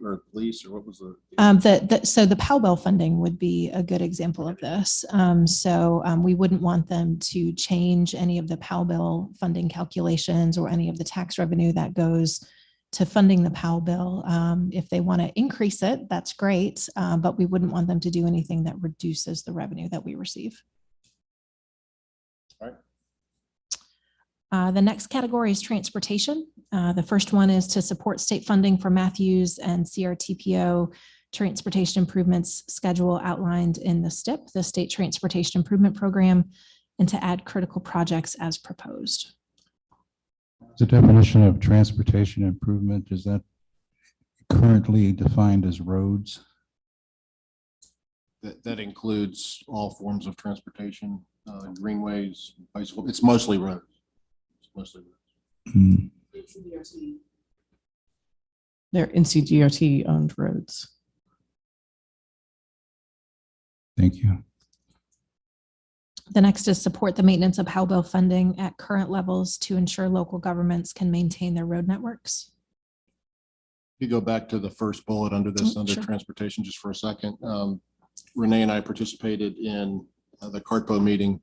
or police, or what was the? So the Powell Bell funding would be a good example of this. We wouldn't want them to change any of the Powell Bell funding calculations or any of the tax revenue that goes to funding the Powell Bill. If they want to increase it, that's great, but we wouldn't want them to do anything that reduces the revenue that we receive. All right. The next category is transportation. The first one is to support state funding for Matthews and CRTPO transportation improvements schedule outlined in the STIP, the State Transportation Improvement Program, and to add critical projects as proposed. The definition of transportation improvement, is that currently defined as roads? That includes all forms of transportation, greenways, bicycle. It's mostly roads. They're NCDOT owned roads. Thank you. The next is support the maintenance of Powell Bill funding at current levels to ensure local governments can maintain their road networks. You go back to the first bullet under this, under Sure. transportation, just for a second. Renee and I participated in the CARTPO meeting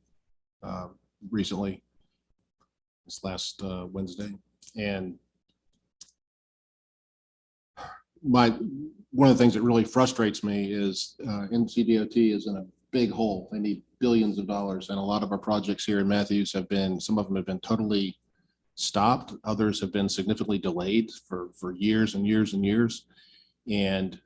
recently, this last Wednesday, and one of the things that really frustrates me is NCDOT is in a big hole. They need billions of dollars. And a lot of our projects here in Matthews some of them have been totally stopped. Others have been significantly delayed for years and years and years. And,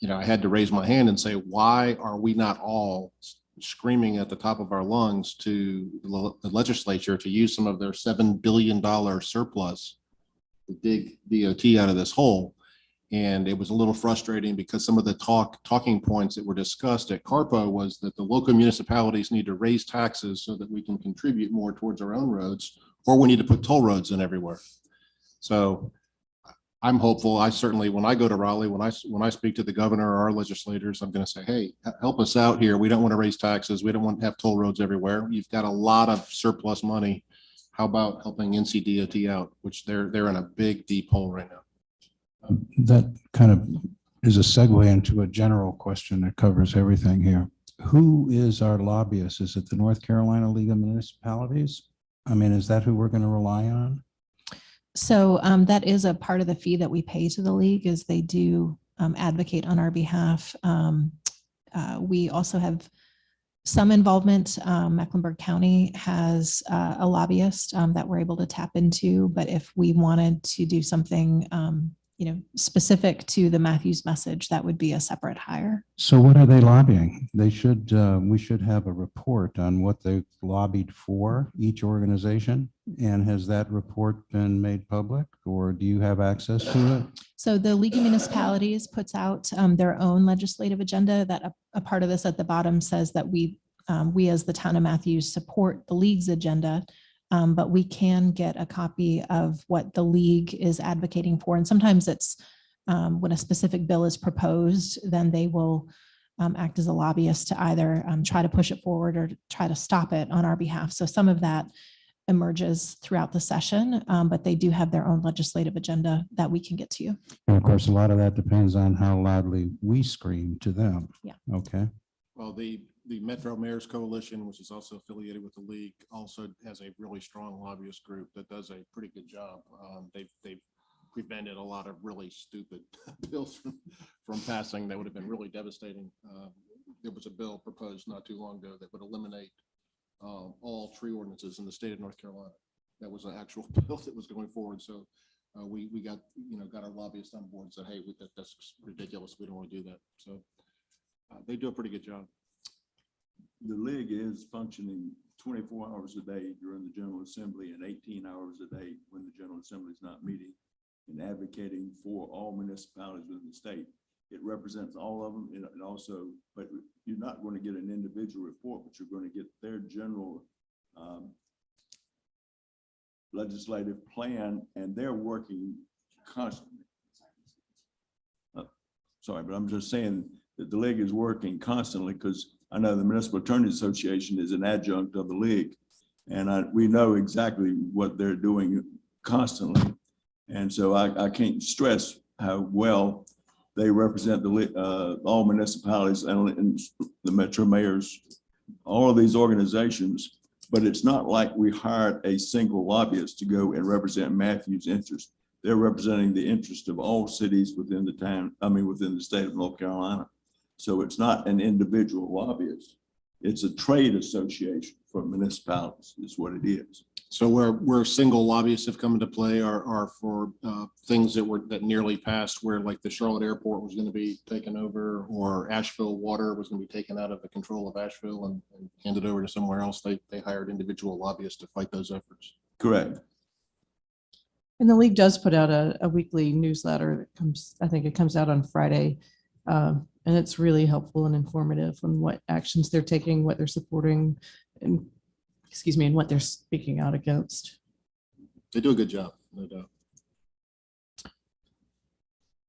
I had to raise my hand and say, why are we not all screaming at the top of our lungs to the legislature to use some of their $7 billion surplus to dig DOT out of this hole? And it was a little frustrating because some of the talking points that were discussed at CARPO was that the local municipalities need to raise taxes so that we can contribute more towards our own roads, or we need to put toll roads in everywhere. So I'm hopeful. I certainly, when I go to Raleigh, when I speak to the governor or our legislators, I'm going to say, hey, help us out here. We don't want to raise taxes. We don't want to have toll roads everywhere. You've got a lot of surplus money. How about helping NCDOT out, which they're in a big, deep hole right now. That kind of is a segue into a general question that covers everything here. Who is our lobbyist? Is it the North Carolina League of Municipalities? I mean, is that who we're going to rely on? So that is a part of the fee that we pay to the league, is they do advocate on our behalf. We also have some involvement. Mecklenburg County has a lobbyist that we're able to tap into, but if we wanted to do something specific to the Matthews message, that would be a separate hire. So what are they lobbying? We should have a report on what they've lobbied for, each organization. And has that report been made public, or do you have access to it? So the League of Municipalities puts out their own legislative agenda. That a part of this at the bottom says that we as the town of Matthews support the league's agenda. But we can get a copy of what the league is advocating for. And sometimes it's when a specific bill is proposed, then they will act as a lobbyist to either try to push it forward or try to stop it on our behalf. So some of that emerges throughout the session, but they do have their own legislative agenda that we can get to you. And of course, a lot of that depends on how loudly we scream to them. Yeah. Okay. Well, the Metro Mayors Coalition, which is also affiliated with the league, also has a really strong lobbyist group that does a pretty good job. They've prevented a lot of really stupid bills from passing that would have been really devastating. There was a bill proposed not too long ago that would eliminate all tree ordinances in the state of North Carolina. That was an actual bill that was going forward. So we got our lobbyists on board and said, hey, that's ridiculous. We don't want to do that. So they do a pretty good job. The league is functioning 24 hours a day during the General Assembly and 18 hours a day when the General Assembly is not meeting, and advocating for all municipalities within the state. It represents all of them, and also, but you're not going to get an individual report, but you're going to get their general legislative plan, and they're working constantly. Sorry, but I'm just saying that the league is working constantly, because I know the Municipal Attorneys Association is an adjunct of the league, and we know exactly what they're doing constantly. And so I can't stress how well they represent the all municipalities and the Metro Mayors, all of these organizations. But it's not like we hired a single lobbyist to go and represent Matthews' interest. They're representing the interest of all cities within the town, within the state of North Carolina. So it's not an individual lobbyist. It's a trade association for municipalities is what it is. So where single lobbyists have come into play are for things that nearly passed, where like the Charlotte Airport was going to be taken over, or Asheville Water was going to be taken out of the control of Asheville and handed over to somewhere else. They hired individual lobbyists to fight those efforts. Correct. And the league does put out a weekly newsletter that comes, I think it comes out on Friday. And it's really helpful and informative on what actions they're taking, what they're supporting, and what they're speaking out against. They do a good job, no doubt.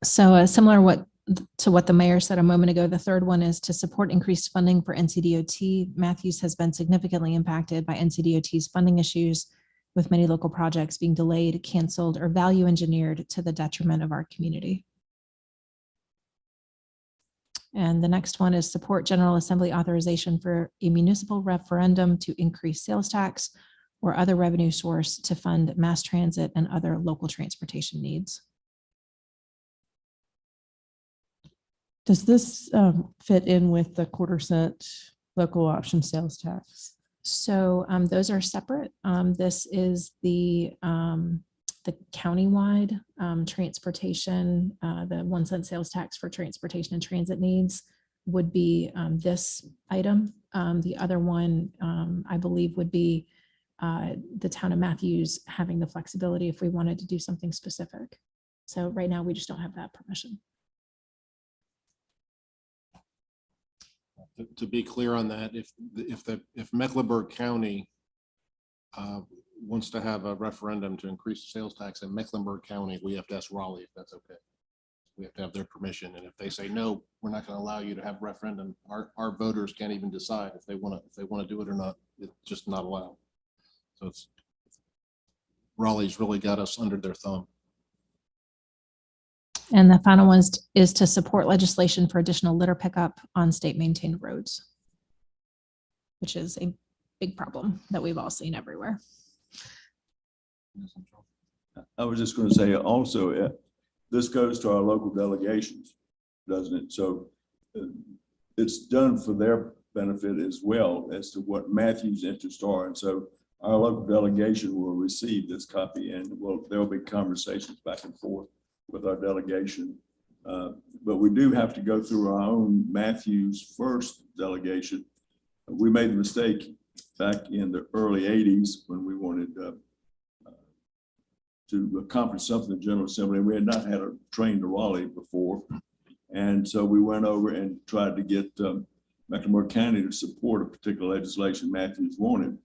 So similar to what the mayor said a moment ago, the third one is to support increased funding for NCDOT. Matthews has been significantly impacted by NCDOT's funding issues, with many local projects being delayed, canceled, or value engineered to the detriment of our community. And the next one is support General Assembly authorization for a municipal referendum to increase sales tax or other revenue source to fund mass transit and other local transportation needs. Does this fit in with the 1/4-cent local option sales tax? So those are separate. This is the countywide transportation, the 1-cent sales tax for transportation and transit needs would be this item. The other one, I believe, would be the town of Matthews having the flexibility if we wanted to do something specific. So right now, we just don't have that permission. To be clear on that, if Mecklenburg County wants to have a referendum to increase the sales tax in Mecklenburg County, we have to ask Raleigh if that's okay. We have to have their permission. And if they say, no, we're not going to allow you to have referendum, our voters can't even decide if they want to do it or not. It's just not allowed. So it's Raleigh's really got us under their thumb. And the final one is to support legislation for additional litter pickup on state maintained roads, which is a big problem that we've all seen everywhere. I was just going to say also, this goes to our local delegations, doesn't it? So it's done for their benefit as well as to what Matthew's interests are. And so our local delegation will receive this copy, and there'll be conversations back and forth with our delegation. But we do have to go through our own Matthews first delegation. We made the mistake back in the early 80s when we wanted to accomplish something in the General Assembly, and we had not had a train to Raleigh before. And so we went over and tried to get Mecklenburg County to support a particular legislation Matthews wanted.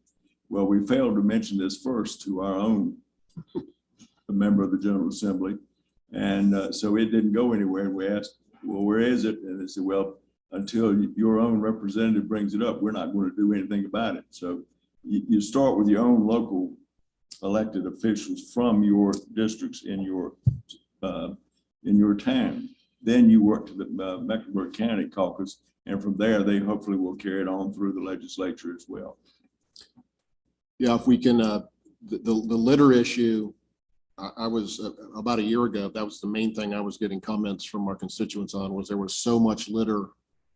Well, we failed to mention this first to our own member of the General Assembly. And so it didn't go anywhere. And we asked, well, where is it? And they said, well, until your own representative brings it up, we're not going to do anything about it. So you start with your own local elected officials from your districts in your town. Then you work to the Mecklenburg County caucus, and from there, they hopefully will carry it on through the legislature as well. Yeah, if we can, the litter issue, I was about a year ago, that was the main thing I was getting comments from our constituents on, was there was so much litter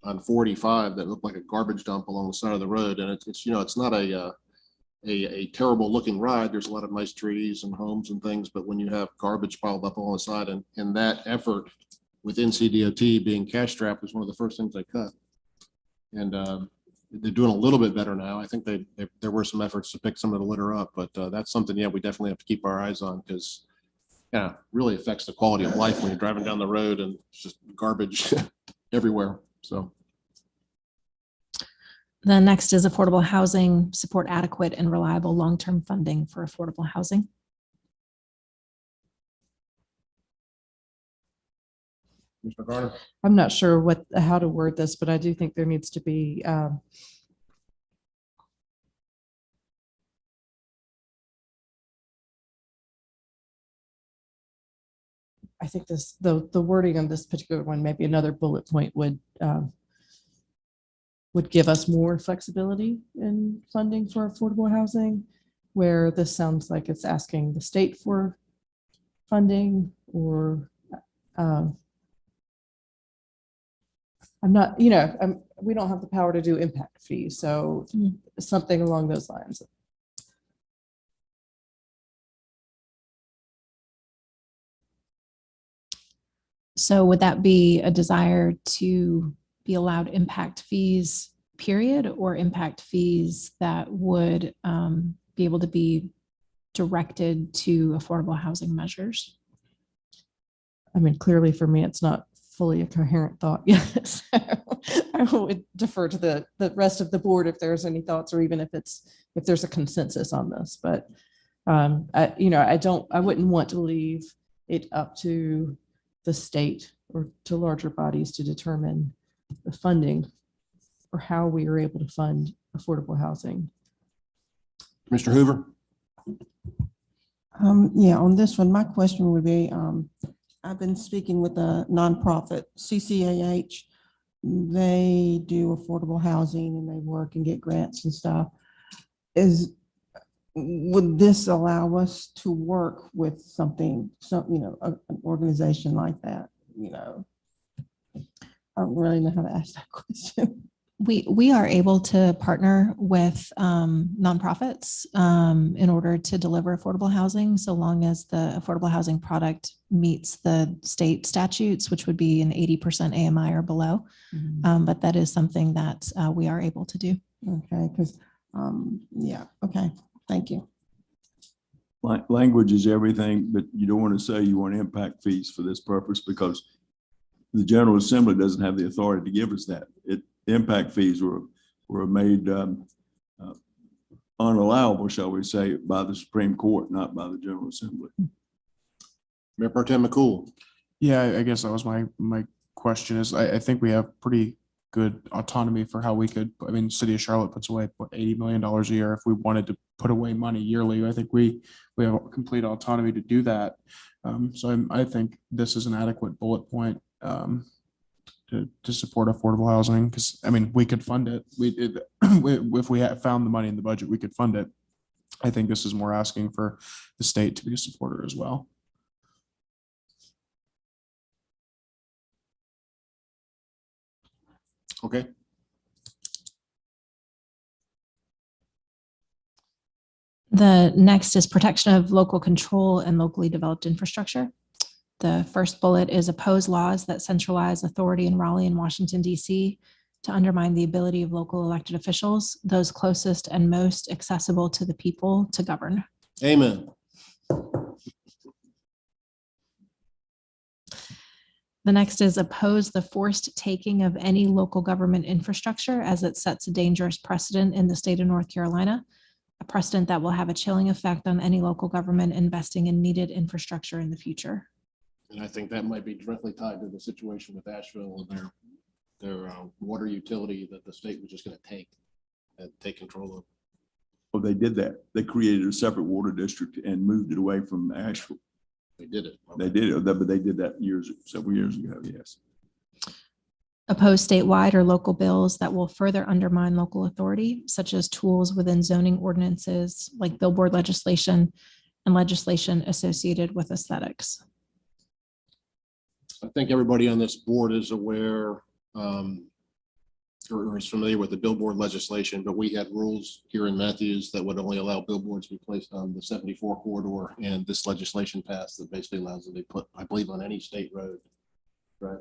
on 45 that looked like a garbage dump along the side of the road. And it's not a terrible looking ride. There's a lot of nice trees and homes and things, but when you have garbage piled up on the side, and that effort with NCDOT being cash strapped was one of the first things they cut. And they're doing a little bit better now. I think there were some efforts to pick some of the litter up, but that's something, we definitely have to keep our eyes on, because really affects the quality of life when you're driving down the road and it's just garbage everywhere. So The next is affordable housing, support adequate and reliable long-term funding for affordable housing. Mr. Garner. I'm not sure how to word this, but I do think there needs to be I think the wording on this particular one, maybe another bullet point would give us more flexibility in funding for affordable housing, where this sounds like it's asking the state for funding, or I'm not, we don't have the power to do impact fees. So something along those lines. So would that be a desire to be allowed impact fees, period, or impact fees that would be able to be directed to affordable housing measures? I mean, clearly for me, it's not fully a coherent thought yet. So I would defer to the rest of the board if there's any thoughts, or even if there's a consensus on this. But I wouldn't want to leave it up to the state or to larger bodies to determine the funding or how we are able to fund affordable housing. Mr. Hoover. Yeah, on this one, my question would be, I've been speaking with a nonprofit, CCAH. They do affordable housing and they work and get grants and stuff. Would this allow us to work with an organization like that? I don't really know how to ask that question. We are able to partner with nonprofits in order to deliver affordable housing, so long as the affordable housing product meets the state statutes, which would be an 80% AMI or below. But that is something that we are able to do. Okay, because, yeah, okay, thank you. Language is everything, but you don't want to say you want impact fees for this purpose because the General Assembly doesn't have the authority to give us that. Impact fees were made unallowable, shall we say, by the Supreme Court, not by the General Assembly. Mayor Pro Tem McCool. Yeah, I guess that was my question is, I think we have pretty good autonomy for how we could, I mean, City of Charlotte puts away, what, $80 million a year. If we wanted to put away money yearly, I think we have complete autonomy to do that. So I think this is an adequate bullet point to support affordable housing, because I mean, we could fund it. If we had found the money in the budget, we could fund it. I think this is more asking for the state to be a supporter as well. Okay. The next is protection of local control and locally developed infrastructure. The first bullet is oppose laws that centralize authority in Raleigh and Washington, D.C. to undermine the ability of local elected officials, those closest and most accessible to the people, to govern. Amen. The next is oppose the forced taking of any local government infrastructure as it sets a dangerous precedent in the state of North Carolina, a precedent that will have a chilling effect on any local government investing in needed infrastructure in the future. And I think that might be directly tied to the situation with Asheville and their water utility that the state was just going to take control of. Well, they did that. They created a separate water district and moved it away from Asheville. They did it. They did it, but they did that several years ago, yes. Oppose statewide or local bills that will further undermine local authority, such as tools within zoning ordinances like billboard legislation and legislation associated with aesthetics. I think everybody on this board is aware or is familiar with the billboard legislation, but we had rules here in Matthews that would only allow billboards to be placed on the 74 corridor, and this legislation passed that basically allows them to be put, I believe, on any state road. Right.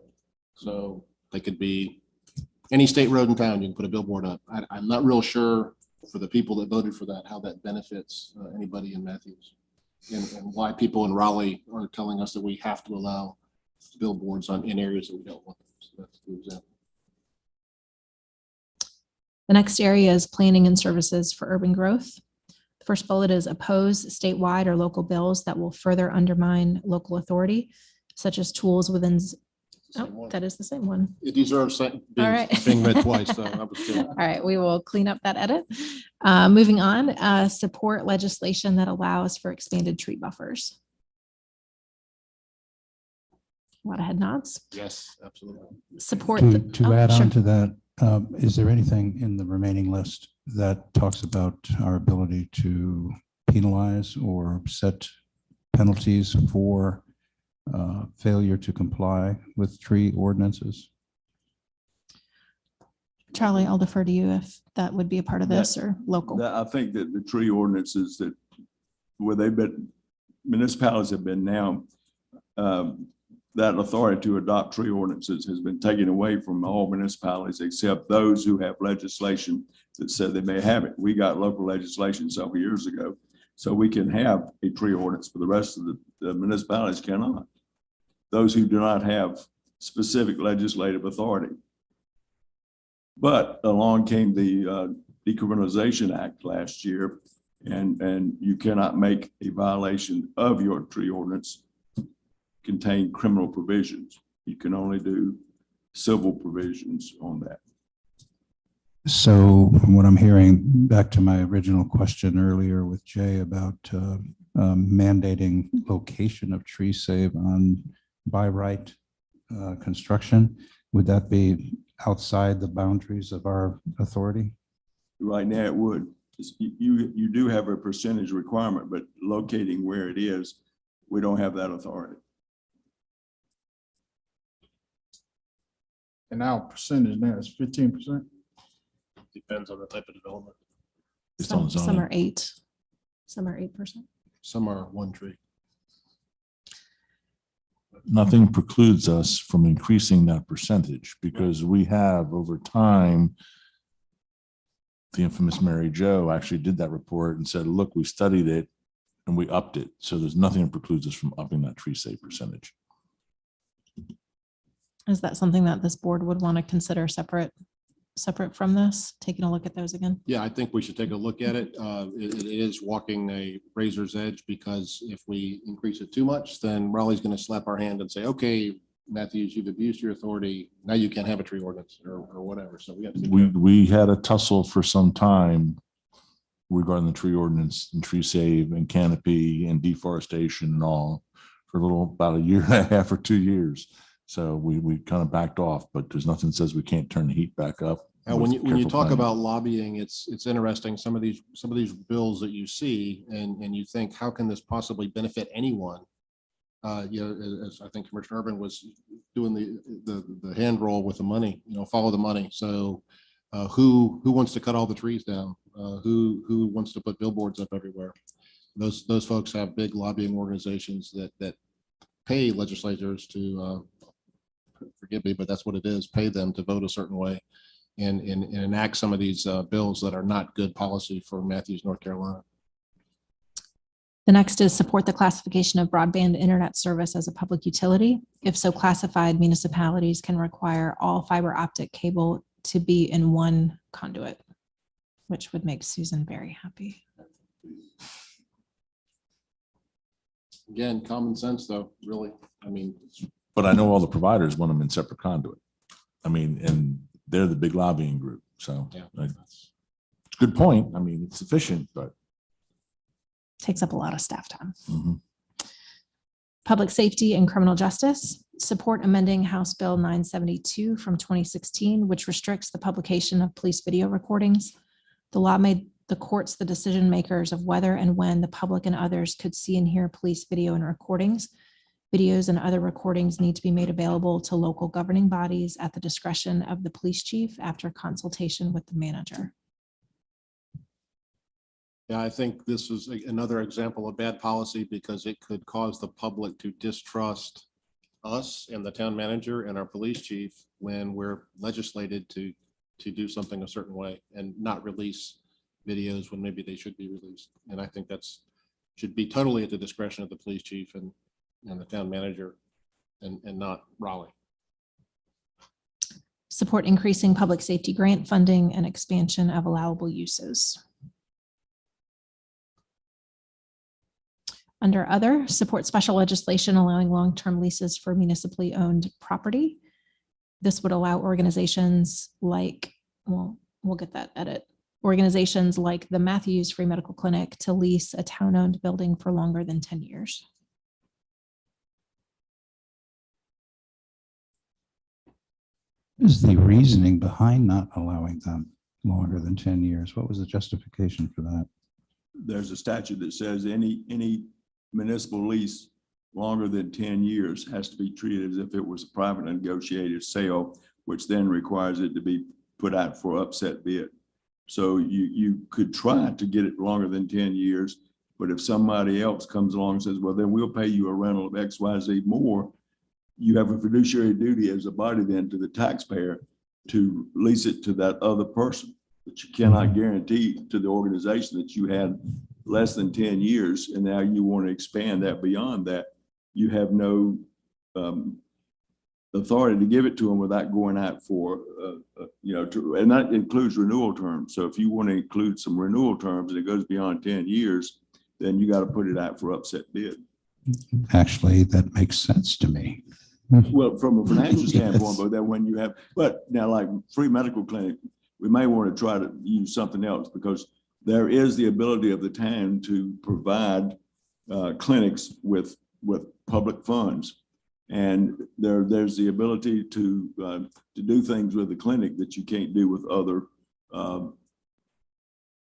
So they could be any state road in town, you can put a billboard up. I'm not real sure for the people that voted for that, how that benefits anybody in Matthews and why people in Raleigh are telling us that we have to allow billboards in areas that we don't want them. So that's the example. The next area is planning and services for urban growth. The first bullet is oppose statewide or local bills that will further undermine local authority, such as tools within. Oh, that is the same one. It deserves being read twice. So I was kidding. All right, we will clean up that edit. Moving on, support legislation that allows for expanded tree buffers. A lot of head nods. Yes, absolutely. Support. To add sure. on to that, is there anything in the remaining list that talks about our ability to penalize or set penalties for failure to comply with tree ordinances? Charlie, I'll defer to you if that would be a part of this or local. I think that the tree ordinances that where they've been, municipalities have been now, that authority to adopt tree ordinances has been taken away from all municipalities except those who have legislation that said they may have it. We got local legislation several years ago, so we can have a tree ordinance, but the rest of the municipalities cannot. Those who do not have specific legislative authority. But along came the Decriminalization Act last year, and you cannot make a violation of your tree ordinance contain criminal provisions. You can only do civil provisions on that. So what I'm hearing, back to my original question earlier with Jay about mandating location of tree save on by right construction, would that be outside the boundaries of our authority? Right now it would. You do have a percentage requirement, but locating where it is, we don't have that authority. And our percentage now is 15%. Depends on the type of development. It's on Some zoning. are 8%. Some are 8%. Some are one tree. Nothing precludes us from increasing that percentage because we have over time, the infamous Mary Jo actually did that report and said, look, we studied it and we upped it. So there's nothing that precludes us from upping that tree save percentage. Is that something that this board would want to consider separate from this, taking a look at those again? Yeah, I think we should take a look at it. It is walking a razor's edge because if we increase it too much, then Raleigh's going to slap our hand and say, okay, Matthews, you've abused your authority. Now you can't have a tree ordinance or whatever. So we have to. We had a tussle for some time regarding the tree ordinance and tree save and canopy and deforestation and all for about a year and a half or 2 years. So we kind of backed off, but there's nothing that says we can't turn the heat back up. Now, with when you careful talk planning. about lobbying, it's interesting. Some of these bills that you see and you think, how can this possibly benefit anyone? As I think Commissioner Urban was doing the hand roll with the money, follow the money. So who wants to cut all the trees down? Who wants to put billboards up everywhere? Those folks have big lobbying organizations that pay legislators to forgive me, but that's what it is, pay them to vote a certain way and enact some of these bills that are not good policy for Matthews, North Carolina. The next is support the classification of broadband internet service as a public utility. If so classified, municipalities can require all fiber optic cable to be in one conduit, which would make Susan very happy. Again, common sense though, really. I mean, But I know all the providers want them in separate conduit. I mean, and they're the big lobbying group. So yeah, it's a good point. I mean, it's sufficient, but. Takes up a lot of staff time. Mhm. Public safety and criminal justice, support amending House Bill 972 from 2016, which restricts the publication of police video recordings. The law made the courts the decision makers of whether and when the public and others could see and hear police video and recordings. Videos and other recordings need to be made available to local governing bodies at the discretion of the police chief after consultation with the manager. yeah, I think this is another example of bad policy because it could cause the public to distrust us and the town manager and our police chief when we're legislated to do something a certain way and not release videos when maybe they should be released. And I think should be totally at the discretion of the police chief and the town manager and not Raleigh. Support increasing public safety grant funding and expansion of allowable uses. Under other, support special legislation allowing long-term leases for municipally owned property. This would allow organizations like, well, we'll get that edit. Organizations like the Matthews Free Medical Clinic to lease a town-owned building for longer than 10 years. What is the reasoning behind not allowing them longer than 10 years? What was the justification for that? There's a statute that says any municipal lease longer than 10 years has to be treated as if it was a private negotiated sale, which then requires it to be put out for upset bid. So you could try to get it longer than 10 years, but if somebody else comes along and says, well, then we'll pay you a rental of XYZ more, you have a fiduciary duty as a body then to the taxpayer to lease it to that other person. But you cannot guarantee to the organization that you had less than 10 years and now you want to expand that beyond that. You have no authority to give it to them without going out for, and that includes renewal terms. So if you want to include some renewal terms and it goes beyond 10 years, then you got to put it out for upset bid. Actually, that makes sense to me. Well, from a financial standpoint, Yes. but then when you have, but now like free medical clinic, we may want to try to use something else because there is the ability of the town to provide clinics with public funds. And there's the ability to do things with the clinic that you can't do with other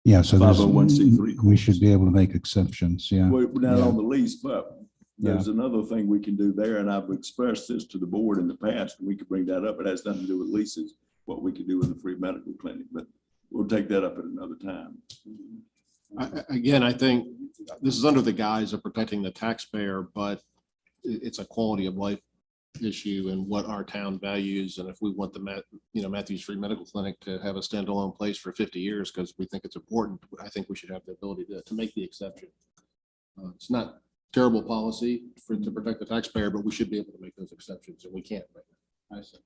Yeah, so 501c3 we should be able to make exceptions, yeah. well, not Yeah. on the lease, but there's another thing we can do there, and I've expressed this to the board in the past, and we could bring that up. It has nothing to do with leases, what we could do with the free medical clinic, but we'll take that up at another time. Again, I think this is under the guise of protecting the taxpayer, but it's a quality of life issue and what our town values. And if we want the Matthews Free Medical Clinic to have a standalone place for 50 years because we think it's important, I think we should have the ability to make the exception. It's not terrible policy to protect the taxpayer, but we should be able to make those exceptions, and we can't right now. I think.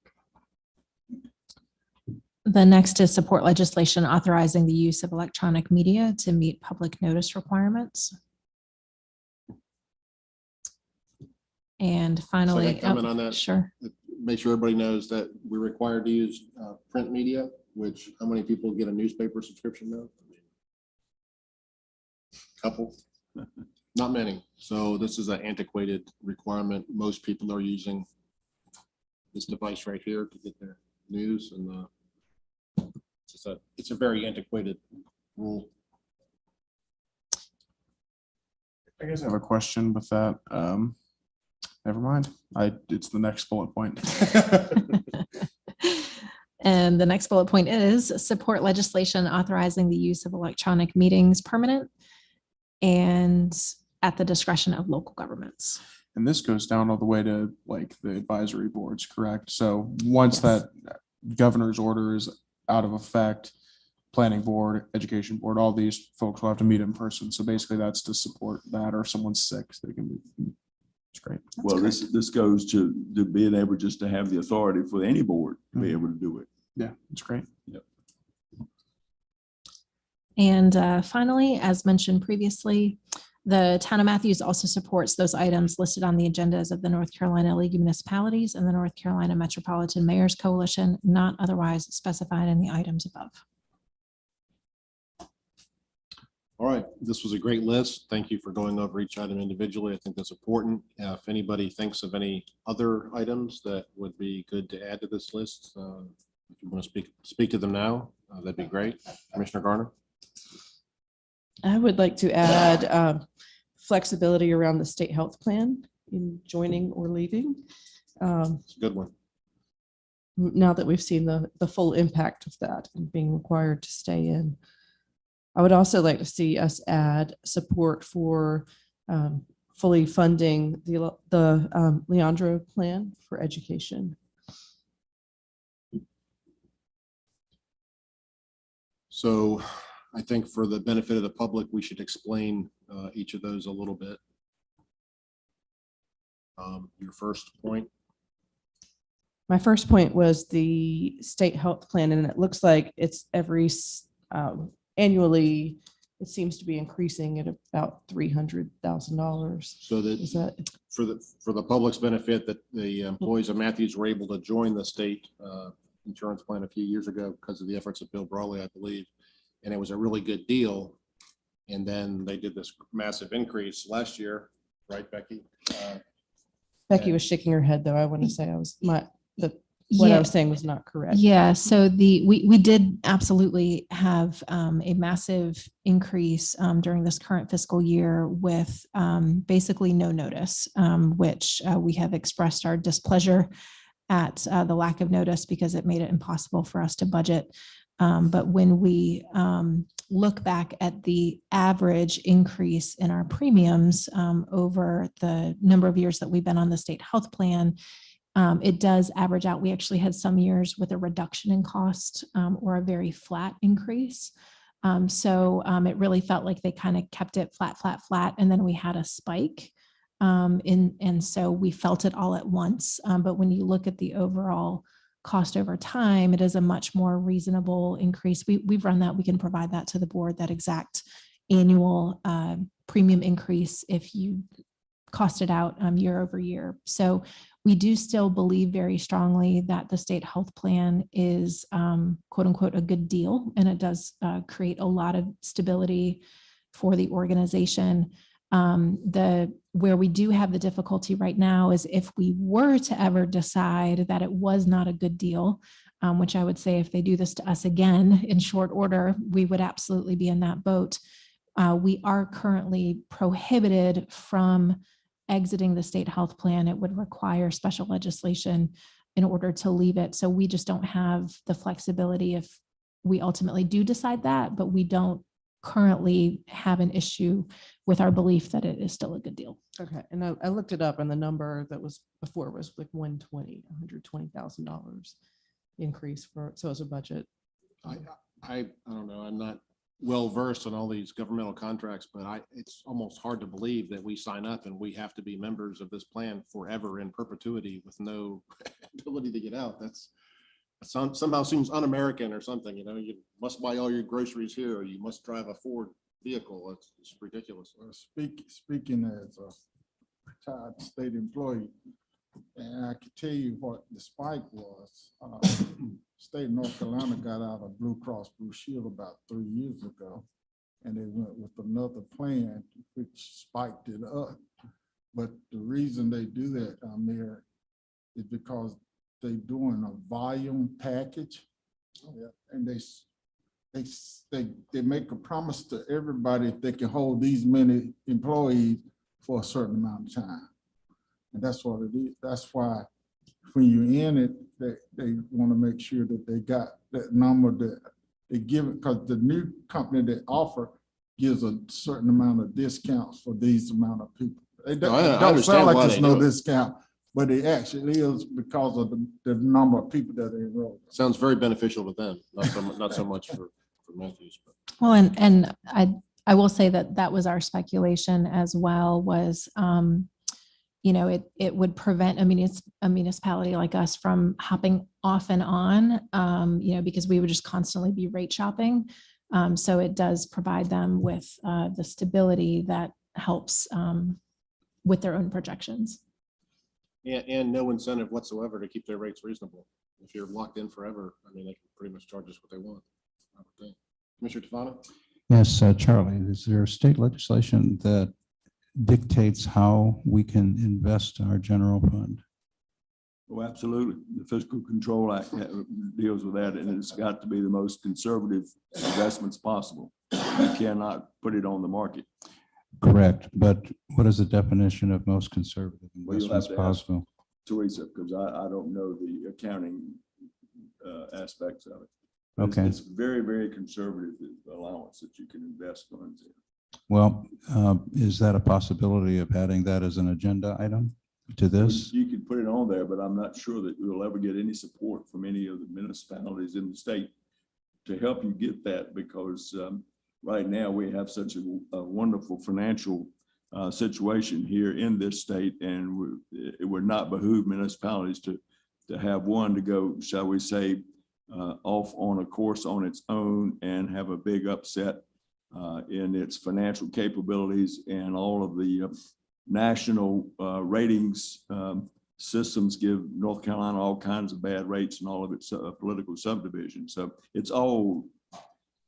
The next is support legislation authorizing the use of electronic media to meet public notice requirements. And finally, So I can comment on that? Sure. Make sure everybody knows that we're required to use print media, which how many people get a newspaper subscription now? Couple, not many. So this is an antiquated requirement. Most people are using this device right here to get their news, and it's a very antiquated rule. I guess I have a question with that. Never mind. It's the next bullet point. And the next bullet point is support legislation authorizing the use of electronic meetings permanent and at the discretion of local governments. And this goes down all the way to like the advisory boards, correct? So once that governor's order is out of effect, planning board, education board, all these folks will have to meet in person. So basically that's to support that, or if someone's sick, so they can be. It's great. Well, this goes to being able just to have the authority for any board to be able to do it. Yeah, it's great. Yep. And finally, as mentioned previously, the town of Matthews also supports those items listed on the agendas of the North Carolina League of Municipalities and the North Carolina Metropolitan Mayors Coalition, not otherwise specified in the items above. All right, this was a great list. Thank you for going over each item individually. I think that's important. If anybody thinks of any other items that would be good to add to this list, if you want to speak to them now, that'd be great. Commissioner Garner. I would like to add flexibility around the state health plan in joining or leaving. It's a good one. Now that we've seen the full impact of that and being required to stay in. I would also like to see us add support for fully funding the Leandro plan for education. So I think for the benefit of the public, we should explain each of those a little bit. Your first point. My first point was the state health plan, and it looks like it's every annually, it seems to be increasing at about $300,000. So that for the public's benefit, that the employees of Matthews were able to join the state insurance plan a few years ago because of the efforts of Bill Brawley, I believe, and it was a really good deal. And then they did this massive increase last year, right, Becky? Becky was shaking her head, though. I want to say what I was saying was not correct. Yeah, so we did absolutely have a massive increase during this current fiscal year with basically no notice, which we have expressed our displeasure at the lack of notice because it made it impossible for us to budget. But when we look back at the average increase in our premiums over the number of years that we've been on the state health plan, it does average out. We actually had some years with a reduction in cost or a very flat increase. So it really felt like they kind of kept it flat. And then we had a spike. And so we felt it all at once. But when you look at the overall cost over time, it is a much more reasonable increase. We've run that. We can provide that to the board, that exact annual premium increase if you cost it out year over year. So we do still believe very strongly that the state health plan is quote unquote a good deal, and it does create a lot of stability for the organization. Where we do have the difficulty right now is if we were to ever decide that it was not a good deal, which I would say if they do this to us again in short order, we would absolutely be in that boat. We are currently prohibited from exiting the state health plan, it would require special legislation in order to leave it. So we just don't have the flexibility if we ultimately do decide that, but we don't currently have an issue with our belief that it is still a good deal. Okay, and I looked it up, and the number that was before was like $120,000 increase for, so as a budget. I don't know. I'm not well versed on all these governmental contracts, but it's almost hard to believe that we sign up and we have to be members of this plan forever in perpetuity with no ability to get out. That's somehow seems un-American or something. You know, you must buy all your groceries here, or you must drive a Ford vehicle. It's ridiculous. Speaking as a retired state employee, and I can tell you what the spike was. State of North Carolina got out of Blue Cross Blue Shield about 3 years ago, and they went with another plan which spiked it up. But the reason they do that, Mayor, is because they're doing a volume package, and they make a promise to everybody if they can hold these many employees for a certain amount of time. And that's what it is. That's why when you're in it, they want to make sure that they got that number that they give it, because the new company that offer gives a certain amount of discounts for these amount of people. It don't sound like there's no discount, but it actually is because of the number of people that they enroll. Sounds very beneficial to them, not so much for Matthews. But. Well, and I will say that was our speculation as well, was, you know, it would prevent a municipality like us from hopping off and on, you know, because we would just constantly be rate shopping. So it does provide them with the stability that helps with their own projections. And no incentive whatsoever to keep their rates reasonable. If you're locked in forever, I mean, they can pretty much charge us what they want. I would think. Commissioner Tefano? Yes, Charlie, is there state legislation that dictates how we can invest our general fund? Oh, absolutely. The Fiscal Control Act deals with that, and it's got to be the most conservative investments possible. You cannot put it on the market. Correct, but what is the definition of most conservative Well, you'll investments have to ask possible? Teresa, because I don't know the accounting aspects of it. Okay. It's very, very conservative allowance that you can invest funds in. Well, is that a possibility of adding that as an agenda item to this? You could put it on there, but I'm not sure that we'll ever get any support from any of the municipalities in the state to help you get that, because right now we have such a wonderful financial situation here in this state, and it would not behoove municipalities to have one to go, shall we say, off on a course on its own and have a big upset in its financial capabilities, and all of the national ratings systems give North Carolina all kinds of bad rates and all of its political subdivisions. So it's all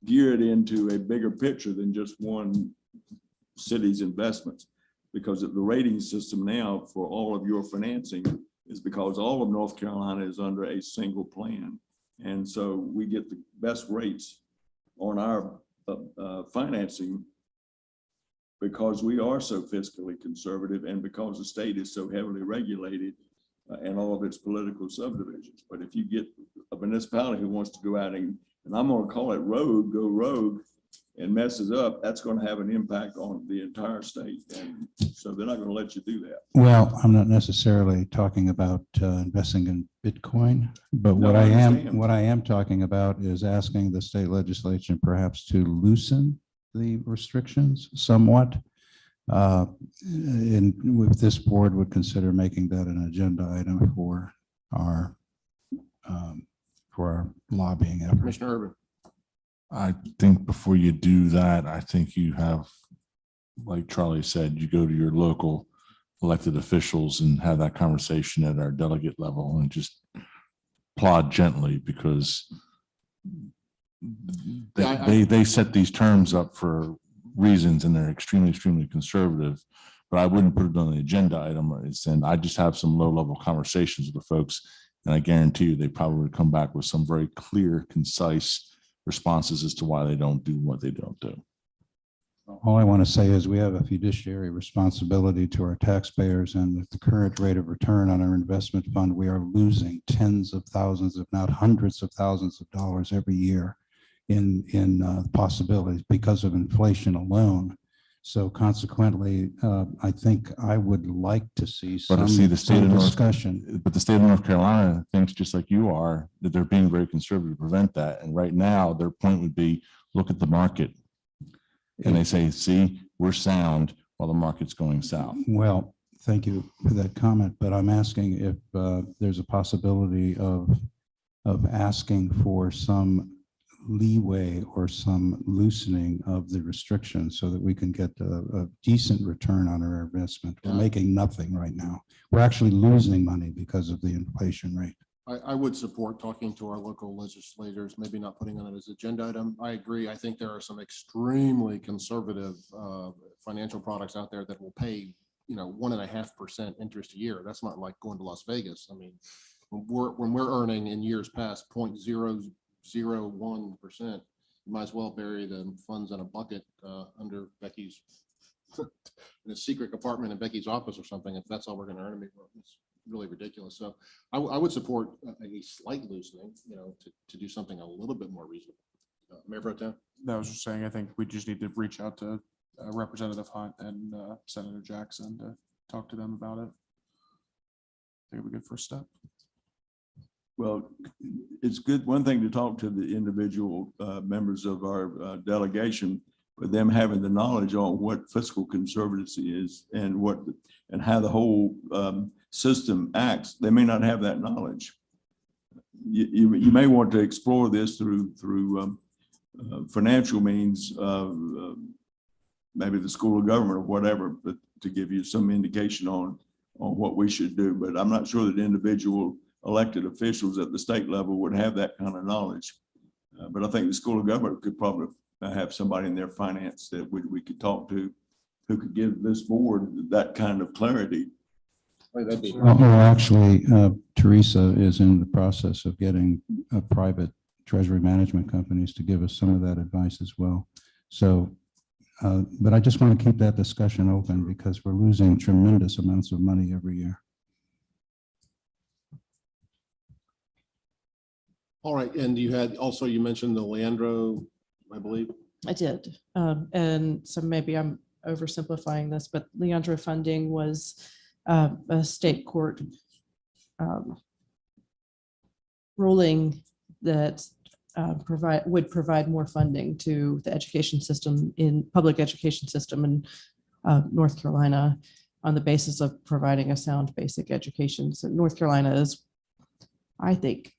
geared into a bigger picture than just one city's investments, because of the rating system now for all of your financing is because all of North Carolina is under a single plan. And so we get the best rates on our financing because we are so fiscally conservative and because the state is so heavily regulated and all of its political subdivisions. But if you get a municipality who wants to go out and I'm going to call it go rogue and messes up, that's going to have an impact on the entire state. And so they're not going to let you do that. Well, I'm not necessarily talking about investing in Bitcoin, but No, what I I understand. am talking about is asking the state legislature perhaps to loosen the restrictions somewhat. And if this board would consider making that an agenda item for our lobbying effort. Commissioner Urban? I think before you do that, I think you have, like Charlie said, you go to your local elected officials and have that conversation at our delegate level and just plod gently, because they set these terms up for reasons and they're extremely, extremely conservative. But I wouldn't put it on the agenda item. And I just have some low-level conversations with the folks, and I guarantee you they probably would come back with some very clear, concise responses as to why they don't do what they don't do. All I want to say is we have a fiduciary responsibility to our taxpayers, and at the current rate of return on our investment fund, we are losing tens of thousands, if not hundreds of thousands of dollars every year in possibilities because of inflation alone. So consequently, I think I would like to see But see, the state of North, discussion. but the state of North Carolina thinks, just like you are, that they're being very conservative to prevent that. And right now, their point would be, look at the market. And they say, see, we're sound while the market's going south. Well, thank you for that comment, but I'm asking if there's a possibility of asking for some leeway or some loosening of the restrictions so that we can get a decent return on our investment. We're making nothing right now. We're actually losing money because of the inflation rate. I would support talking to our local legislators, maybe not putting on it as agenda item. I agree. I think there are some extremely conservative financial products out there that will pay, 1.5% interest a year. That's not like going to Las Vegas. I mean, when we're earning in years past 0.001%, you might as well bury the funds in a bucket under Becky's in a secret compartment in Becky's office or something. If that's all we're going to earn, I mean, it's really ridiculous. So I would support a slight loosening, to do something a little bit more reasonable. Mayor Pro Tem? That was just saying, I think we just need to reach out to Representative Hunt and Senator Jackson to talk to them about it. I think it'd be a good first step. Well, it's good. One thing to talk to the individual members of our delegation, but them having the knowledge on what fiscal conservatism is and how the whole system acts. They may not have that knowledge. You may want to explore this through financial means, maybe the School of Government or whatever, but to give you some indication on what we should do. But I'm not sure that individual elected officials at the state level would have that kind of knowledge. But I think the School of Government could probably have somebody in their finance that we could talk to who could give this board that kind of clarity. Well, actually, Teresa is in the process of getting private treasury management companies to give us some of that advice as well. So, but I just want to keep that discussion open because we're losing tremendous amounts of money every year. All right. And you mentioned the Leandro, I believe. I did. And so maybe I'm oversimplifying this, but Leandro funding was a state court ruling that would provide more funding to the education system public education system in North Carolina on the basis of providing a sound basic education. So North Carolina is, I think,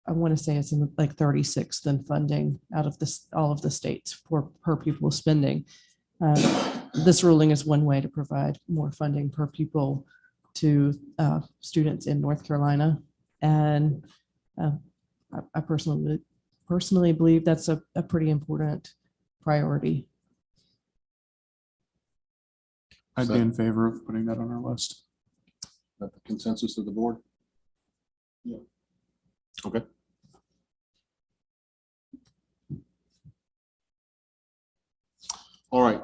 I want to say it's in like 36th in funding out of all of the states for per pupil spending. This ruling is one way to provide more funding per pupil to students in North Carolina. And I personally believe that's a pretty important priority. I'd be in favor of putting that on our list. The consensus of the board? Yeah. Okay. All right.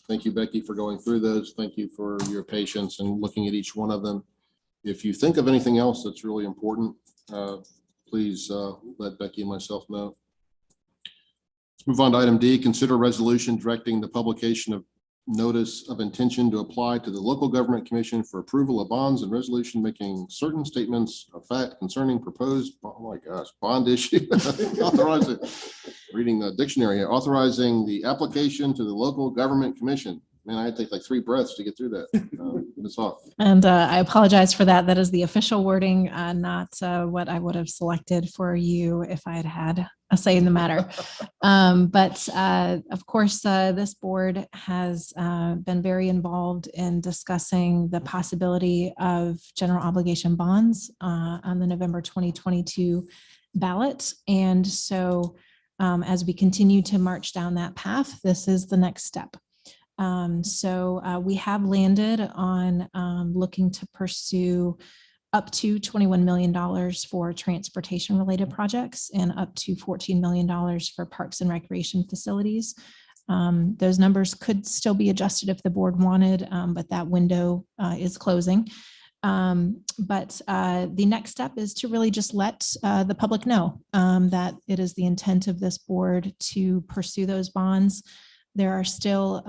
Thank you, Becky, for going through those. Thank you for your patience and looking at each one of them. If you think of anything else that's really important, please let Becky and myself know. Let's move on to item D, consider resolution directing the publication of notice of intention to apply to the local government commission for approval of bonds and resolution making certain statements of fact concerning proposed, oh my gosh, bond issue. Authorizing, reading the dictionary here, authorizing the application to the local government commission. Man, I had to take like 3 breaths to get through that. It's off. And I apologize for that. That is the official wording, not what I would have selected for you if I had had a say in the matter. But of course, this board has been very involved in discussing the possibility of general obligation bonds on the November 2022 ballot. And so as we continue to march down that path, this is the next step. So we have landed on looking to pursue up to $21 million for transportation related projects and up to $14 million for parks and recreation facilities. Those numbers could still be adjusted if the board wanted, but that window is closing. But the next step is to really just let the public know that it is the intent of this board to pursue those bonds. There are still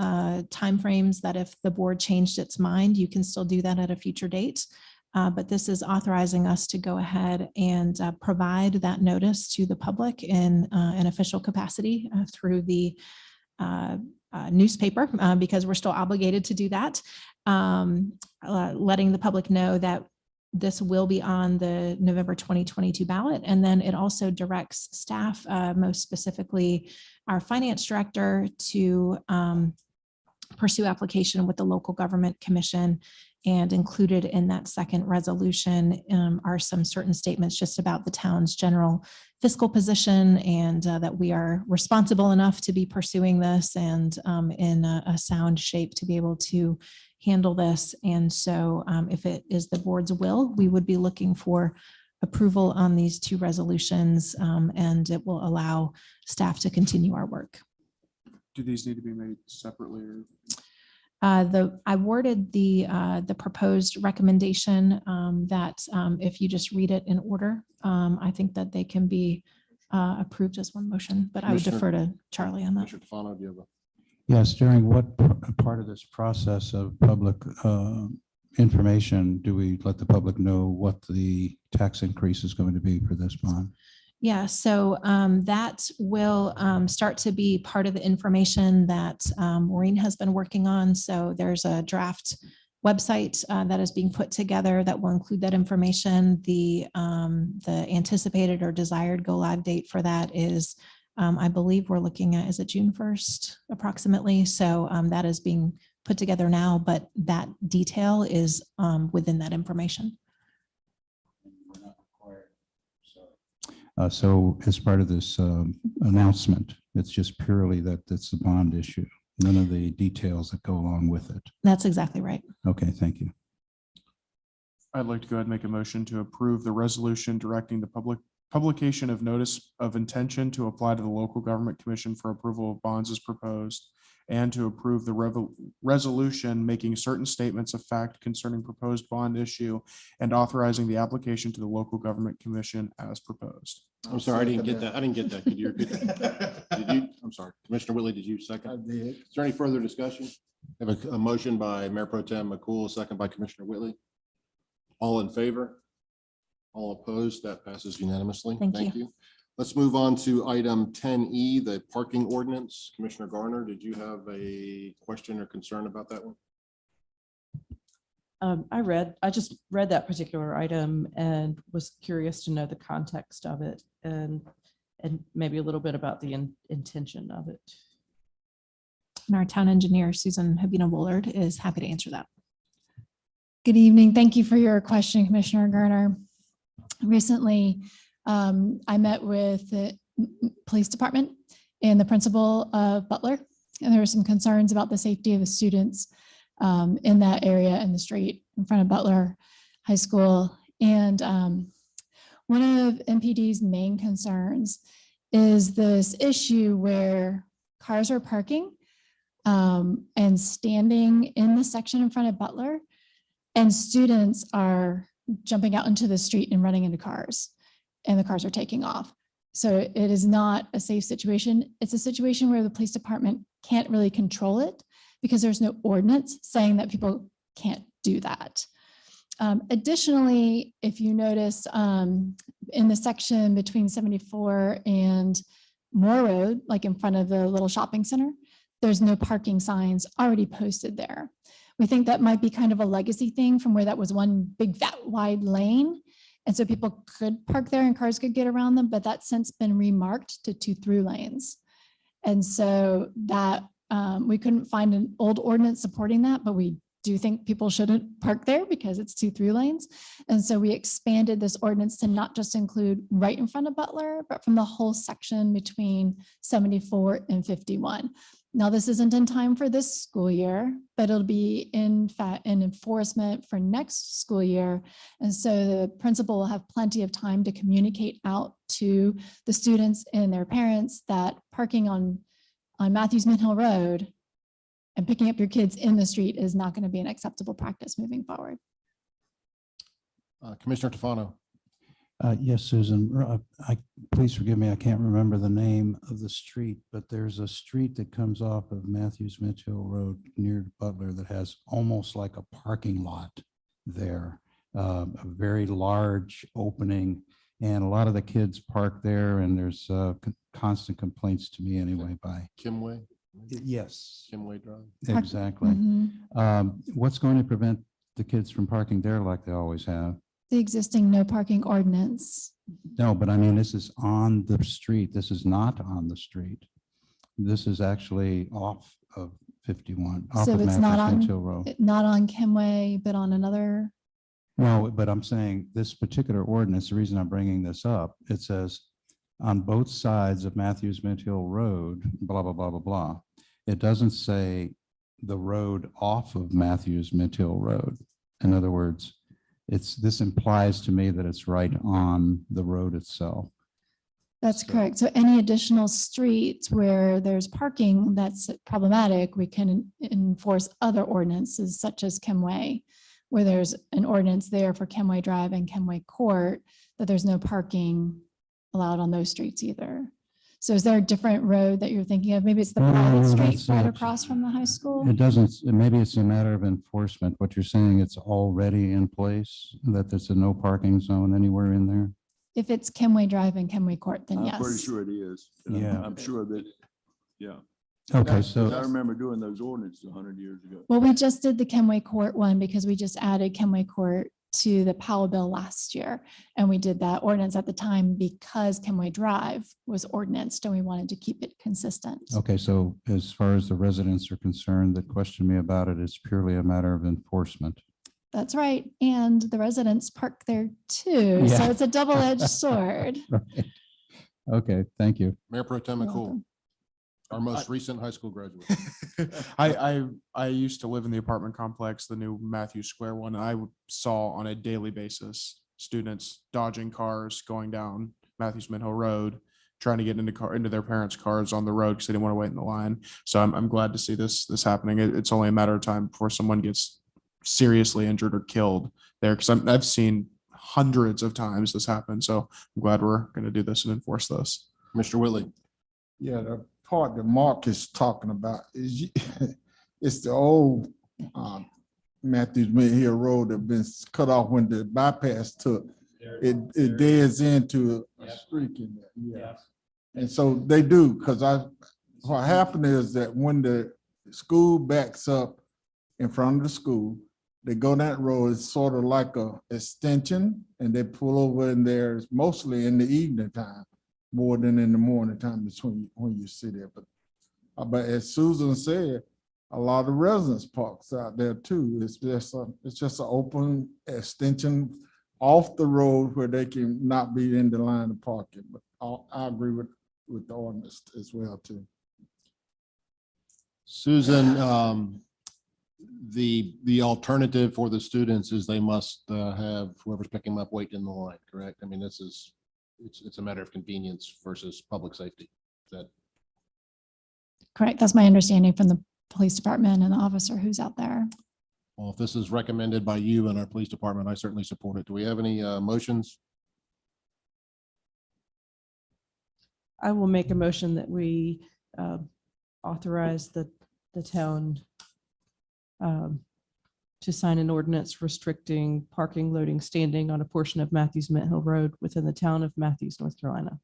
timeframes that if the board changed its mind, you can still do that at a future date. But this is authorizing us to go ahead and provide that notice to the public in an official capacity through the newspaper, because we're still obligated to do that, letting the public know that this will be on the November 2022 ballot. And then it also directs staff, most specifically our finance director, to pursue application with the local government commission. And included in that second resolution are some certain statements just about the town's general fiscal position, and that we are responsible enough to be pursuing this and in a sound shape to be able to handle this. And so if it is the board's will, we would be looking for approval on these two resolutions, and it will allow staff to continue our work. Do these need to be made separately? Or? I worded the proposed recommendation that if you just read it in order, I think that they can be approved as one motion, but I would defer to Charlie on that. Commissioner Tefano, do you have a? Yes, during what part of this process of public information do we let the public know what the tax increase is going to be for this bond? Yeah, so that will start to be part of the information that Maureen has been working on. So there's a draft website that is being put together that will include that information. The anticipated or desired go live date for that is, I believe we're looking at, is it June 1st approximately? So that is being put together now, but that detail is within that information. So as part of this announcement, it's just purely that it's the bond issue, none of the details that go along with it. That's exactly right. Okay, thank you. I'd like to go ahead and make a motion to approve the resolution directing the publication of notice of intention to apply to the local government commission for approval of bonds as proposed, and to approve the resolution making certain statements of fact concerning proposed bond issue and authorizing the application to the local government commission as proposed. I'm sorry, I didn't get that. I didn't get that. Could you repeat that? Did you? I'm sorry. Commissioner Whitley, did you second? I did. Is there any further discussion? I have a motion by Mayor Pro Tem McCool, a second by Commissioner Whitley. All in favor? All opposed? That passes unanimously. Thank you. Let's move on to item 10E, the parking ordinance. Commissioner Garner, did you have a question or concern about that one? I just read that particular item and was curious to know the context of it and maybe a little bit about the intention of it. And our town engineer, Susan Habina Woolard, is happy to answer that. Good evening. Thank you for your question, Commissioner Garner. Recently, I met with the police department and the principal of Butler, and there were some concerns about the safety of the students in that area in the street in front of Butler High School. And one of MPD's main concerns is this issue where cars are parking and standing in the section in front of Butler, and students are jumping out into the street and running into cars, and the cars are taking off. So it is not a safe situation. It's a situation where the police department can't really control it because there's no ordinance saying that people can't do that. Additionally, if you notice in the section between 74 and Moore Road, like in front of the little shopping center, there's no parking signs already posted there. We think that might be kind of a legacy thing from where that was one big fat wide lane. And so people could park there and cars could get around them, but that's since been remarked to 2 through lanes. And so that we couldn't find an old ordinance supporting that, but we do think people shouldn't park there because it's 2 through lanes. And so we expanded this ordinance to not just include right in front of Butler, but from the whole section between 74 and 51. Now, this isn't in time for this school year, but it'll be in fact in enforcement for next school year. And so the principal will have plenty of time to communicate out to the students and their parents that parking on Matthews Mint Hill Road and picking up your kids in the street is not going to be an acceptable practice moving forward. Commissioner Tefano. Yes, Susan, please forgive me, I can't remember the name of the street, but there's a street that comes off of Matthews Mint Hill Road near Butler that has almost like a parking lot there. A very large opening, and a lot of the kids park there, and there's constant complaints to me anyway by. Kimway? Yes. Kimway Drive? Exactly. What's going to prevent the kids from parking there like they always have? The existing no parking ordinance. No, but I mean, this is on the street. This is not on the street. This is actually off of 51, off So of it's not Matthews Mint on, Hill Road. not on Kimway, but on another. No, but I'm saying this particular ordinance, the reason I'm bringing this up, it says on both sides of Matthews Mint Hill Road, blah, blah, blah, blah, blah. It doesn't say the road off of Matthews Mint Hill Road. In other words, this implies to me that it's right on the road itself. That's correct. So any additional streets where there's parking that's problematic, we can enforce other ordinances such as Kimway, where there's an ordinance there for Kimway Drive and Kimway Court, that there's no parking allowed on those streets either. So is there a different road that you're thinking of? Maybe it's the private street right across from the high school? It doesn't, maybe it's a matter of enforcement. What you're saying, it's already in place, that there's a no parking zone anywhere in there? If it's Kimway Drive and Kimway Court, then yes. I'm pretty sure it is. And Yeah. I'm sure that, yeah. Okay, I so, remember doing those ordinances 100 years ago. Well, we just did the Kimway Court one because we just added Kimway Court to the Powell bill last year. And we did that ordinance at the time because Kimway Drive was ordinanced and we wanted to keep it consistent. okay, so as far as the residents are concerned that question me about it, it's purely a matter of enforcement. That's right. And the residents park there too. So Yeah. it's a double-edged sword. Right. Okay, thank you. Mayor Pro Tem You're McCool, welcome. our most recent high school graduate. I used to live in the apartment complex, the new Matthews Square one. And I saw on a daily basis students dodging cars going down Matthews Mint Hill Road, trying to get into their parents' cars on the road because they didn't want to wait in the line. So I'm glad to see this happening. It's only a matter of time before someone gets seriously injured or killed there, because I've seen hundreds of times this happen. So I'm glad we're going to do this and enforce this. Mr. Whitley. Yeah, the part that Mark is talking about is it's the old Matthews Mint Hill Road that been cut off when the bypass took. It deads into a streak in there. Yeah. And so they do, because what happened is that when the school backs up in front of the school, they go that road, it's sort of like a extension, and they pull over in there mostly in the evening time, more than in the morning time between when you sit there. But as Susan said, a lot of residents parks out there too. It's just an open extension off the road where they can not be in the line of parking. But I agree with the ordinance as well too. Susan, the alternative for the students is they must have whoever's picking them up wait in the line, correct? I mean, it's a matter of convenience versus public safety. That Correct. That's my understanding from the police department and the officer who's out there. well, if this is recommended by you and our police department, I certainly support it. Do we have any motions? I will make a motion that we authorize the town to sign an ordinance restricting parking, loading, standing on a portion of Matthews Mint Hill Road within the town of Matthews, North Carolina.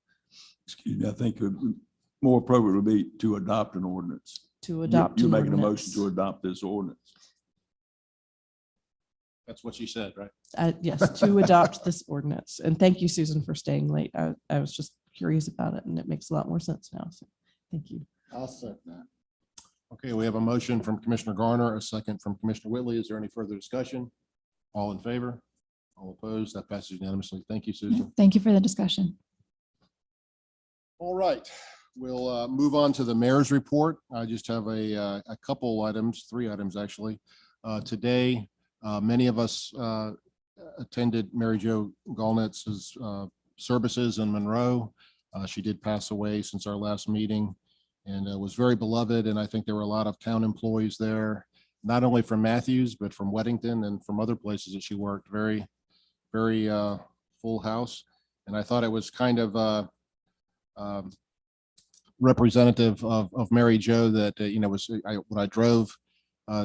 Excuse me, I think it would more appropriate would be to adopt an ordinance. To adopt You're an making a motion ordinance. to adopt this ordinance. That's what she said, right? Yes, to adopt this ordinance. And thank you, Susan, for staying late. I was just curious about it and it makes a lot more sense now. So thank you. I'll second that. Okay, we have a motion from Commissioner Garner, a second from Commissioner Whitley. Is there any further discussion? All in favor? All opposed? That passes unanimously. Thank you, Susan. Thank you for the discussion. All right, We'll move on to the mayor's report. I just have a couple items, 3 items actually. Today, many of us attended Mary Jo Galnetz's services in Monroe. She did pass away since our last meeting and was very beloved. And I think there were a lot of town employees there, not only from Matthews, but from Weddington and from other places that she worked. Very, very full house. And I thought it was kind of representative of Mary Jo that, when I drove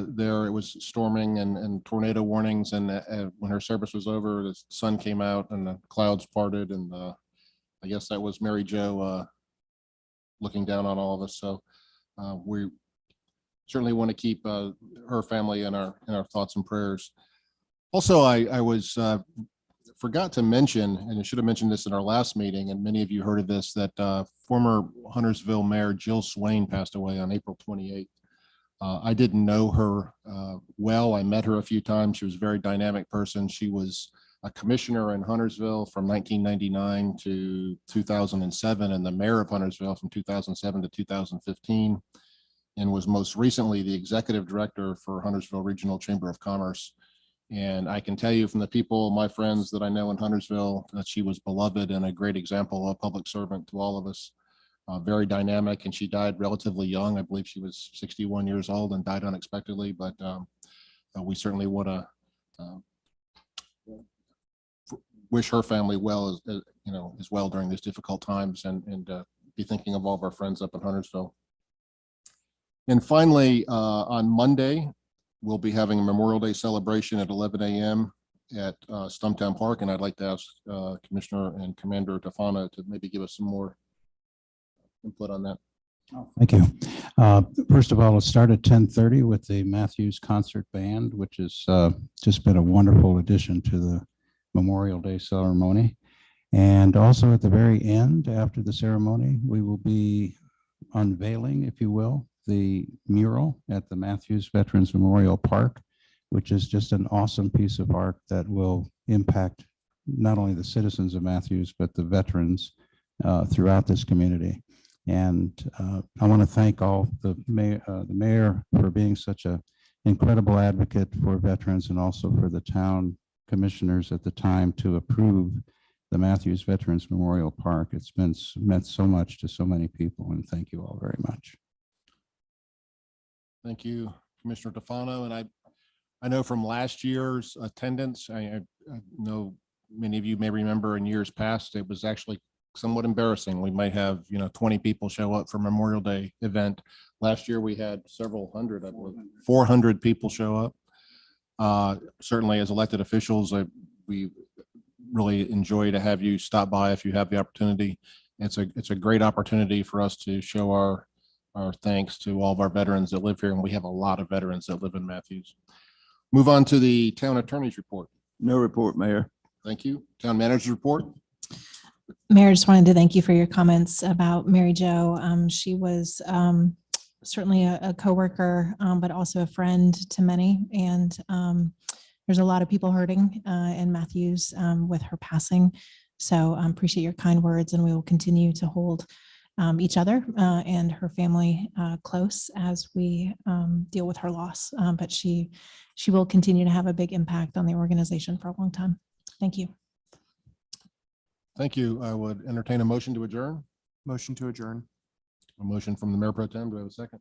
there, it was storming and tornado warnings. And when her service was over, the sun came out and the clouds parted. And I guess that was Mary Jo looking down on all of us. So we certainly want to keep her family in our thoughts and prayers. Also, I was forgot to mention, and I should have mentioned this in our last meeting, and many of you heard of this, that former Huntersville Mayor Jill Swain passed away on April 28th. I didn't know her well. I met her a few times. She was a very dynamic person. She was a commissioner in Huntersville from 1999 to 2007, and the mayor of Huntersville from 2007 to 2015, and was most recently the executive director for Huntersville Regional Chamber of Commerce. And I can tell you from the people, my friends that I know in Huntersville, that she was beloved and a great example of a public servant to all of us. Very dynamic, and she died relatively young. I believe she was 61 years old and died unexpectedly, but we certainly want to wish her family well, as well during these difficult times, and be thinking of all of our friends up in Huntersville. And finally, on Monday, we'll be having a Memorial Day celebration at 11 a.m. at Stumptown Park, and I'd like to ask Commissioner and Commander Tafano to maybe give us some more input on that. Thank you. First of all, let's start at 10:30 with the Matthews Concert Band, which has just been a wonderful addition to the Memorial Day ceremony. And also at the very end, after the ceremony, we will be unveiling, if you will, the mural at the Matthews Veterans Memorial Park, which is just an awesome piece of art that will impact not only the citizens of Matthews, but the veterans throughout this community. And I want to thank all the mayor for being such an incredible advocate for veterans, and also for the town commissioners at the time to approve the Matthews Veterans Memorial Park. It's meant so much to so many people, and thank you all very much. Thank you, Commissioner Tafano. And I know from last year's attendance, I know many of you may remember in years past, it was actually somewhat embarrassing. We might have 20 people show up for Memorial Day event. Last year we had several hundred, I believe 400 people show up. Certainly as elected officials, we really enjoy to have you stop by if you have the opportunity. It's a great opportunity for us to show our thanks to all of our veterans that live here, and we have a lot of veterans that live in Matthews. Move on to the town attorney's report. No report, Mayor. Thank you. Town manager's report. Mayor, just wanted to thank you for your comments about Mary Jo. She was certainly a coworker, but also a friend to many. And there's a lot of people hurting in Matthews with her passing. So I appreciate your kind words, and we will continue to hold each other and her family close as we deal with her loss. But she will continue to have a big impact on the organization for a long time. Thank you. Thank you. I would entertain a motion to adjourn. Motion to adjourn. A motion from the Mayor Pro Tem. Do I have a second?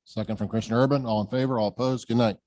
Second from Commissioner Urban. All in favor, all opposed. Good night.